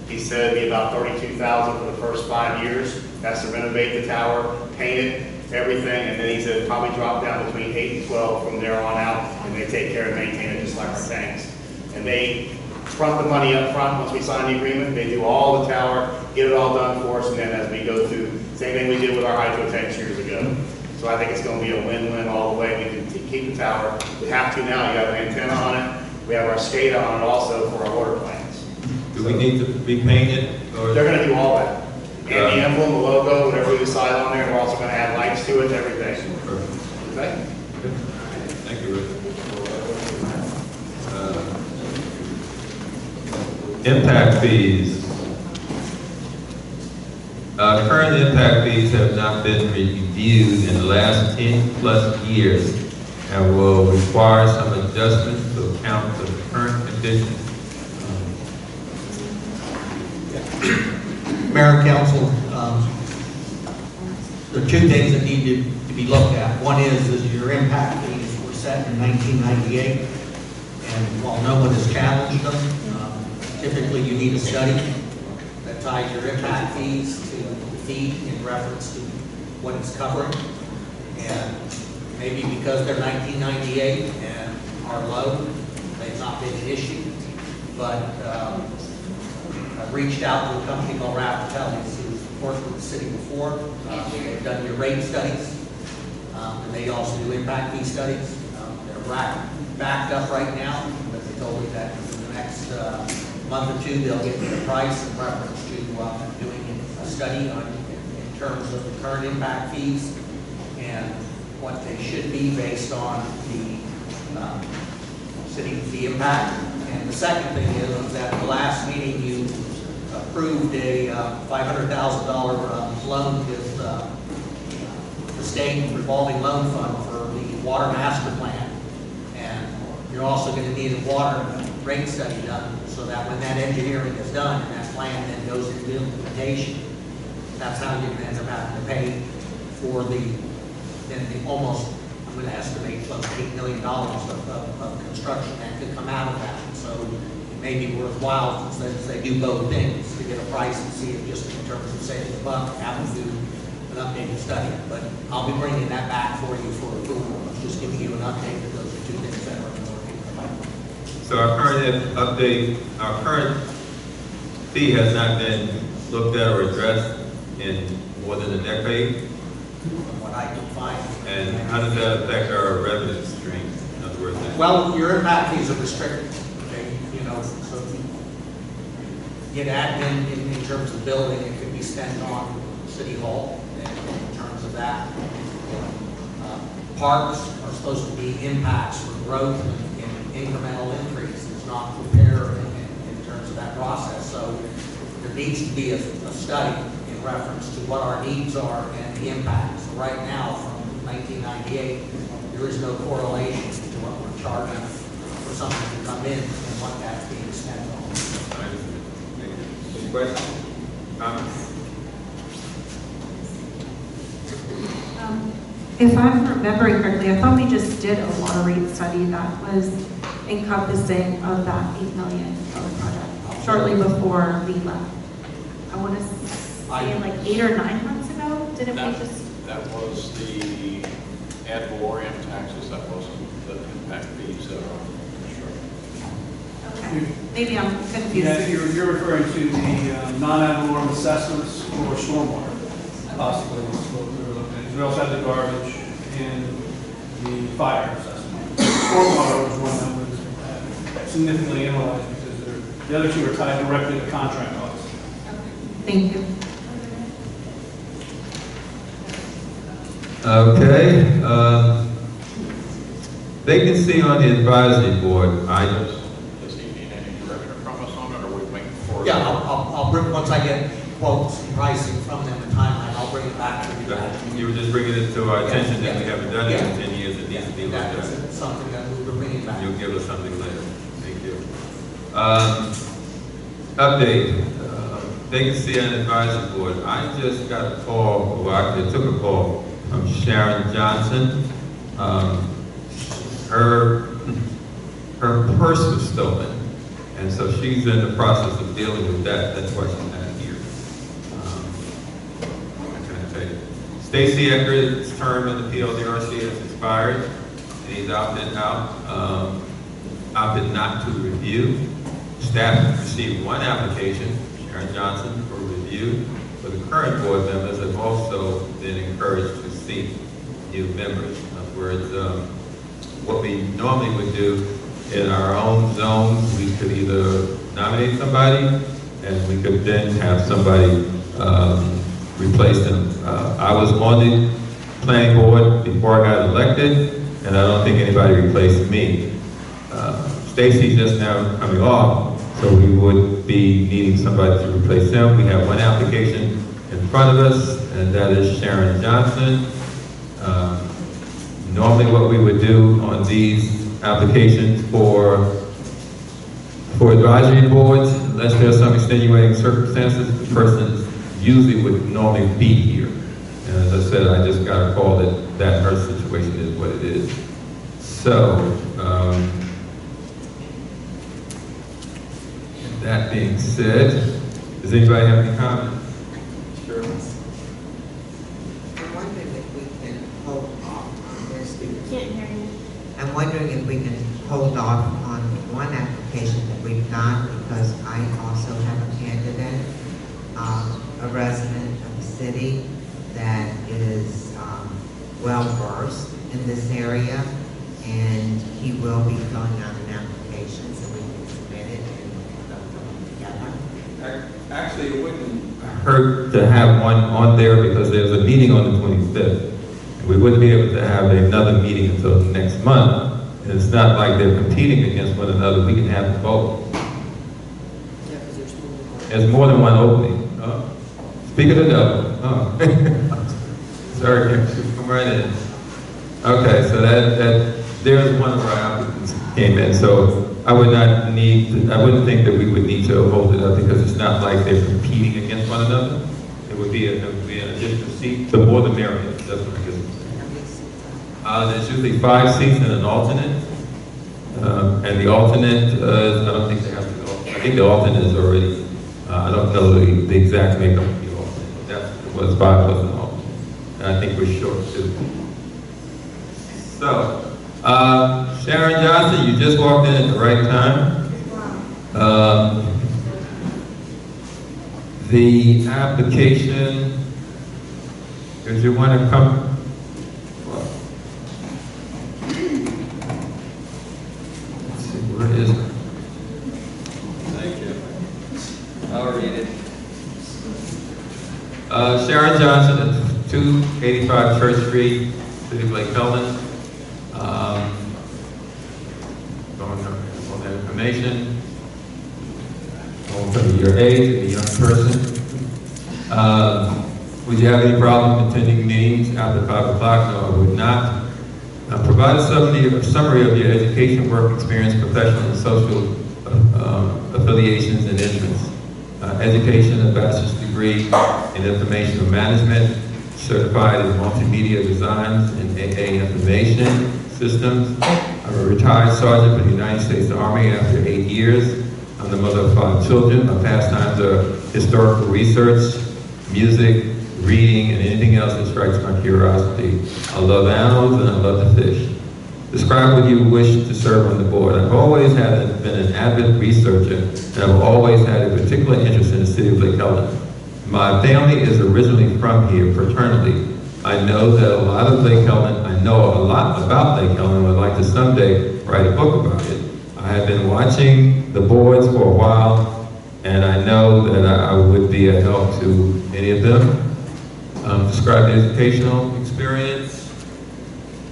E: He said it'd be about $32,000 for the first 5 years. That's to renovate the tower, paint it, everything, and then he said it'd probably drop down between 8 and 12 from there on out, and they take care and maintain it just like our tanks. And they front the money up front once we sign the agreement. They do all the tower, get it all done for us, and then as we go through, same thing we did with our hydro tanks years ago. So I think it's going to be a win-win all the way. We can keep the tower. We have to now. You have an antenna on it. We have our SCADA on it also for our water plants.
A: Do we need to be painted? Or
E: they're going to do all that. And the emblem, the logo, whatever we decide on there, we're also going to add lights to it and everything.
A: Perfect.
E: Okay?
A: Thank you, Rick. Impact fees. Current impact fees have not been reviewed in the last 10+ years and will require some adjustments to account for the current conditions.
V: Mayor and Council, there are two things that need to be looked at. One is your impact fees were set in 1998, and while no one has challenged them, typically you need a study that ties your impact fees to the fee in reference to what it's covering. And maybe because they're 1998 and are low, they've not been an issue. But I've reached out to a company called Raffatelli's who's worked with the city before. They've done your rate studies, and they also do impact fee studies. They're backed up right now, but they told me that in the next month or two they'll get me a price in reference to doing a study on in terms of the current impact fees and what they should be based on the city fee impact. And the second thing is that at the last meeting you approved a $500,000 loan with the state revolving loan fund for the water master plan. And you're also going to need a water rate study done so that when that engineering is done and that plan then goes into implementation, that's how you're going to end up having to pay for the almost, I'm going to estimate close to $8 million of construction that could come out of that. So it may be worthwhile, since they do both things, to get a price and see if just in terms of saving the buck, have to do an updated study. But I'll be bringing that back for you for approval. I'm just giving you an update that those are two things that are working in the pipeline.
A: So our current fee has not been looked at or addressed in more than a decade.
V: From what I can find.
A: And how does that affect our revenue stream? In other words,
V: well, your impact fees are restricted. Okay, you know, so if you get admin in terms of building, it could be spent on City Hall. And in terms of that, parks are supposed to be impacts for growth and incremental increases, not repair in terms of that process. So there needs to be a study in reference to what our needs are and the impacts. So right now, from 1998, there is no correlation to what we're charging for something to come in and what that's being spent on.
A: Any questions? Comments?
G: If I'm remembering correctly, I thought we just did a water rate study that was encompassing of that $8 million project shortly before we left. I want to say like 8 or 9 months ago. Didn't we just?
F: That was the ad valorem taxes. That wasn't the impact fees that are
G: Okay. Maybe I'm confused.
I: Yeah, you're referring to the non-ad valorem assessments for stormwater, possibly. Is what we were looking at. We also had the garbage and the fire assessment. Stormwater was one that was significantly analyzed because the other two are tied directly to contract costs.
G: Thank you.
A: Okay. Vacancy on the advisory board items.
F: Does he need any direction from us on it, or are we waiting for?
V: Yeah, I'll bring, once I get quotes and pricing from them and timeline, I'll bring it back to you.
A: You were just bringing it to our attention that we haven't done it in 10 years. It needs to be looked
V: That's
A: at.
V: something that we're bringing back.
A: You'll give us something later. Thank you. Update. Vacancy on advisory board. I just got a call, well, I took a call from Sharon Johnson. Her purse was stolen, and so she's in the process of dealing with that. That's why she's not here. What can I tell you? Stacy Eckert's term in the PLDRC has expired, and he's opted out. Opted not to review. Staff received one application, Sharon Johnson, for review. But the current board members have also been encouraged to seek new members. In other words, what we normally would do in our own zones, we could either nominate somebody and we could then have somebody replace them. I was on the planning board before I got elected, and I don't think anybody replaced me. Stacy's just now coming off, so we would be needing somebody to replace him. We have one application in front of us, and that is Sharon Johnson. Normally what we would do on these applications for advisory boards, unless there's some extenuating circumstances, the person usually would normally be here. And as I said, I just got a call that her situation is what it is. So, that being said, does anybody have any comments?
C: From
M: wondering if we can hold off on this.
U: Can't hear you.
M: I'm wondering if we can hold off on one application that we've got, because I also have a candidate, a resident of the city that is well-versed in this area, and he will be filling out an application so we can submit it and go together.
A: Actually, it wouldn't hurt to have one on there because there's a meeting on the 25th. And we wouldn't be able to have another meeting until next month. And it's not like they're competing against one another. We can have them both. There's more than one opening. Speak of the devil. Sorry, come right in. Okay, so there's one of our applicants came in. So I wouldn't think that we would need to hold it up because it's not like they're competing against one another. It would be an additional seat. The more the merrier. That's what I guess. There's usually 5 seats and an alternate. And the alternate, I don't think they have to go. I think the alternate is already, I don't know the exact makeup of the alternate. It was 5 plus an alternate. And I think we're short too. So, Sharon Johnson, you just walked in at the right time. The application, if you want to come, let's see, where is it? Thank you. I'll read it. Sharon Johnson at 285 Church Street, City of Lake Helen. Going on that information. Going from your age, a young person. Would you have any problem attending meetings after 5 o'clock? No, I would not. Provide a summary of your education, work experience, professional and social affiliations and interests. Education, a bachelor's degree in information management, certified in multimedia designs and AA information systems. I'm a retired sergeant for the United States Army after 8 years. I'm the mother of 5 children. My pastimes are historical research, music, reading, and anything else that strikes my curiosity. I love animals and I love to fish. Describe what you wish to serve on the board. I've always been an avid researcher, and I've always had a particular interest in the city of Lake Helen. My family is originally from here, fraternally. I know that a lot of Lake Helen, I know a lot about Lake Helen, and would like to someday write a book about it. I have been watching the boards for a while, and I know that I would be a help to any of them. Describe the educational experience,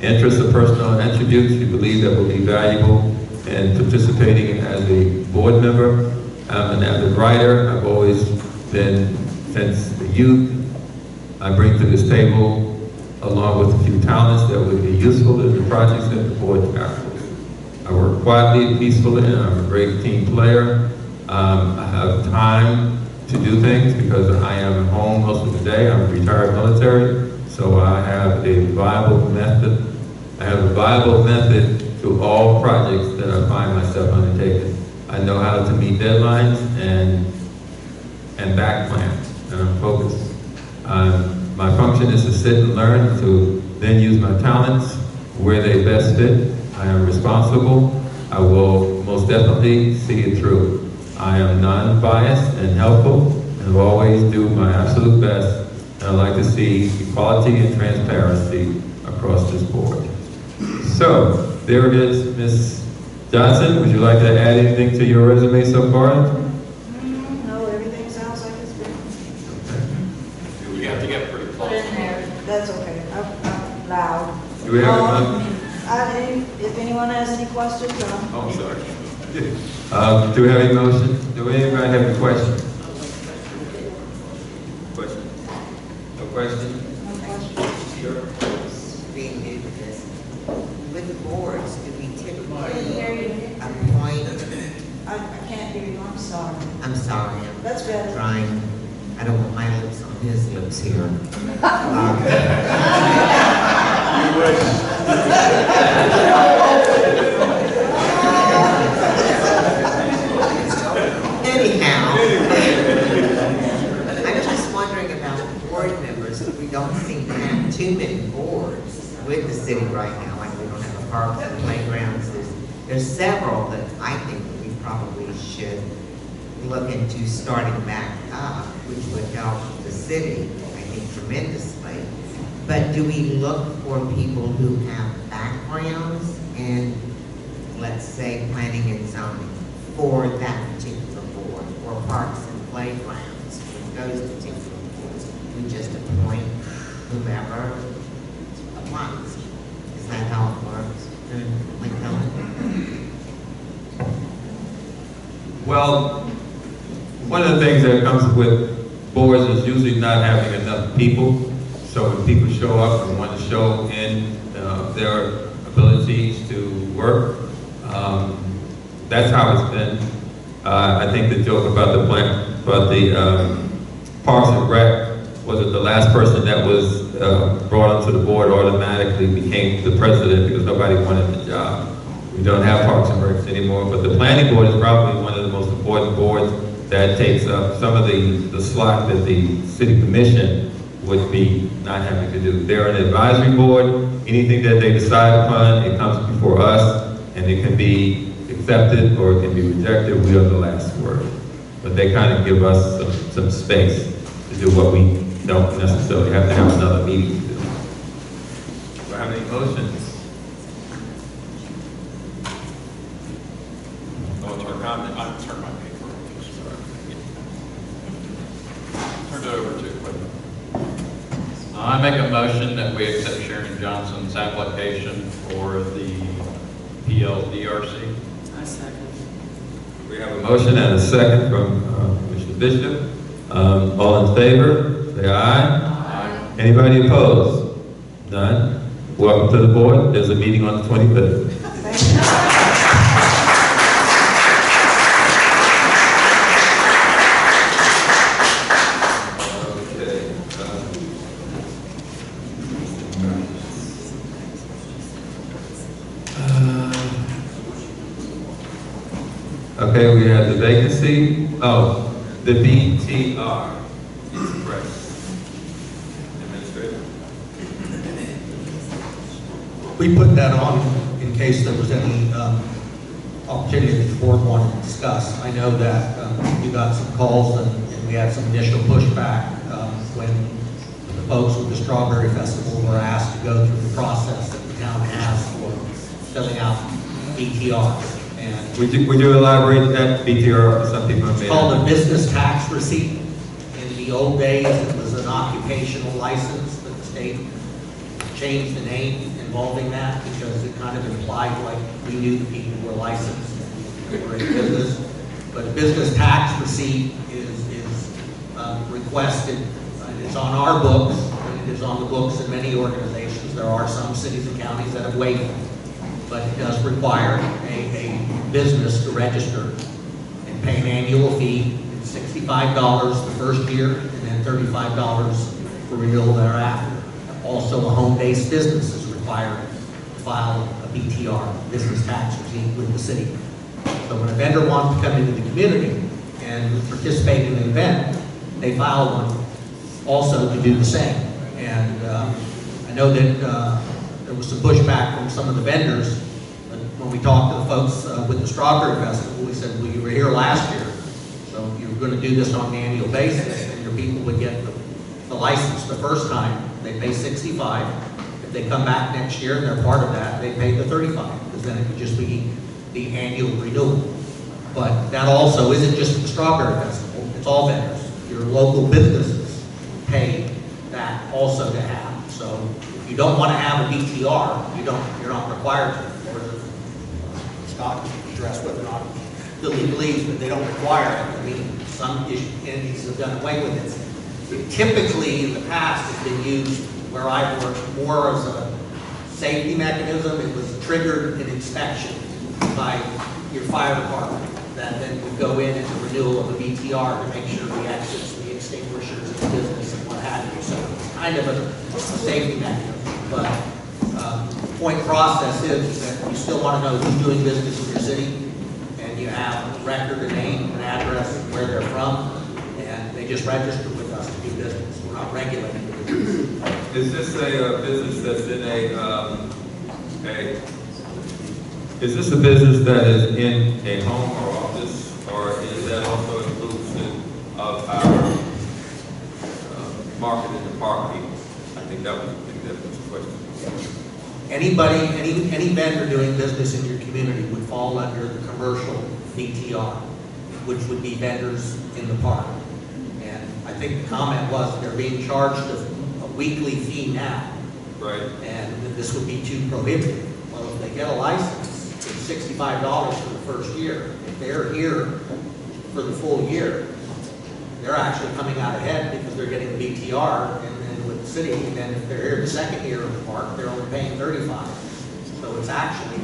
A: interests of personal attributes you believe that will be valuable in participating as a board member. I'm an avid writer. I've always been, since youth, I bring to this table, along with a few talents that would be useful in the projects that the board tackles. I work quietly and peacefully, and I'm a great team player. I have time to do things because I am at home most of the day. I'm retired military, so I have a viable method. I have a viable method to all projects that I find myself undertaking. I know how to meet deadlines and back plans, and I'm focused. My function is to sit and learn, to then use my talents where they best fit. I am responsible. I will most definitely see it through. I am non-biased and helpful, and will always do my absolute best, and I'd like to see equality and transparency across this board. So, there it is, Ms. Johnson. Would you like to add anything to your resume so far?
N: No, everything sounds like it's good.
F: We have to get pretty close.
N: Put in there. That's okay. I'm loud.
A: Do we have
N: if anyone has any questions,
A: Oh, sorry. Do we have any motions? Do anybody have any questions? Question? No question? Sure.
M: Being new to this, with the boards, do we typically appoint?
N: I can't hear you. I'm sorry.
M: I'm sorry.
N: That's better.
M: Trying. I don't want my lips on his lips here. Anyhow, I was just wondering about board members. We don't seem to have too many boards with the city right now, like we don't have a parks and playgrounds. There's several that I think that we probably should look into starting back up, which would help the city, I think, tremendously. But do we look for people who have backgrounds in, let's say, planning and zoning for that particular board, or parks and playgrounds with those particular boards? We just appoint whomever applies. Is that how it works?
A: Well, one of the things that comes with boards is usually not having enough people. So when people show up and want to show in their abilities to work, that's how it's been. I think the joke about the Parks and Rec was that the last person that was brought onto the board automatically became the president because nobody wanted the job. We don't have Parks and Recs anymore, but the planning board is probably one of the most important boards that takes up some of the slack that the city commission would be not having to do. They're an advisory board. Anything that they decide upon, it comes before us, and it can be accepted or it can be rejected. We are the last word. But they kind of give us some space to do what we don't necessarily have to have another meeting to do. Do I have any motions? Comment.
F: I'll turn my paper Turn it over to I make a motion that we accept Sharon Johnson's application for the PLDRC.
J: I second.
A: We have a motion and a second from Mr. Bishop. All in favor, say aye. Aye. Anybody opposed? None. Welcome to the board. There's a meeting on the 25th. Okay, we have the vacancy. Oh, the BTR. Right. Administrator.
V: We put that on in case there was any opportunity that the board wanted to discuss. I know that you got some calls and we had some initial pushback when the folks with the Strawberry Festival were asked to go through the process that the town has for filling out BTRs. And
A: would you elaborate that BTR for some people?
V: It's called a business tax receipt. In the old days, it was an occupational license, but the state changed the name involving that because it kind of implied like we knew the people were licensed and were in business. But a business tax receipt is requested. It's on our books, and it is on the books in many organizations. There are some cities and counties that have waived it. But it does require a business to register and pay an annual fee. It's $65 the first year and then $35 for renewal thereafter. Also, a home-based business is required to file a BTR, business tax receipt, with the city. So when a vendor wants to come into the community and participate in an event, they file one also to do the same. And I know that there was some pushback from some of the vendors. But when we talked to the folks with the Strawberry Festival, we said, well, you were here last year, so if you're going to do this on an annual basis, and your people would get the license the first time, they pay $65. If they come back next year and they're part of that, they pay the $35, because then it would just be the annual renewal. But that also isn't just the Strawberry Festival, it's all vendors. Your local businesses pay that also to have. So if you don't want to have a BTR, you're not required to. Scott can address whether or not the legalese, but they don't require it. I mean, some entities have done away with it. It typically, in the past, has been used where I worked more as a safety mechanism. It was triggered an inspection by your fire department that then would go in as a renewal of a BTR to make sure the exits, the extinguishers, the business, and what have you. So it's kind of a safety mechanism. But the point process is that you still want to know who's doing business in your city, and you have a record, a name, an address, where they're from, and they just register with us to do business. We're not regulating the business.
A: is this a business that's in is this a business that is in a home or office, or is that also inclusive of our marketing department? I think that was the question.
V: Anybody, any vendor doing business in your community would fall under the commercial BTR, which would be vendors in the park. And I think the comment was they're being charged a weekly fee now.
A: Right.
V: And this would be too prohibitive. Well, if they get a license, it's $65 for the first year. If they're here for the full year, they're actually coming out ahead because they're getting BTR and then with the city. And then if they're here the second year of the park, they're only paying $35. So it's actually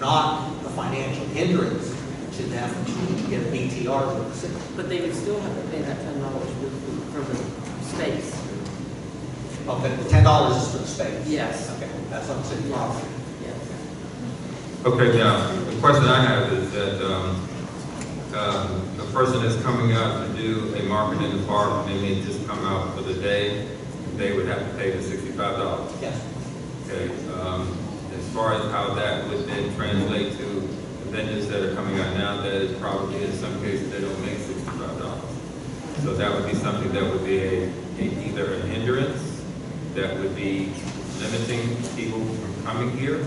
V: not a financial hindrance to them to get a BTR with the city.
J: But they would still have to pay that $10 for the space.
V: Okay, the $10 is for the space?
J: Yes.
V: Okay, that's on city property.
J: Yes.
A: Okay, now, the question I have is that a person that's coming out to do a market in the park, and they may just come out for the day, they would have to pay the $65.
V: Yes.
A: Okay, as far as how that would then translate to the vendors that are coming out now, that is probably in some cases they don't make $65. So that would be something that would be either a hindrance, that would be limiting people from coming here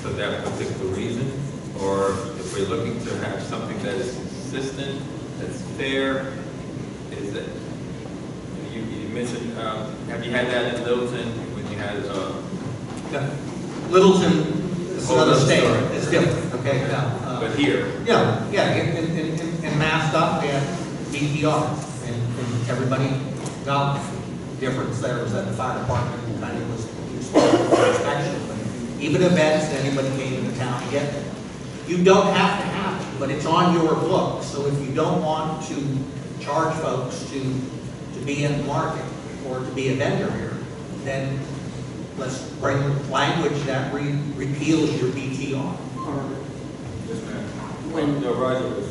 A: for that particular reason, or if we're looking to have something that is consistent, that's fair, is that, you mentioned, have you had that in Littleton when you had,
V: Littleton is another state,
A: sorry.
V: it's different, okay? Now,
A: but here?
V: Yeah, in Mascot, they had BTR, and everybody got the difference there was that the fire department kind of was responsible for inspection, but even events, anybody came into town to get them. You don't have to have it, but it's on your book, so if you don't want to charge folks to be in the market or to be a vendor here, then let's bring language that repeals your BTR.
J: When
A: No, Roger was.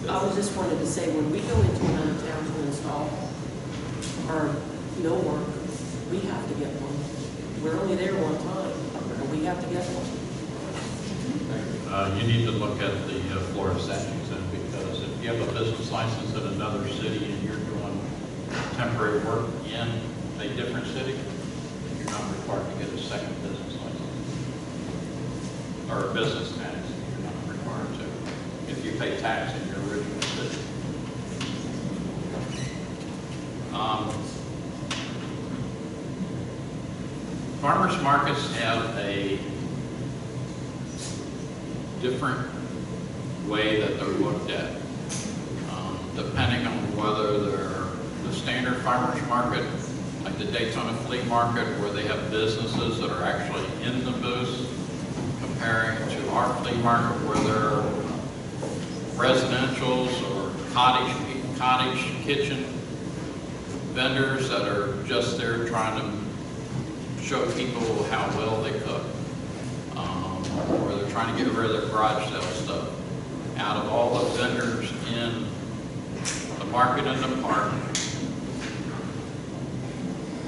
J: I was just wanted to say, when we go into another town to install our millwork, we have to get one. We're only there one time, and we have to get one.
F: You need to look at the Florida statutes then, because if you have a business license in another city and you're doing temporary work in a different city, you're not required to get a second business license. Or a business tax, you're not required to, if you pay tax in your original city. Farmers markets have a different way that they're looked at, depending on whether they're the standard farmers market, like the Daytona Flea Market, where they have businesses that are actually in the booths, comparing to our flea market where they're residentials or cottage kitchen vendors that are just there trying to show people how well they cook. Or they're trying to get rid of their garage sale stuff. Out of all the vendors in the market in the park,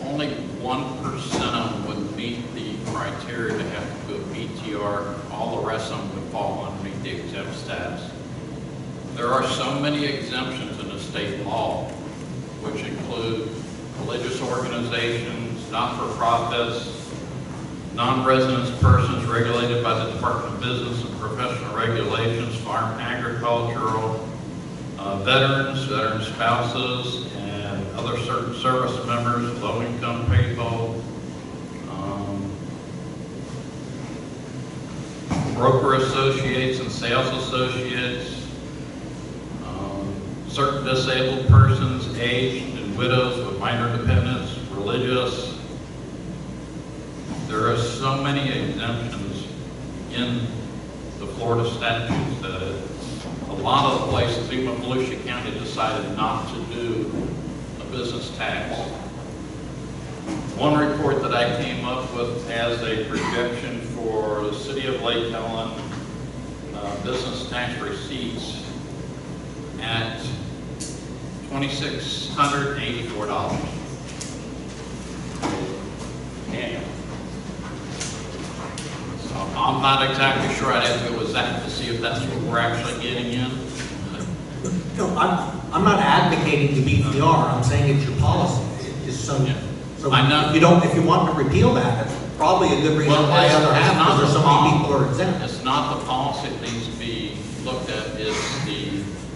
F: only 1% of them would meet the criteria to have to go BTR. All the rest of them would fall underneath the exempt status. There are so many exemptions in the state law, which include religious organizations, not-for-profits, non-residence persons regulated by the Department of Business and Professional Regulations, farm agricultural, veterans, veteran spouses, and other certain service members, low-income people, broker associates and sales associates, certain disabled persons, aged and widows with minor dependents, religious. There are so many exemptions in the Florida statutes that a lot of the places, even Volusia County, decided not to do a business tax. One report that I came up with has a projection for the city of Lake Helen business tax receipts at $2,684. I'm not exactly sure. I'd have to go with Zach to see if that's what we're actually getting in.
V: No, I'm not advocating the BPR, I'm saying it's your policy. It's so
F: I know.
V: if you want to repeal that, that's probably a good reason why
F: it's
V: other half,
F: not
V: because there's
F: the
V: so many
F: policy.
V: people who are exempt.
F: It's not the policy that needs to be looked at,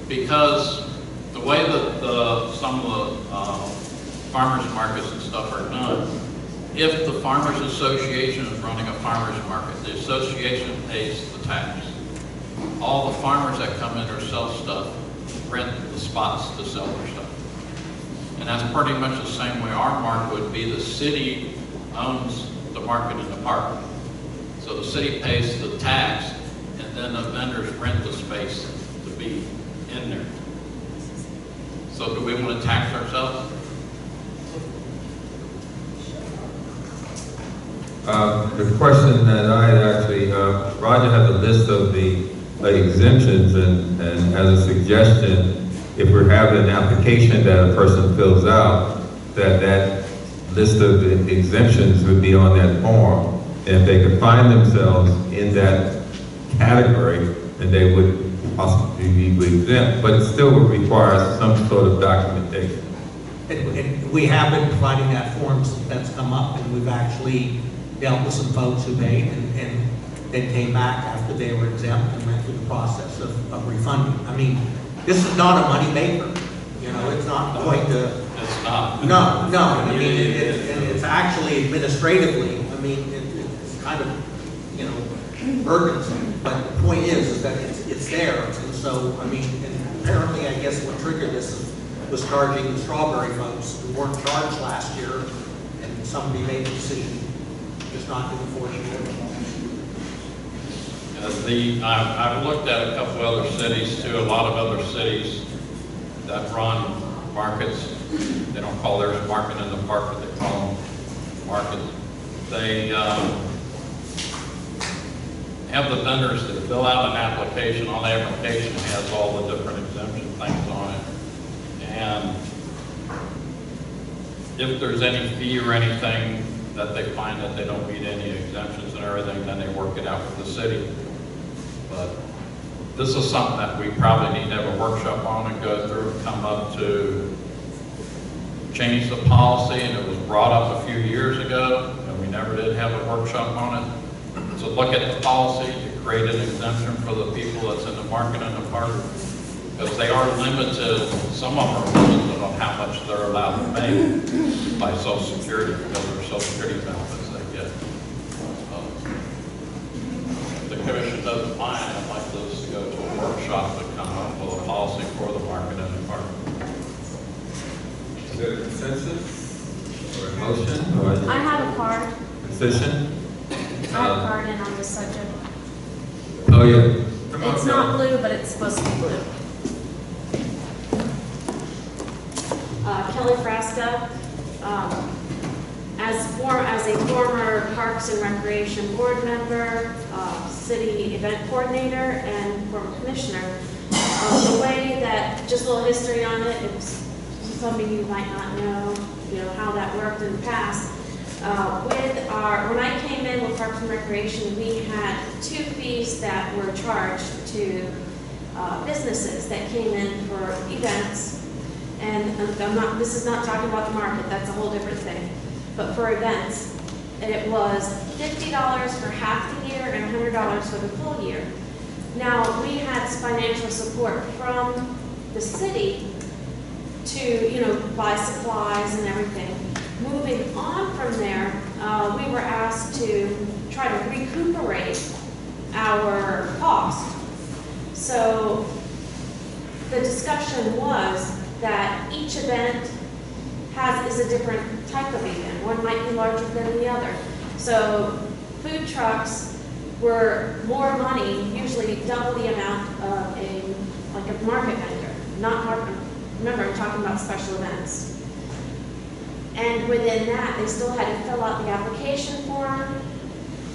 F: because the way that some of the farmers markets and stuff are done, if the Farmers Association is running a farmers market, the association pays the tax. All the farmers that come in or sell stuff rent the spots to sell their stuff. And that's pretty much the same way our market would be. The city owns the market in the park. So the city pays the tax, and then the vendors rent the space to be in there. So do we want to tax ourselves?
A: The question that I had actually, Roger had the list of the exemptions, and as a suggestion, if we're having an application that a person fills out, that list of exemptions would be on that form. And if they could find themselves in that category, then they would possibly be exempt, but it still would require some sort of documentation.
V: And we have been providing that form since that's come up, and we've actually dealt with some folks who paid and then came back after they were exempt and went through the process of refunding. I mean, this is not a money maker. You know, it's not going to.
F: It's not.
V: No. I mean, it's actually administratively. I mean, it's kind of, you know, burdensome. But the point is that it's there, and so I mean, and apparently, I guess what triggered this was charging the strawberry folks who weren't charged last year, and somebody made the decision just not to enforce it.
F: I've looked at a couple other cities too, a lot of other cities that run markets. They don't call theirs market in the park, but they call them markets. They have the vendors that fill out an application. On the application has all the different exemption things on it. And if there's any fee or anything that they find that they don't meet any exemptions and everything, then they work it out with the city. But this is something that we probably need to have a workshop on and go through and come up to change the policy. And it was brought up a few years ago, and we never did have a workshop on it. So look at the policy to create an exemption for the people that's in the market in the park. Because they are limited, some of them are limited on how much they're allowed to make by Social Security, because of their Social Security benefits they get. If the commission doesn't mind, I'd like this to go to a workshop to come up with a policy for the market in the park.
A: Is there a consensus or a motion or
B: I have a card.
A: position?
B: I have a card in on this subject.
A: Oh, yeah. Come on,
B: It's
A: Sarah.
B: not blue, but it's supposed to be blue. Kelly Frasca, as a former Parks and Recreation Board member, city event coordinator, and former commissioner, the way that, just a little history on it, it's something you might not know, how that worked in the past. When I came in with Parks and Recreation, we had 2 fees that were charged to businesses that came in for events. And this is not talking about the market, that's a whole different thing. But for events, it was $50 for half the year and $100 for the full year. Now, we had financial support from the city to, buy supplies and everything. Moving on from there, we were asked to try to recuperate our cost. So the discussion was that each event is a different type of event. One might be larger than the other. So food trucks were more money, usually double the amount of a market vendor. Remember, I'm talking about special events. And within that, they still had to fill out the application form.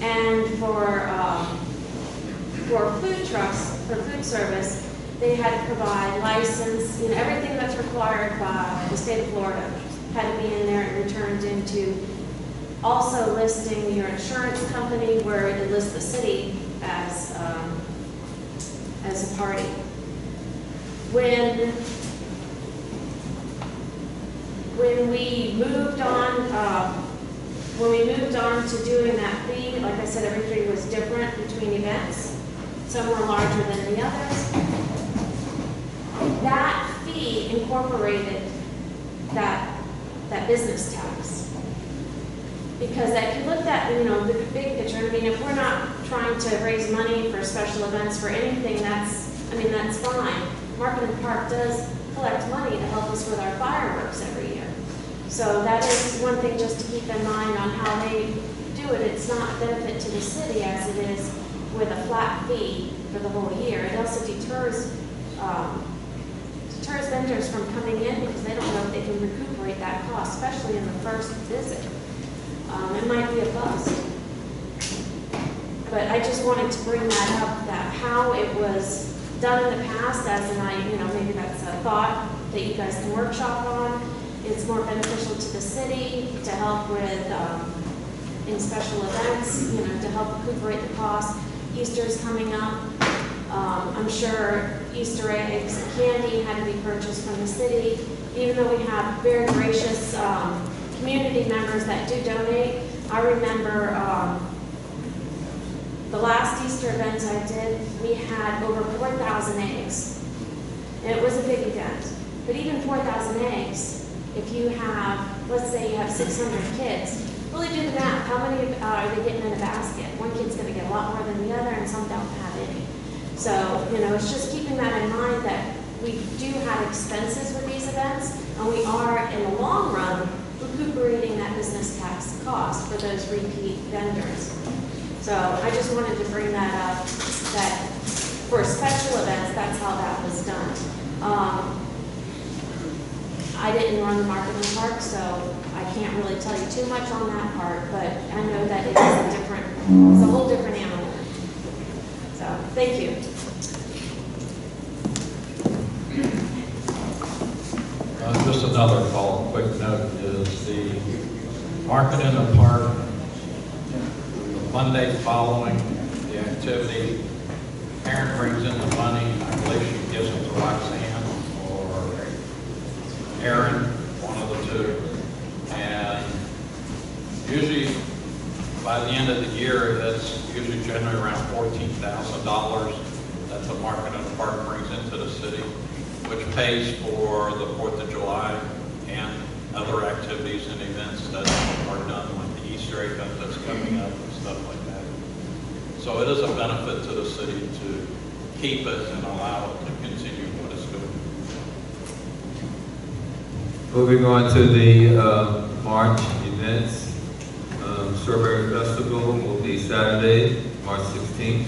B: And for food trucks, for food service, they had to provide license, everything that's required by the state of Florida had to be in there and returned into also listing your insurance company where it lists the city as a party. When we moved on to doing that fee, like I said, every fee was different between events. Some were larger than the others. That fee incorporated that business tax. Because if you looked at, the big picture, I mean, if we're not trying to raise money for special events for anything, that's fine. Market and Park does collect money to help us with our fireworks every year. So that is one thing just to keep in mind on how they do it. It's not a benefit to the city as it is with a flat fee for the whole year. It also deters vendors from coming in because they don't know if they can recuperate that cost, especially in the first visit. It might be a bust. But I just wanted to bring that up, that how it was done in the past, maybe that's a thought that you guys can workshop on. It's more beneficial to the city to help with, in special events, to help recuperate the cost. Easter's coming up. I'm sure Easter eggs and candy had to be purchased from the city. Even though we have very gracious community members that do donate, I remember the last Easter event I did, we had over 4,000 eggs. And it was a big event. But even 4,000 eggs, if you have, let's say you have 600 kids, really do the math. How many are they getting in a basket? One kid's going to get a lot more than the other, and some don't have any. So, it's just keeping that in mind that we do have expenses with these events, and we are, in the long run, recuperating that business tax cost for those repeat vendors. So I just wanted to bring that up, that for special events, that's how that was done. I didn't run the Market and Park, so I can't really tell you too much on that part, but I know that it's a whole different animal. So, thank you.
F: Just another quick note is the Market in the Park, Monday following the activity, parent brings in the money, I believe she gives it to Roxanne or Aaron, one of the two, and usually by the end of the year, that's usually generally around $14,000 that the Market in the Park brings into the city, which pays for the 4th of July and other activities and events that are done, like the Easter egg hunt that's coming up and stuff like that. So it is a benefit to the city to keep it and allow it to continue what it's doing.
A: Moving on to the March events. Strawberry Festival will be Saturday, March 16th.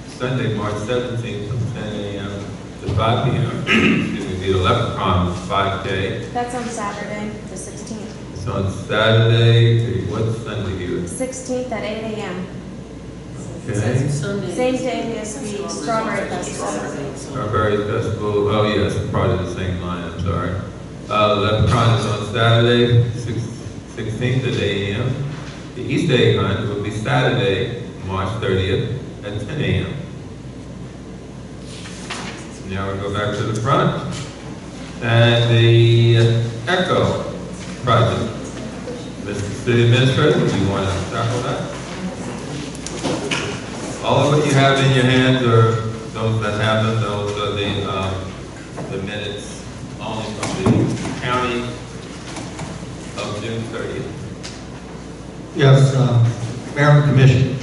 A: Sunday, March 17th from 10 a.m. to 5 p.m. Excuse me, the Leprechaun 5K.
B: That's on Saturday, the 16th.
A: It's on Saturday, what's Sunday here?
B: 16th at 8 a.m.
A: Okay.
B: Same day as the Strawberry Festival.
A: Strawberry Festival, oh yes, part of the same line, I'm sorry. Leprechaun is on Saturday, 16th at 8 a.m. The Easter egg hunt will be Saturday, March 30th at 10 a.m. Now we go back to the front. And the Echo project. Mr. City Administrator, do you want to tackle that? All of what you have in your hands are those that have them. Those are the minutes only from the county of June 30th.
O: Yes, Mayor and Commission,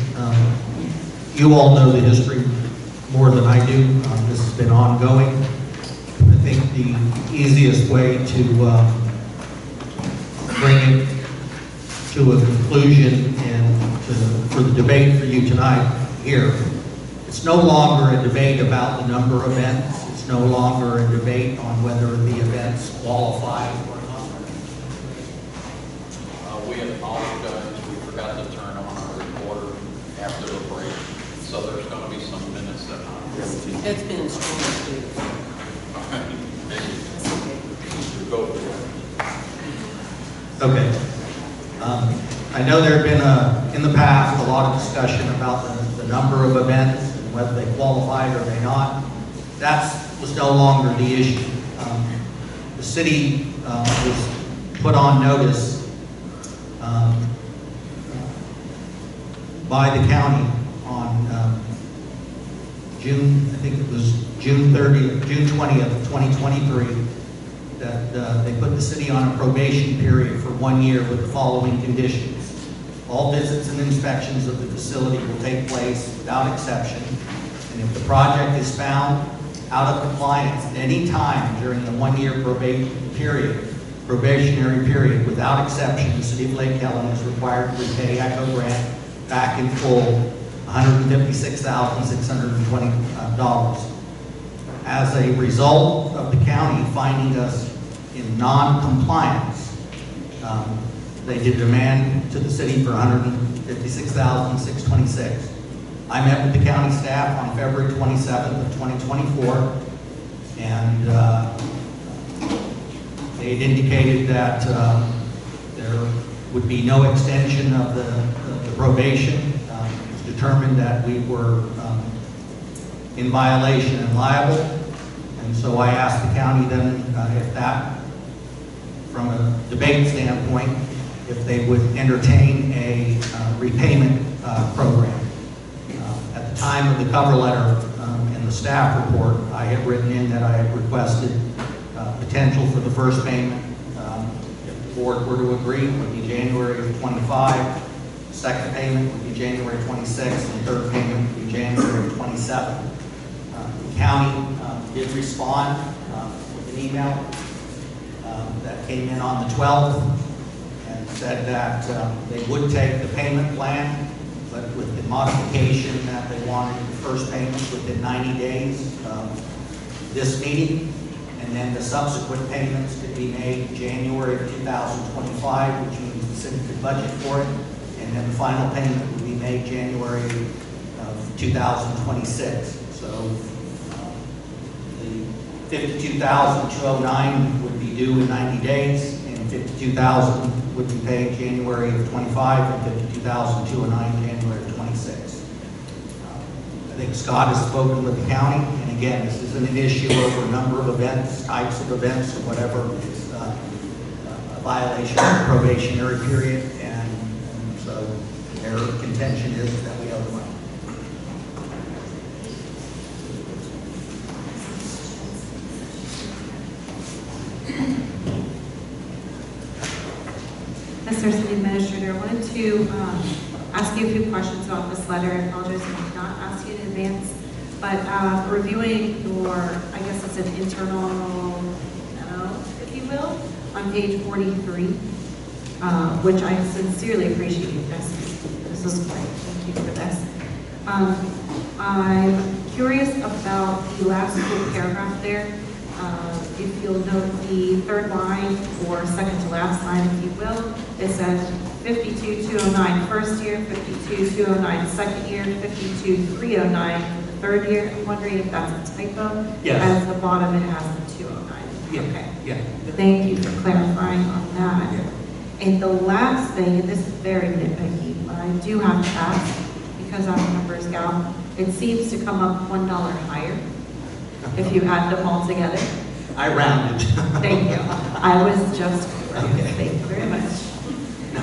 O: you all know the history more than I do. This has been ongoing. I think the easiest way to bring it to a conclusion and for the debate for you tonight here, it's no longer a debate about the number of events. It's no longer a debate on whether the events qualify or not.
F: We apologize, we forgot to turn on our recorder after the break, so there's going to be some minutes that
J: It's been strong too.
F: Go for it.
O: Okay. I know there had been, in the past, a lot of discussion about the number of events and whether they qualified or they not. That was no longer the issue. The city was put on notice by the county on June, I think it was June 30th, June 20th, 2023, that they put the city on a probation period for 1 year with the following conditions. All visits and inspections of the facility will take place without exception, and if the project is found out of compliance at any time during the 1 year probationary period, without exception, the city of Lake Helen is required to repay Echo Grant back in full $156,620. As a result of the county finding us in non-compliance, they did demand to the city for $156,626. I met with the county staff on February 27th of 2024, and they had indicated that there would be no extension of the probation. It was determined that we were in violation and liable, and so I asked the county then if that, from a debate standpoint, if they would entertain a repayment program. At the time of the cover letter and the staff report, I had written in that I had requested potential for the first payment. If the board were to agree, it would be January of 25. Second payment would be January 26th, and third payment would be January of 27th. The county did respond with an email that came in on the 12th and said that they would take the payment plan, but with the modification that they wanted the first payment within 90 days of this meeting, and then the subsequent payments could be made January of 2025, which means the city could budget for it, and then the final payment would be made January of 2026. So the $52,209 would be due in 90 days, and $52,000 would be paid January of 25, and $52,209 January of 26. I think Scott has spoken with the county, and again, this isn't an issue over a number of events, types of events, or whatever. It's a violation of the probationary period, and so their contention is that we owe the money.
G: Mr. City Administrator, I wanted to ask you a few questions about this letter. I apologize if I did not ask you in advance, but reviewing your, I guess it's an internal memo, if you will, on page 43, which I sincerely appreciate. This is great. Thank you for this. I'm curious about the last full paragraph there. If you'll note the third line, or second to last line, if you will, it says 52,209 first year, 52,209 second year, 52,309 for the third year. I'm wondering if that's a typo.
O: Yes.
G: At the bottom, it has the 209.
O: Yeah.
G: Okay.
O: Yeah.
G: Thank you for clarifying on that.
O: Yeah.
G: And the last thing, and this is very nitpicky, but I do have to ask, because I'm a numbers gal, it seems to come up $1 higher if you add them all together.
O: I rounded.
G: Thank you. I was just,
O: okay.
G: Thank you very much.
O: No,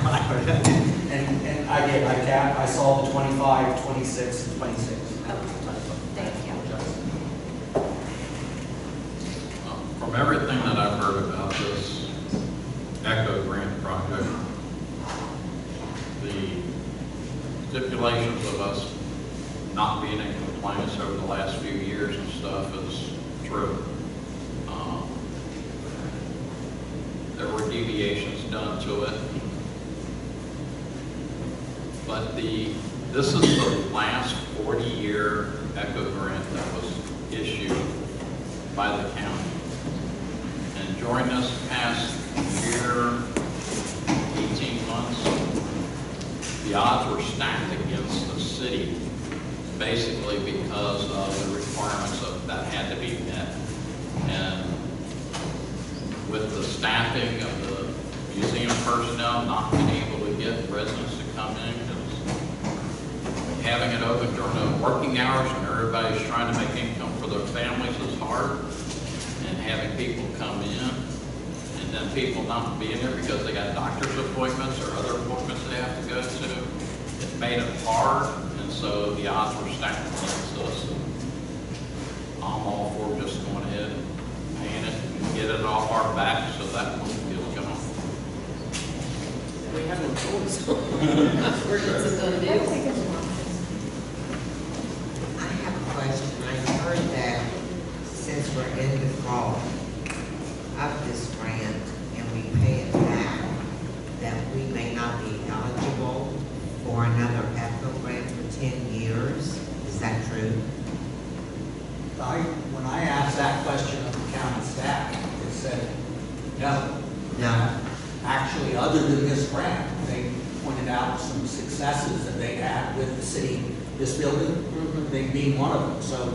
O: and I did. I saw the 25, 26, and 26.
G: Thank you.
F: From everything that I've heard about this Echo Grant project, the stipulations of us not being in compliance over the last few years and stuff is true. There were deviations done to it. But this is the last 40-year Echo Grant that was issued by the county. And during this past year, 18 months, the odds were stacked against the city, basically because of the requirements that had to be met. And with the staffing of the museum personnel not being able to get residents to come in, because having it open during the working hours when everybody's trying to make income for their families is hard, and having people come in, and then people not being there because they got doctor's appointments or other appointments they have to go to, it made it hard, and so the odds were stacked against us. I'm all for just going ahead and paying it and get it off our back so that one gets going.
J: We have no choice. We're just gonna do.
M: I have a question. I heard that since we're in default of this grant and we pay it back, that we may not be eligible for another ECHO grant for 10 years. Is that true?
V: When I asked that question of the county staff, they said, no.
M: No.
V: Actually, other than this grant, they pointed out some successes that they had with the city, this building, they being one of them. So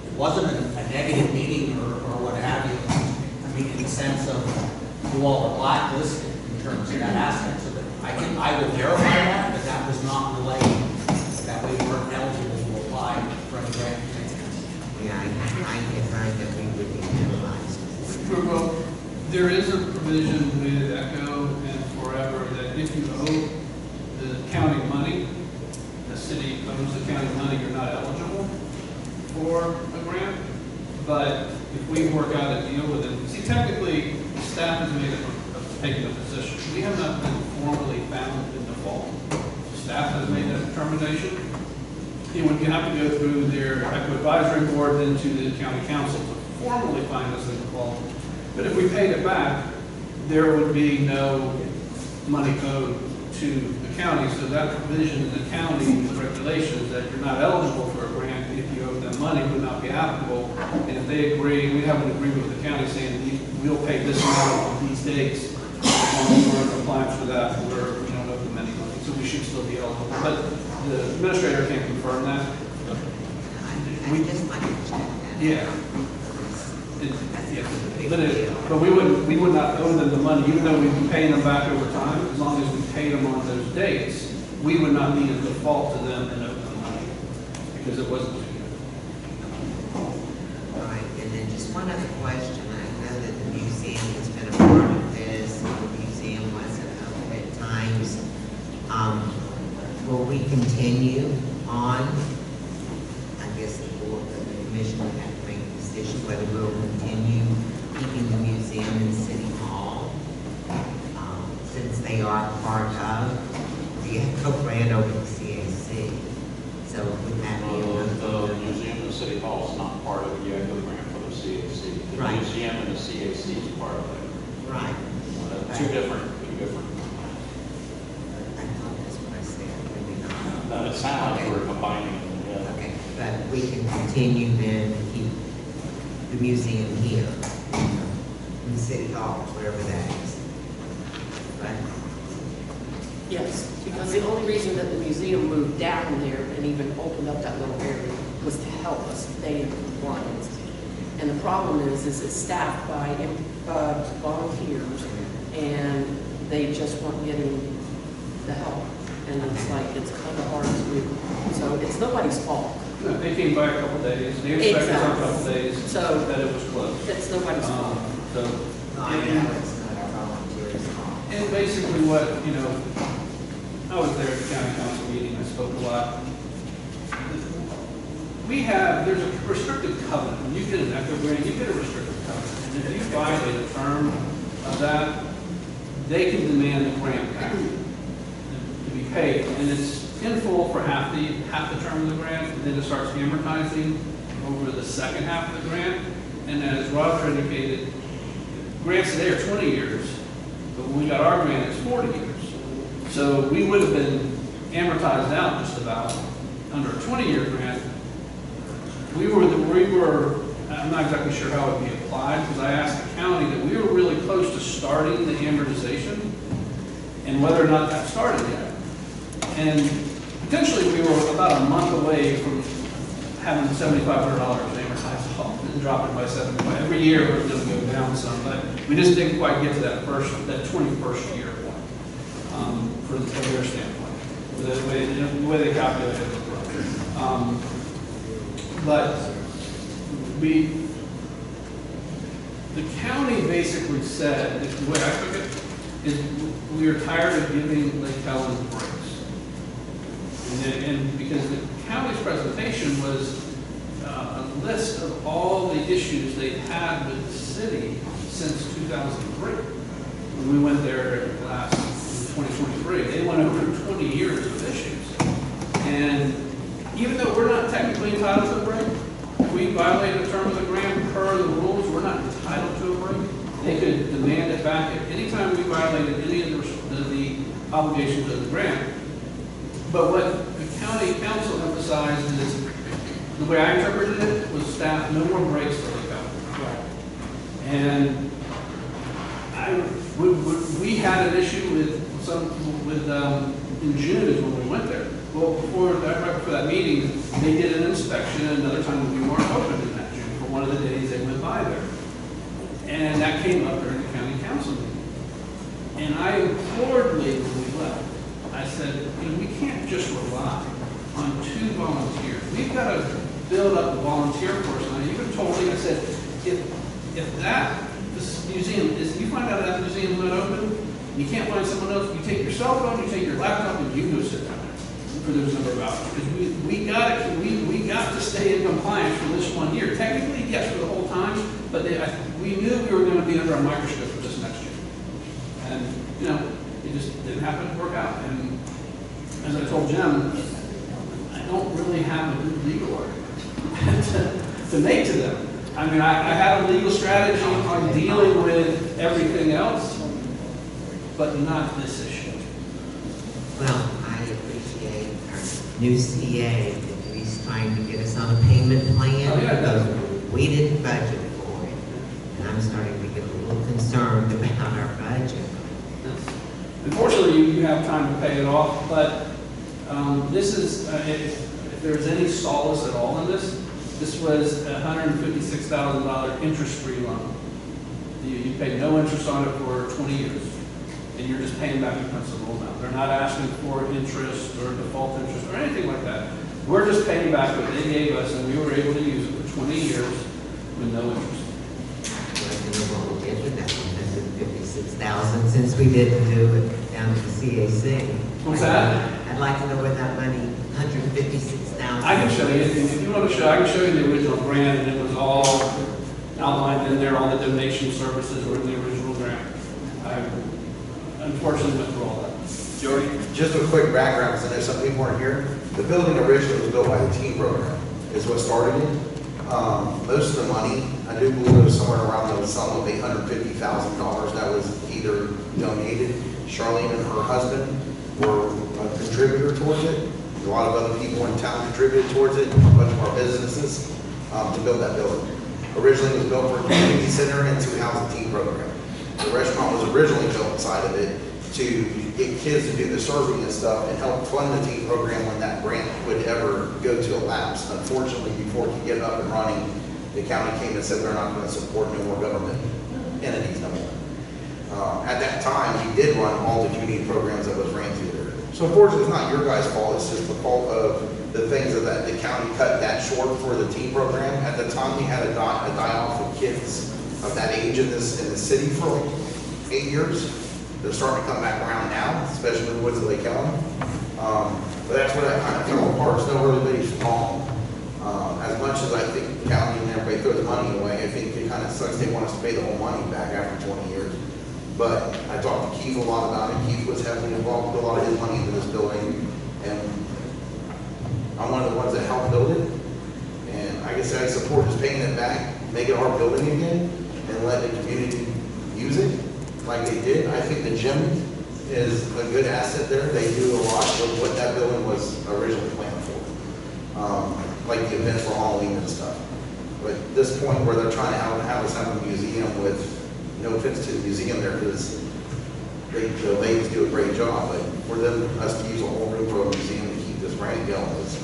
V: it wasn't a negative meeting or what have you. I mean, in the sense of you all are blacklisted in terms of that aspect. So that I will verify that, but that was not relayed, that we weren't eligible to apply for a grant.
M: Yeah, I had heard that we would be penalized.
I: Well, there is a provision with ECHO and Forever that if you owe the county money, the city owes the county money, you're not eligible for a grant. But if we work out a deal with it, see, technically, the staff has made a taken a position. We have not been formally found in default. Staff has made that determination. You would have to go through their ECHO advisory board, then to the county council to formally find us in default. But if we paid it back, there would be no money owed to the county. So that provision in the county regulations that you're not eligible for a grant if you owe them money would not be applicable. And if they agree, we have an agreement with the county saying we'll pay this amount on these dates. As long as we're in compliance with that, we don't owe them any money. So we should still be eligible. But the administrator can't confirm that.
M: I just like to check that.
I: Yeah. But we would not owe them the money, even though we'd be paying them back over time. As long as we paid them on those dates, we would not be in default to them and owe them money because it wasn't.
M: All right, and then just one other question. I know that the museum has been a part of this. The museum wasn't open at times. Will we continue on? I guess the board, the commission would have to make a decision whether we'll continue keeping the museum in City Hall, since they are part of the ECHO grant over the CAC. So would that be
F: the museum and City Hall is not part of the ECHO grant for the CAC. The
M: Right.
F: museum and the CAC is part of it.
M: Right.
F: Two different.
M: I thought that's what I said, maybe not.
F: No, it sounds like we're combining them. Yeah.
M: Okay, but we can continue then to keep the museum here, in City Hall, wherever that is. Right?
J: Yes, because the only reason that the museum moved down there and even opened up that little area was to help us stay in compliance. And the problem is it's staffed by volunteers, and they just weren't getting the help. And it's like, it's kind of hard to do. So it's nobody's fault.
I: No, they came by a couple days, they inspected us a couple days,
J: So
I: that it was closed.
J: it's nobody's fault.
I: So,
M: I know it's not our volunteers' fault.
I: and basically what, I was there at the county council meeting, I spoke a lot. There's a restricted covenant. When you get an ECHO grant, you get a restricted covenant. And if you violate a term of that, they can demand the grant back to be paid. And it's in full for half the term of the grant, and then it starts amortizing over the second half of the grant. And as Roger indicated, grants today are 20 years, but when we got our grant, it's 40 years. So we would have been amortized out just about under a 20-year grant. I'm not exactly sure how it would be applied, because I asked the county that we were really close to starting the amortization and whether or not that started yet. And potentially we were about a month away from having $7,500 amortized off and dropping by 75. Every year it was going to go down some, but we just didn't quite get to that 21st year point for from their standpoint, the way they calculate it. But the county basically said, the way I took it, is we are tired of giving Lake Helen breaks. And because the county's presentation was a list of all the issues they've had with the city since 2003. When we went there last in 2023, they went over 20 years of issues. And even though we're not technically entitled to a break, if we violate a term of the grant per the rules, we're not entitled to a break. They could demand it back at any time we violated any of the obligations of the grant. But what the county council emphasized is, the way I interpreted it, was staff, no more breaks for Lake Helen. And we had an issue in June is when we went there. Well, right before that meeting, they did an inspection another time when we weren't open in that June for one of the days they went by there. And that came up during the county council meeting. And I implored Lee when we left. I said, we can't just rely on 2 volunteers. We've got to build up the volunteer force. And I even told Lee, I said, if this museum, you find out that museum is not open, you can't find someone else, you take your cell phone, you take your laptop, and you go sit down there for those number of hours. Because we got to stay in compliance for this 1 year. Technically, yes, for the whole time, but we knew we were going to be under a microscope for this next year. And, it just didn't happen to work out. And as I told Jim, I don't really have a good legal argument to make to them. I mean, I have a legal strategy on dealing with everything else, but not this issue.
M: Well, I appreciate our new CA that he's trying to get us on a payment plan.
I: Oh, yeah,
M: because we didn't budget for it. And I'm starting to get a little concerned about our budget.
I: Unfortunately, you have time to pay it off, but this is, if there's any solace at all in this was a $156,000 interest-free loan. You pay no interest on it for 20 years, and you're just paying back the principal amount. They're not asking for interest or default interest or anything like that. We're just paying back what they gave us, and we were able to use it for 20 years with no interest.
M: $156,000 since we didn't do it down at the CAC.
I: What's that?
M: I'd like to know where that money, $156,000.
I: I can show you. If you want to show, I can show you the original grant, and it was all outlined in there. All the donation services were in the original grant. I unfortunately went through all that.
Q: Jody, just a quick background, because I know some people weren't here. The building originally was built by the team program, is what started it. Most of the money, I do believe it was somewhere around the sum of $850,000 that was either donated. Charlene and her husband were a contributor towards it. A lot of other people in town contributed towards it, a bunch of our businesses, to build that building. Originally, it was built for a community center and to house the team program. The restaurant was originally built inside of it to get kids to do the serving and stuff and help fund the team program when that grant would ever go to a lapse. Unfortunately, before it could get up and running, the county came and said they're not going to support no more government entities no more. At that time, we did run all the community programs that was ran through there. So unfortunately, it's not your guys' fault, it's just the fault of the things that the county cut that short for the team program. At the time, we had a die-off of kids of that age in the city for like 8 years. They're starting to come back around now, especially in the woods of Lake Helen. But that's where that kind of fell apart. It's no really strong. As much as I think the county and everybody throws the money away, I think it kind of sucks they want us to pay the whole money back after 20 years. But I talked to Keith a lot about it. Keith was heavily involved with a lot of his money into this building. And I'm one of the ones that helped build it. And like I said, I support just paying it back, make it our building again, and let the community use it like they did. I think the gym is a good asset there. They do a lot of what that building was originally planned for. Like the events for Halloween and stuff. But at this point where they're trying to have us have a museum with, no offense to the museum there, because the ladies do a great job, but for us to use a whole room for a museum to keep this brand going, it's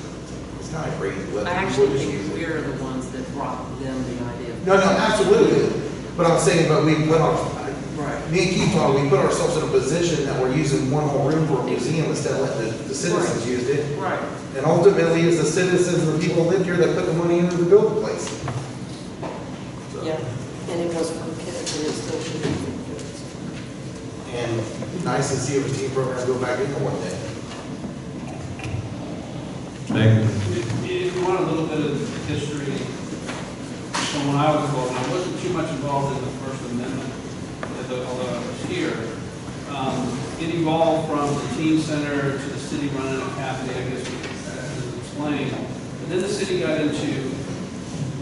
Q: kind of crazy.
J: I actually think we're the ones that brought them the idea.
Q: No, absolutely. But I'm saying, but we put our,
J: right.
Q: me and Keith talked, we put ourselves in a position that we're using one whole room for a museum instead of letting the citizens use it.
R: Right.
Q: And ultimately, it's the citizens and the people who live here that put the money into the building place. So,
J: Yeah, and it was for kids, and it still should be for kids.
Q: and nice to see if a team program go back in there one day.
A: Thank you.
I: If you want a little bit of history from when I was involved, I wasn't too much involved in the First Amendment, although I was here. It evolved from the teen center to the city running a cafe, I guess, as explained. But then the city got into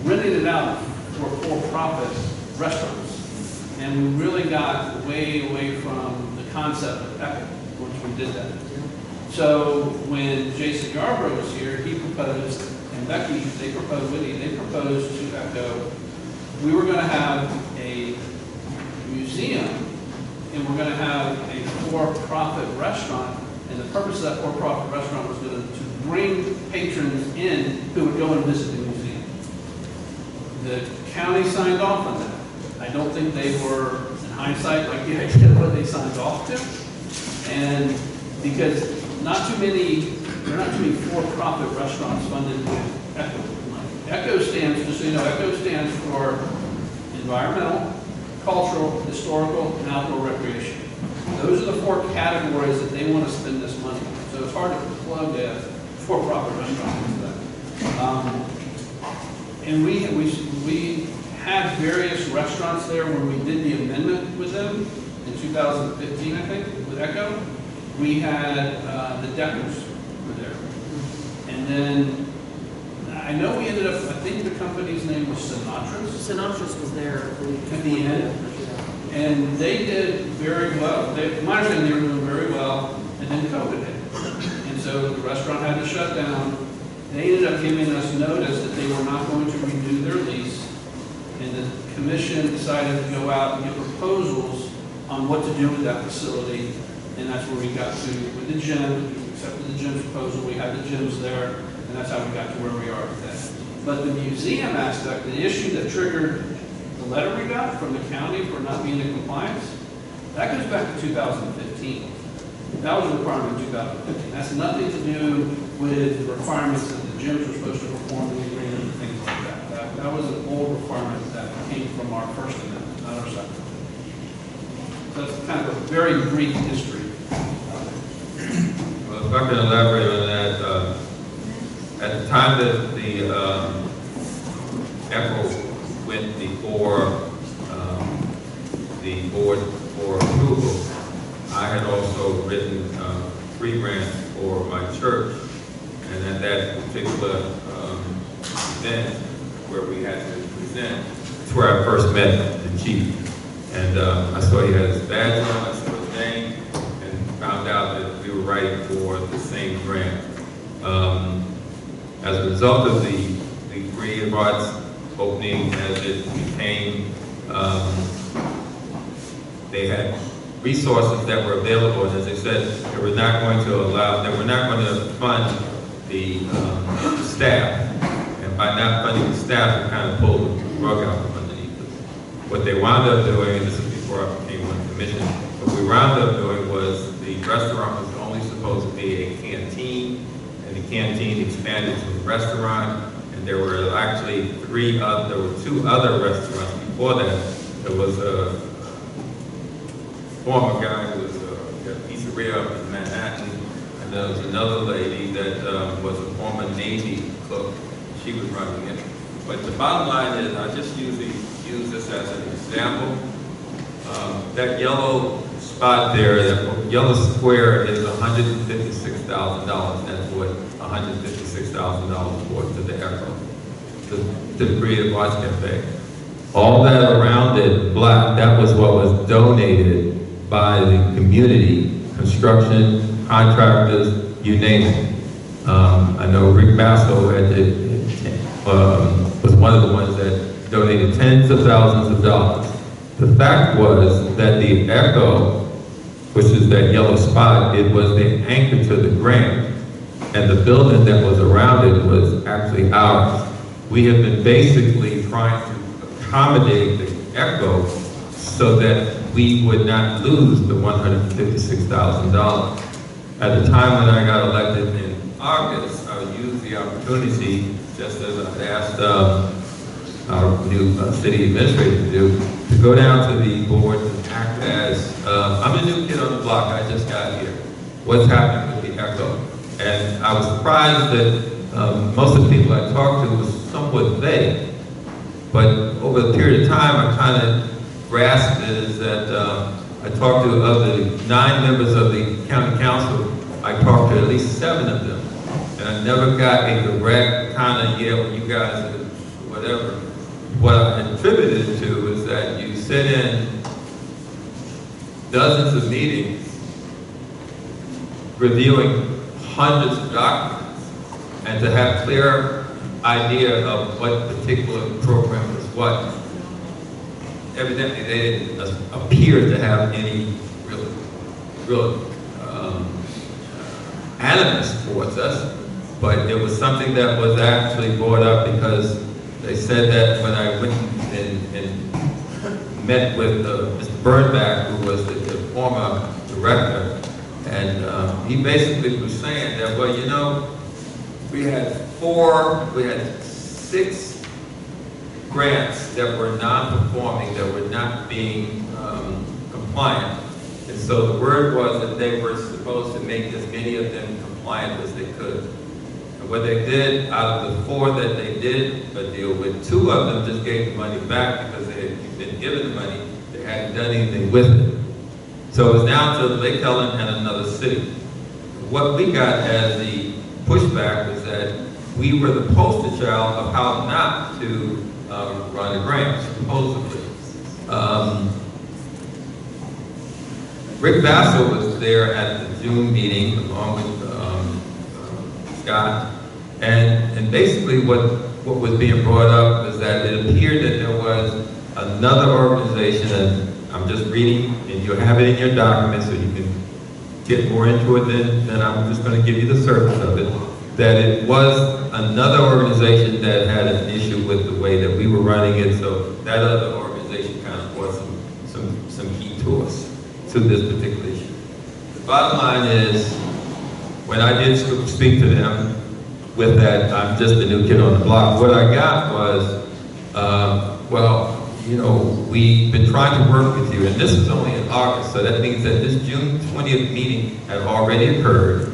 I: renting it out for-profit restaurants. And we really got way away from the concept of Epic, once we did that. So when Jason Yarbrough was here, he proposed, and Becky, they proposed to Echo, we were going to have a museum, and we're going to have a for-profit restaurant, and the purpose of that for-profit restaurant was to bring patrons in who would go and visit the museum. The county signed off on that. I don't think they were, in hindsight, like the idea of what they signed off to, and because there are not too many for-profit restaurants funded with ECHO money. ECHO stands, just so you know, ECHO stands for environmental, cultural, historical, and outdoor recreation. Those are the 4 categories that they want to spend this money on. So it's hard to plug a for-profit restaurant into that. And we had various restaurants there when we did the amendment with them in 2015, I think, with ECHO. We had the Deckers were there. And then I know we ended up, I think the company's name was Sinatra's.
J: Sinatra's was there
I: at the end. And they did very well. My understanding, they were doing very well, and then COVID hit. And so the restaurant had to shut down. They ended up giving us notice that they were not going to renew their lease. And the commission decided to go out and get proposals on what to do with that facility. And that's where we got to with the gym. We accepted the gym proposal. We had the gyms there, and that's how we got to where we are today. But the museum aspect, the issue that triggered the letter we got from the county for not being in compliance, that goes back to 2015. That was a requirement in 2015. That's nothing to do with the requirements that the gyms were supposed to perform in the agreement and things like that. That was an old requirement that came from our First Amendment, not our Second. So that's kind of a very brief history.
A: Well, if I can elaborate on that, at the time that the ECHO went before the board for approval, I had also written 3 grants for my church, and at that particular event where we had to present, it's where I first met the chief. And I saw he had his badge on, I saw his name, and found out that we were writing for the same grant. As a result of the Creative Arts opening, as it became, they had resources that were available, and as they said, they were not going to fund the staff. And by not funding the staff, it kind of pulled the rug out from underneath us. What they wound up doing, and this is before I became on the commission, what we wound up doing was the restaurant was only supposed to be a canteen, and the canteen expanded to a restaurant, and there were actually 2 other restaurants before that. There was a former guy who was a pizzeria up in Manhattan, and there was another lady that was a former Navy cook. She was running it. But the bottom line is, I just usually use this as an example. That yellow spot there, that yellow square is $156,000. That's what $156,000 was to the ECHO, to the Creative Arts Cafe. All that around it, black, that was what was donated by the community, construction, contractors, you name it. I know Rick Basso was one of the ones that donated tens of thousands of dollars. The fact was that the ECHO, which is that yellow spot, it was the anchor to the grant, and the building that was around it was actually ours. We have been basically trying to accommodate the ECHO so that we would not lose the $156,000. At the time when I got elected in August, I used the opportunity, just as I asked our new city administrator to go down to the board and act as, I'm a new kid on the block, I just got here. What's happening with the ECHO? And I was surprised that most of the people I talked to was somewhat vague. But over the period of time, I kind of grasped it as that I talked to, of the 9 members of the county council, I talked to at least 7 of them. And I never got a direct kind of, yeah, well, you guys, whatever. What I attributed it to is that you sit in dozens of meetings reviewing hundreds of documents, and to have clear idea of what particular program was what. Evidently, they didn't appear to have any real animus towards us, but it was something that was actually brought up because they said that when I went and met with Mr. Burnback, who was the former director, and he basically was saying that, well, you know, we had 6 grants that were non-performing, that were not being compliant. And so the word was that they were supposed to make as many of them compliant as they could. And what they did, out of the 4 that they did deal with, 2 of them just gave the money back because they had been given the money, they hadn't done anything with it. So it was down to Lake Helen and another city. What we got as the pushback was that we were the poster child of how not to run a grant, supposedly. Rick Bassel was there at the June meeting along with Scott, and basically what was being brought up was that it appeared that there was another organization, and I'm just reading, and you'll have it in your document so you can get more into it than I'm just going to give you the surface of it, that it was another organization that had an issue with the way that we were running it, so that other organization kind of brought some heat to us, to this particular issue. The bottom line is, when I did speak to them with that, I'm just a new kid on the block, what I got was, well, you know, we've been trying to work with you, and this was only in August, so that means that this June 20th meeting had already occurred.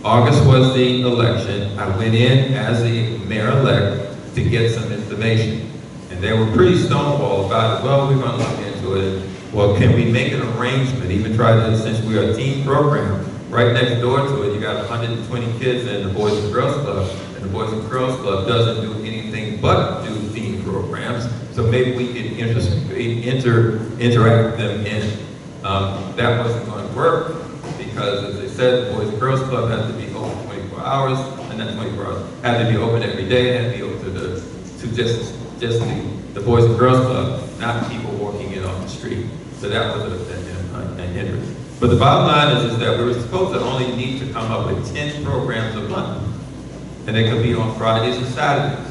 A: August was the election. I went in as the mayor-elect to get some information, and they were pretty stonewall about it. Well, we're going to look into it. Well, can we make an arrangement, even try to, since we are a team program, right next door to it, you got 120 kids in the Boys and Girls Club, and the Boys and Girls Club doesn't do anything but do theme programs, so maybe we could interact them in. That wasn't going to work, because as they said, the Boys and Girls Club had to be open 24 hours, and not 24 hours, had to be open every day, had to be open to just the Boys and Girls Club, not people walking in off the street. So that was a hindrance. But the bottom line is that we were supposed to only need to come up with 10 programs a month, and they could be on Fridays and Saturdays.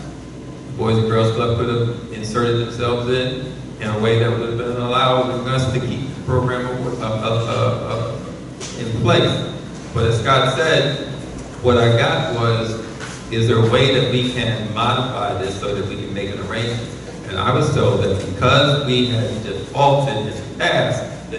A: The Boys and Girls Club could have inserted themselves in a way that would have been allowing us to keep the program in place. But as Scott said, what I got was, is there a way that we can modify this so that we can make an arrangement? And I was told that because we had defaulted in the past,